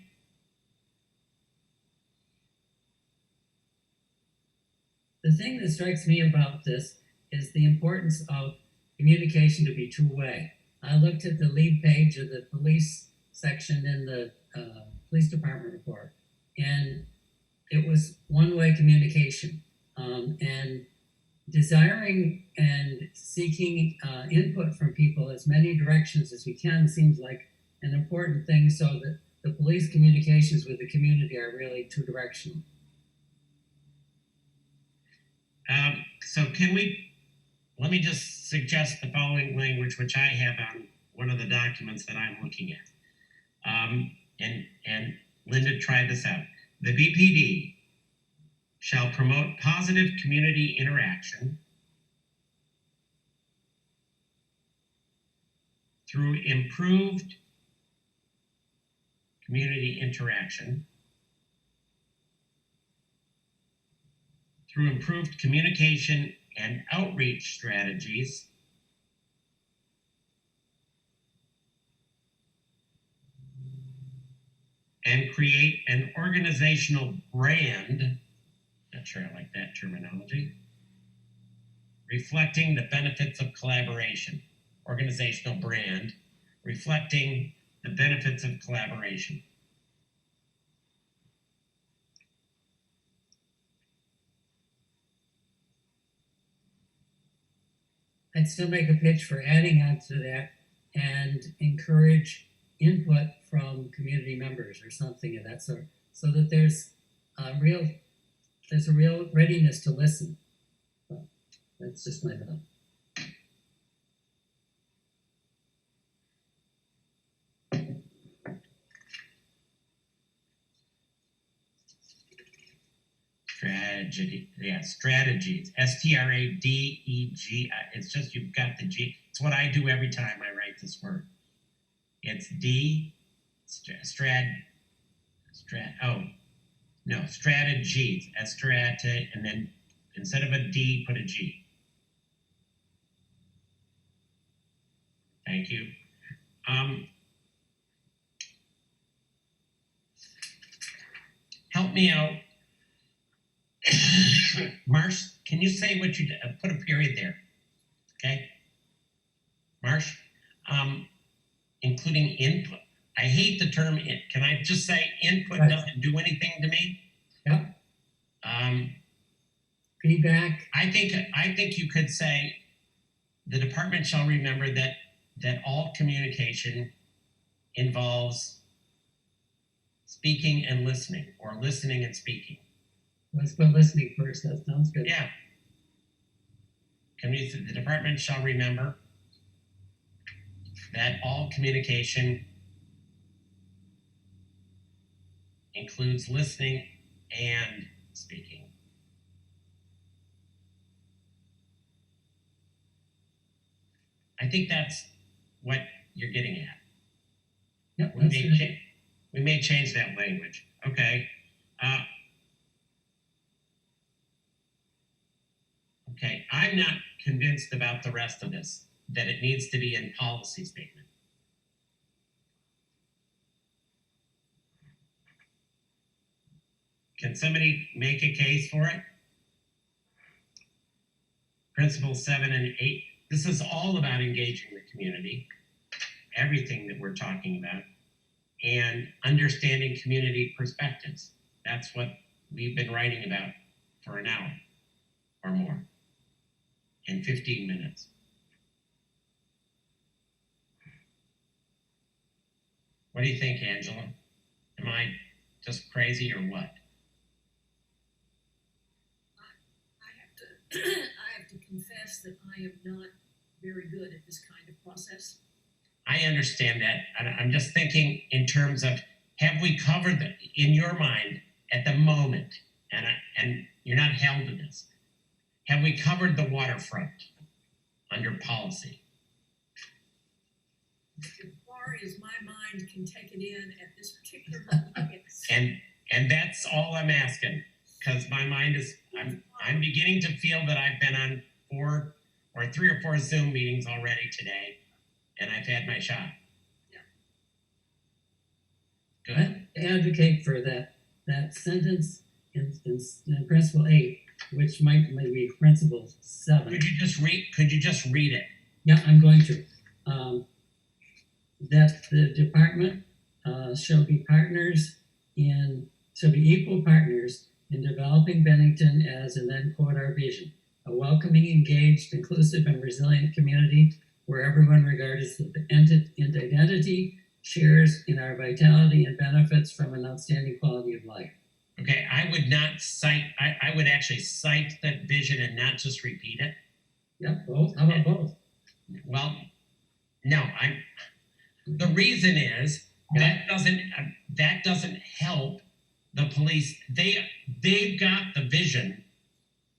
The thing that strikes me about this is the importance of communication to be two-way. I looked at the lead page of the police section in the police department report, and it was one-way communication. And desiring and seeking input from people as many directions as we can seems like an important thing, so that the police communications with the community are really two-directional. So let me just suggest the following language, which I have on one of the documents that I'm looking at. And Linda, try this out. The BPD shall promote positive community interaction through improved community interaction, through improved communication and outreach strategies, and create an organizational brand, not sure I like that terminology, reflecting the benefits of collaboration. Organizational brand, reflecting the benefits of collaboration. I'd still make a pitch for adding on to that and encourage input from community members or something of that sort, so that there's a real readiness to listen. But that's just my thought. Strategies. STRADEG. It's just you've got the G. It's what I do every time I write this word. It's D. Strategies. And then instead of a D, put a G. Thank you. Help me out Marsh, can you say what you put a period there? Okay. Marsh, including input. I hate the term. Can I just say input Right. doesn't do anything to me? Yep. Feedback. I think you could say the department shall remember that all communication involves speaking and listening, or listening and speaking. Let's put listening first. That sounds good. Yeah. The department shall remember that all communication includes listening and speaking. I think that's what you're getting at. Yep, that's good. We may change that language. Okay. Okay, I'm not convinced about the rest of this, that it needs to be in policy statement. Can somebody make a case for it? Principles 7 and 8. This is all about engaging the community, everything that we're talking about, and understanding community perspectives. That's what we've been writing about for an hour or more in 15 minutes. What do you think, Angela? Am I just crazy or what? I have to confess that I am not very good at this kind of process. I understand that. I'm just thinking in terms of, have we covered in your mind at the moment, and you're not held to this, have we covered the waterfront under policy? As far as my mind can take it in at this particular moment, yes. And that's all I'm asking, because my mind is, I'm beginning to feel that I've been on 3 or 4 Zoom meetings already today, and I've had my shot. Yeah. Good. I advocate for that sentence in Principle 8, which might be Principle 7. Could you just read it? Yeah, I'm going to. That the department shall be equal partners in developing Bennington as, and then quote our vision, a welcoming, engaged, inclusive, and resilient community where everyone regardless of identity shares in our vitality and benefits from an outstanding quality of life. Okay, I would not cite, I would actually cite that vision and not just repeat it. Yeah, both. How about both? Well, no, the reason is that doesn't help the police. They've got the vision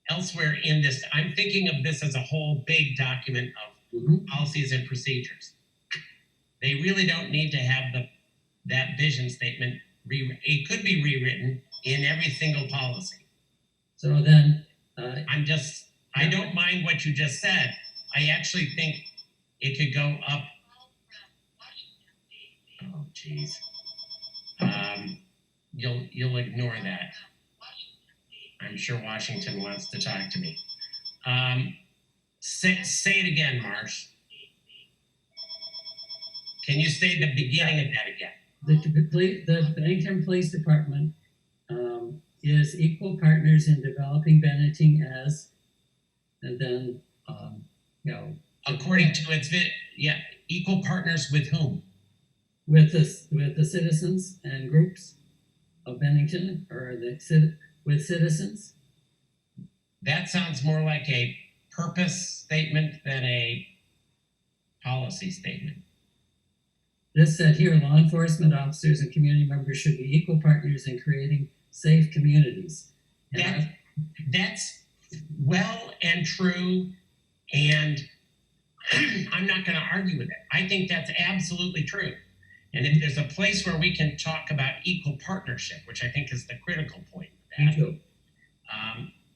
elsewhere in this. I'm thinking of this as a whole big document of policies and procedures. They really don't need to have that vision statement. It could be rewritten in every single policy. So then, I don't mind what you just said. I actually think it could go up. Oh, geez. You'll ignore that. I'm sure Washington wants to talk to me. Say it again, Marsh. Can you say the beginning of that again? the Bennington Police Department is equal partners in developing Bennington as, and then, According to its equal partners with whom? with the citizens and groups of Bennington, or with citizens. That sounds more like a purpose statement than a policy statement. This said here, law enforcement officers and community members should be equal partners in creating safe communities. That's well and true, and I'm not going to argue with it. I think that's absolutely true. And if there's a place where we can talk about equal partnership, which I think is the critical point of Me that, too.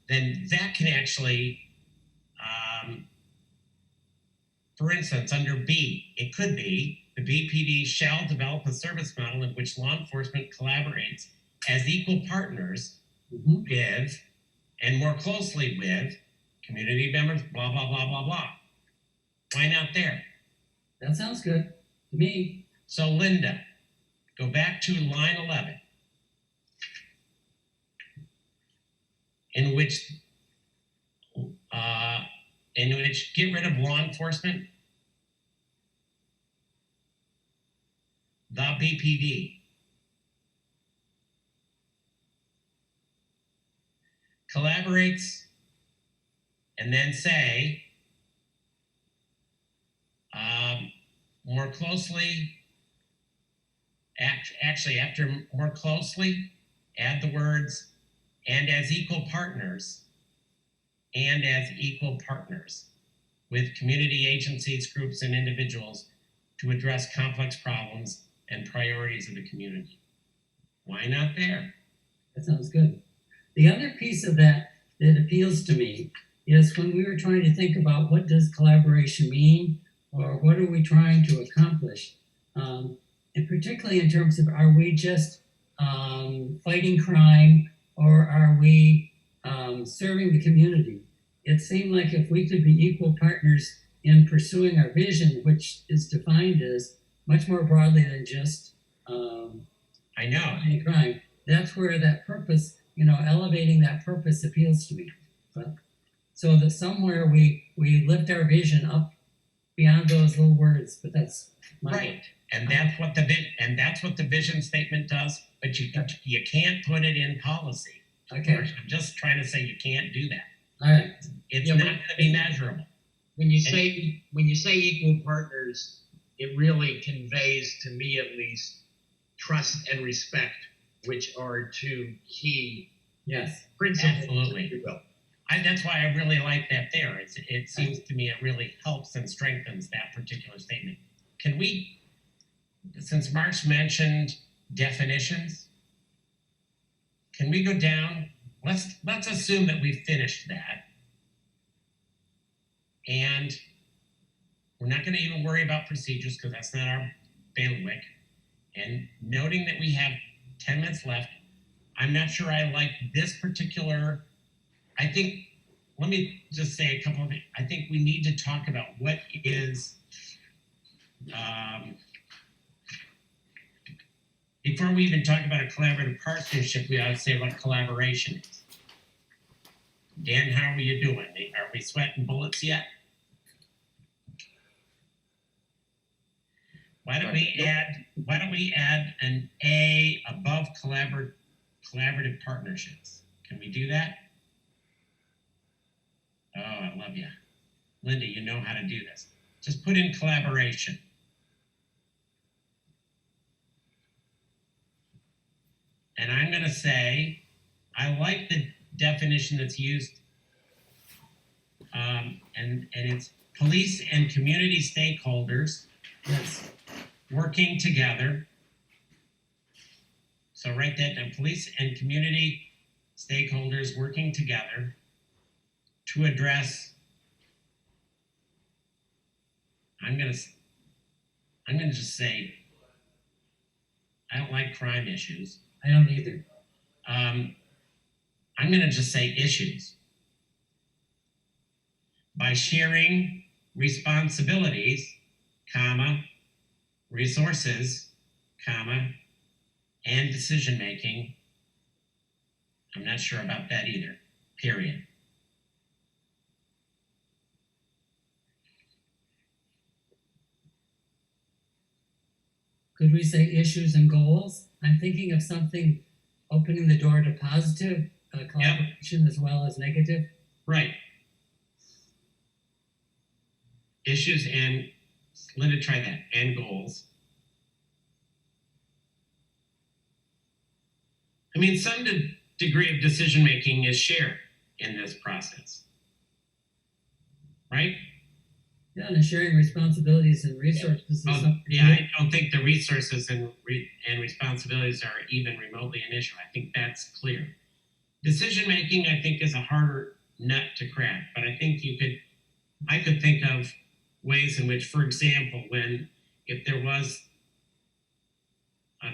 then that can actually, for instance, under B, it could be the BPD shall develop a service model in which law enforcement collaborates as equal partners with and more closely with community members, blah, blah, blah, blah, blah. Why not there? That sounds good to me. So Linda, go back to line 11, in which get rid of law enforcement, the BPD. Collaborates, and then say, more closely, actually after more closely, add the words, and as equal partners, with community agencies, groups, and individuals to address complex problems and priorities of the community. Why not there? That sounds good. The other piece of that appeals to me is when we were trying to think about what does collaboration mean, or what are we trying to accomplish, and particularly in terms of, are we just fighting crime, or are we serving the community? It seemed like if we could be equal partners in pursuing our vision, which is defined as much more broadly than just I know. fighting crime, that's where that purpose, elevating that purpose appeals to me. But, so that somewhere we lift our vision up beyond those little words, but that's my Right. And that's what the vision statement does, but you can't put it in policy. Okay. I'm just trying to say you can't do that. All right. It's Yeah, not but- going to be measurable. When you say equal partners, it really conveys, to me at least, trust and respect, which are two key Yes. principles, Absolutely. if you will. That's why I really like that there. It seems to me it really helps and strengthens that particular statement. Can we, since Mark's mentioned definitions, can we go down? Let's assume that we've finished that. And we're not going to even worry about procedures because that's not our bailiwick. And noting that we have 10 minutes left, I'm not sure I like this particular. Let me just say a couple of things. I think we need to talk about what is, before we even talk about a collaborative partnership, we ought to say what collaboration is. Dan, how are you doing? Are we sweating bullets yet? Why don't we add an A above collaborative partnerships? Can we do that? Oh, I love you. Linda, you know how to do this. Just put in collaboration. And I'm going to say, I like the definition that's used, and it's police and community stakeholders working together. So write that down, police and community stakeholders working together to address, I'm gonna just say, I don't like crime issues. I don't either. I'm gonna just say issues. By sharing responsibilities, comma, resources, comma, and decision-making. I'm not sure about that either, period. Could we say issues and goals? I'm thinking of something opening the door to positive collaboration as well as negative. Right. Issues and, Linda, try that, and goals. I mean, some degree of decision-making is shared in this process, right? Yeah, and sharing responsibilities and resources is something. Yeah, I don't think the resources and responsibilities are even remotely an issue. I think that's clear. Decision-making, I think, is a harder nut to crack, but I think I could think of ways in which, for example, if there was a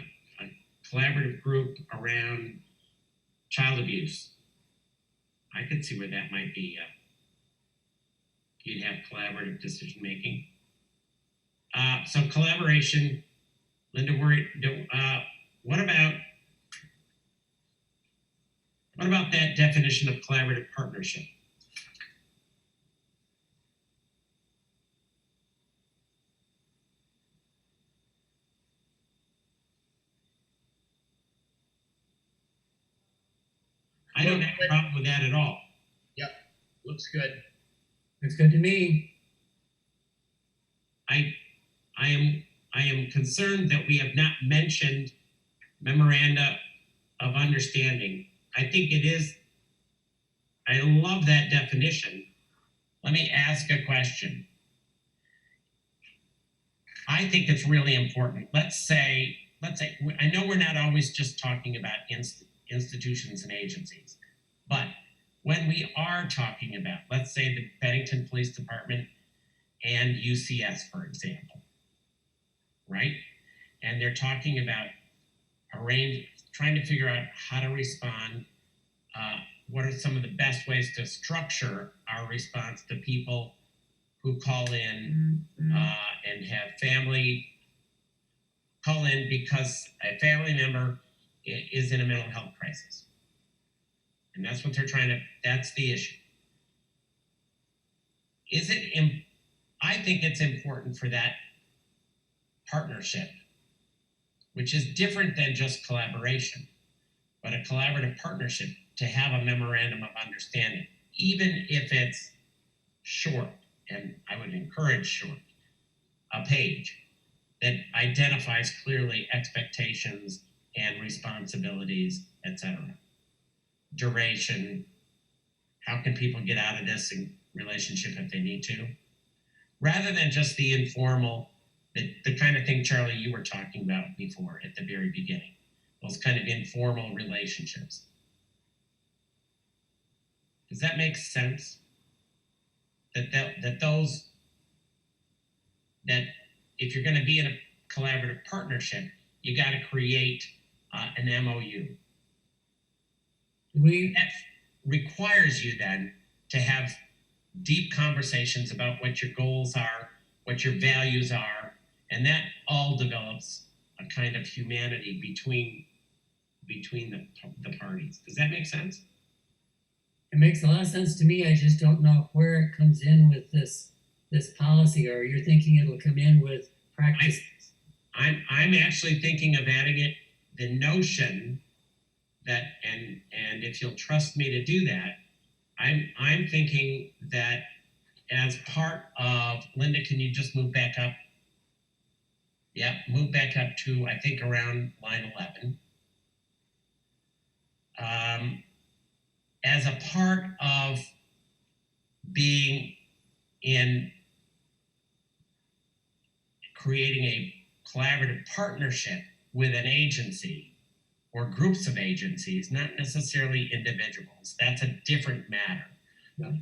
collaborative group around child abuse, I could see where that might be. You'd have collaborative decision making. So collaboration, Linda. What about that definition of collaborative partnership? I don't have a problem with that at all. Looks good. Looks good to me. I am concerned that we have not mentioned memoranda of understanding. I think it is. I love that definition. Let me ask a question. I think it's really important. Let's say, I know we're not always just talking about institutions and agencies, but when we are talking about, let's say, the Bennington Police Department and UCS, for example, right? And they're talking about trying to figure out how to respond. What are some of the best ways to structure our response to people who call in and have family call in because a family member is in a mental health crisis? And that's what they're that's the issue. I think it's important for that partnership, which is different than just collaboration, but a collaborative partnership, to have a memorandum of understanding, even if it's short, and I would encourage short, a page that identifies clearly expectations and responsibilities, etc. Duration, how can people get out of this relationship if they need to, rather than just the informal, the kind of thing, Charlie, you were talking about before at the very beginning, those kind of informal relationships. Does that make sense? That if you're going to be in a collaborative partnership, you got to create an MOU. That requires you then to have deep conversations about what your goals are, what your values are, and that all develops a kind of humanity between the parties. Does that make sense? It makes a lot of sense to me. I just don't know where it comes in with this policy, or you're thinking it'll come in with practice. I'm actually thinking of adding it, the notion that, and if you'll trust me to do that, I'm thinking that as part of, Linda, can you just move back up? Yeah, move back up to, I think, around line 11. As a part of being in creating a collaborative partnership with an agency or groups of agencies, not necessarily individuals, that's a different matter. Yeah.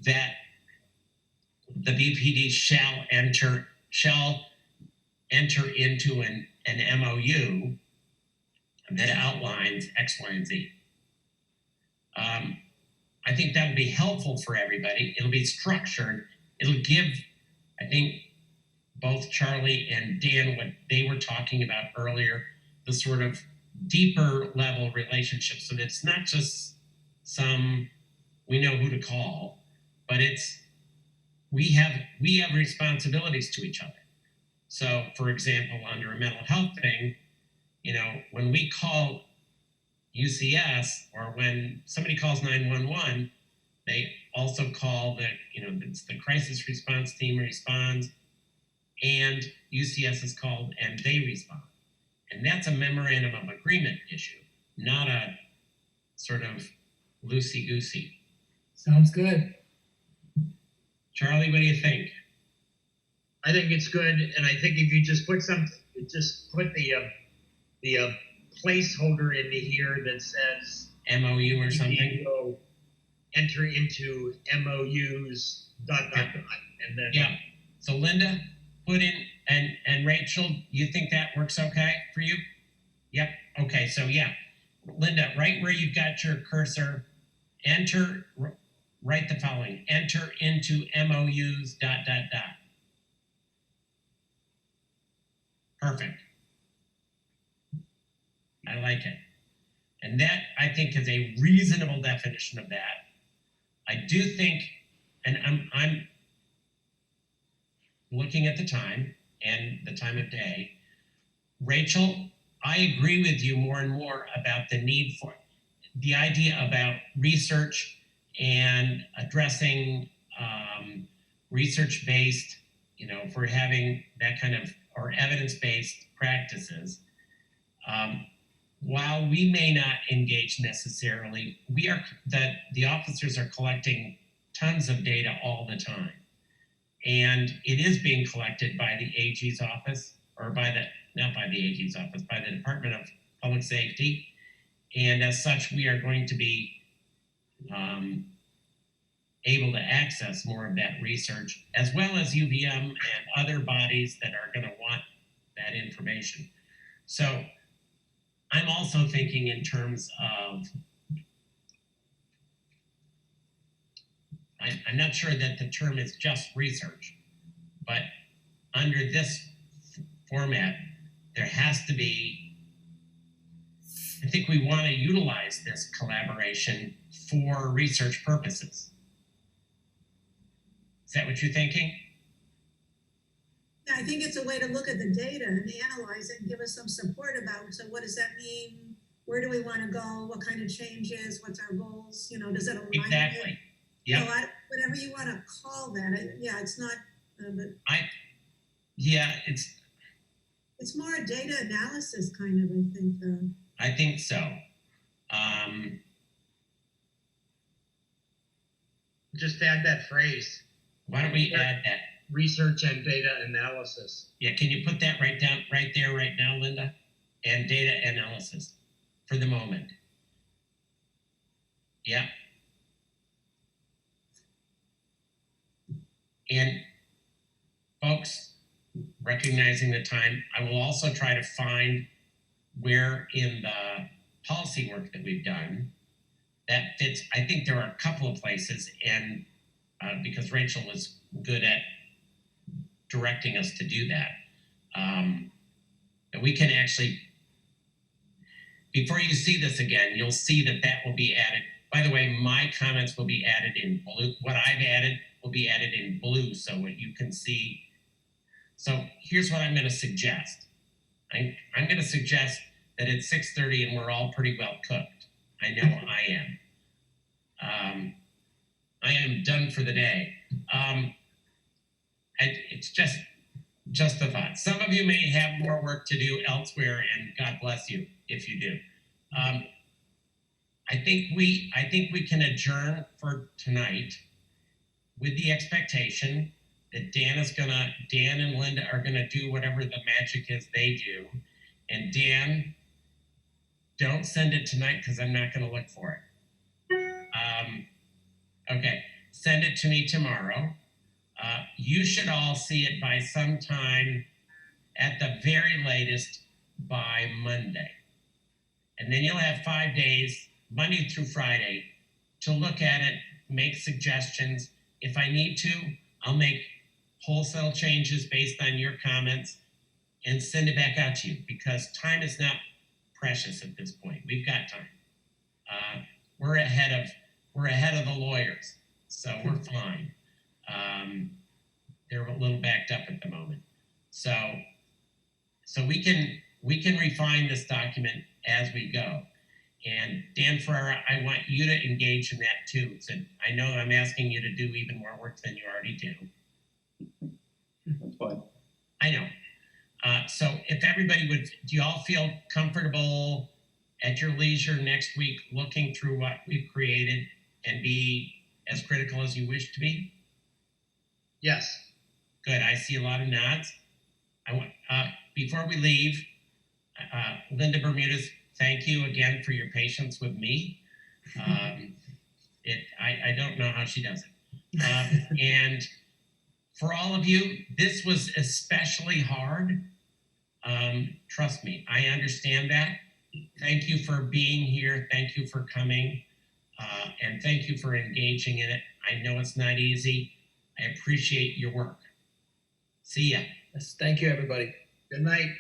That the BPD shall enter into an MOU that outlines X, Y, and Z. I think that will be helpful for everybody. It'll be structured. It'll give, I think, both Charlie and Dan, what they were talking about earlier, the sort of deeper level relationship, so that it's not just we know who to call, but it's we have responsibilities to each other. So, for example, under a mental health thing, when we call UCS, or when somebody calls 911, they also call the crisis response team responds, and UCS is called and they respond. And that's a memorandum of agreement issue, not a sort of loosey-goosey. Sounds good. Charlie, what do you think? I think it's good, and I think if you just put the placeholder into here that says MOU or something? You will enter into MOUs, ... and then Yeah. So Linda, put in, and Rachel, you think that works okay for you? Yep. Okay. So yeah, Linda, right where you've got your cursor, write the following, enter into MOUs, ... Perfect. I like it. And that, I think, is a reasonable definition of that. I do think, and I'm looking at the time and the time of day. Rachel, I agree with you more and more about the need for the idea about research and addressing research-based, if we're having that kind of, or evidence-based practices. While we may not engage necessarily, the officers are collecting tons of data all the time. And it is being collected by the AG's office, or not by the AG's office, by the Department of Public Safety. And as such, we are going to be able to access more of that research, as well as UVM and other bodies that are going to want that information. So I'm also thinking in terms of, I'm not sure that the term is just research, but under this format, there has to be, I think we want to utilize this collaboration for research purposes. Is that what you're thinking? Yeah, I think it's a way to look at the data and analyze it and give us some support about, so what does that mean? Where do we want to go? What kind of changes? What's our goals? Does it align? Exactly. Yeah. So whatever you want to call that. It's not, but it's more a data analysis kind of, I think. I think so. Just add that phrase. Why don't we add that? Research and data analysis. Yeah, can you put that right there right now, Linda? And data analysis for the moment. Yeah. And folks, recognizing the time, I will also try to find where in the policy work that we've done that fits. I think there are a couple of places, and because Rachel was good at directing us to do that, that we can actually, before you see this again, you'll see that will be added. By the way, my comments will be added in blue. What I've added will be added in blue, so what you can see. So here's what I'm going to suggest. I'm going to suggest that it's 6:30 and we're all pretty well cooked. I know I am. I am done for the day. It's just a thought. Some of you may have more work to do elsewhere, and God bless you if you do. I think we can adjourn for tonight with the expectation that Dan and Linda are gonna do whatever the magic is they do. And Dan, don't send it tonight because I'm not gonna look for it. Okay, send it to me tomorrow. You should all see it by sometime, at the very latest, by Monday. And then you'll have 5 days, Monday through Friday, to look at it, make suggestions. If I need to, I'll make wholesale changes based on your comments and send it back out to you, because time is not precious at this point. We've got time. We're ahead of the lawyers, so we're fine. They're a little backed up at the moment. So we can refine this document as we go. And Dan Ferrara, I want you to engage in that too. So I know I'm asking you to do even more work than you already do. That's fine. I know. So if everybody would, do you all feel comfortable at your leisure next week looking through what we've created and be as critical as you wish to be? Yes. Good. I see a lot of nods. I want before we leave, Linda Bermudez, thank you again for your patience with me. I don't know how she does it. And for all of you, this was especially hard. Trust me, I understand that. Thank you for being here. Thank you for coming. and thank you for engaging in it. I know it's not easy. I appreciate your work. See ya. Yes, thank you, everybody. Good night.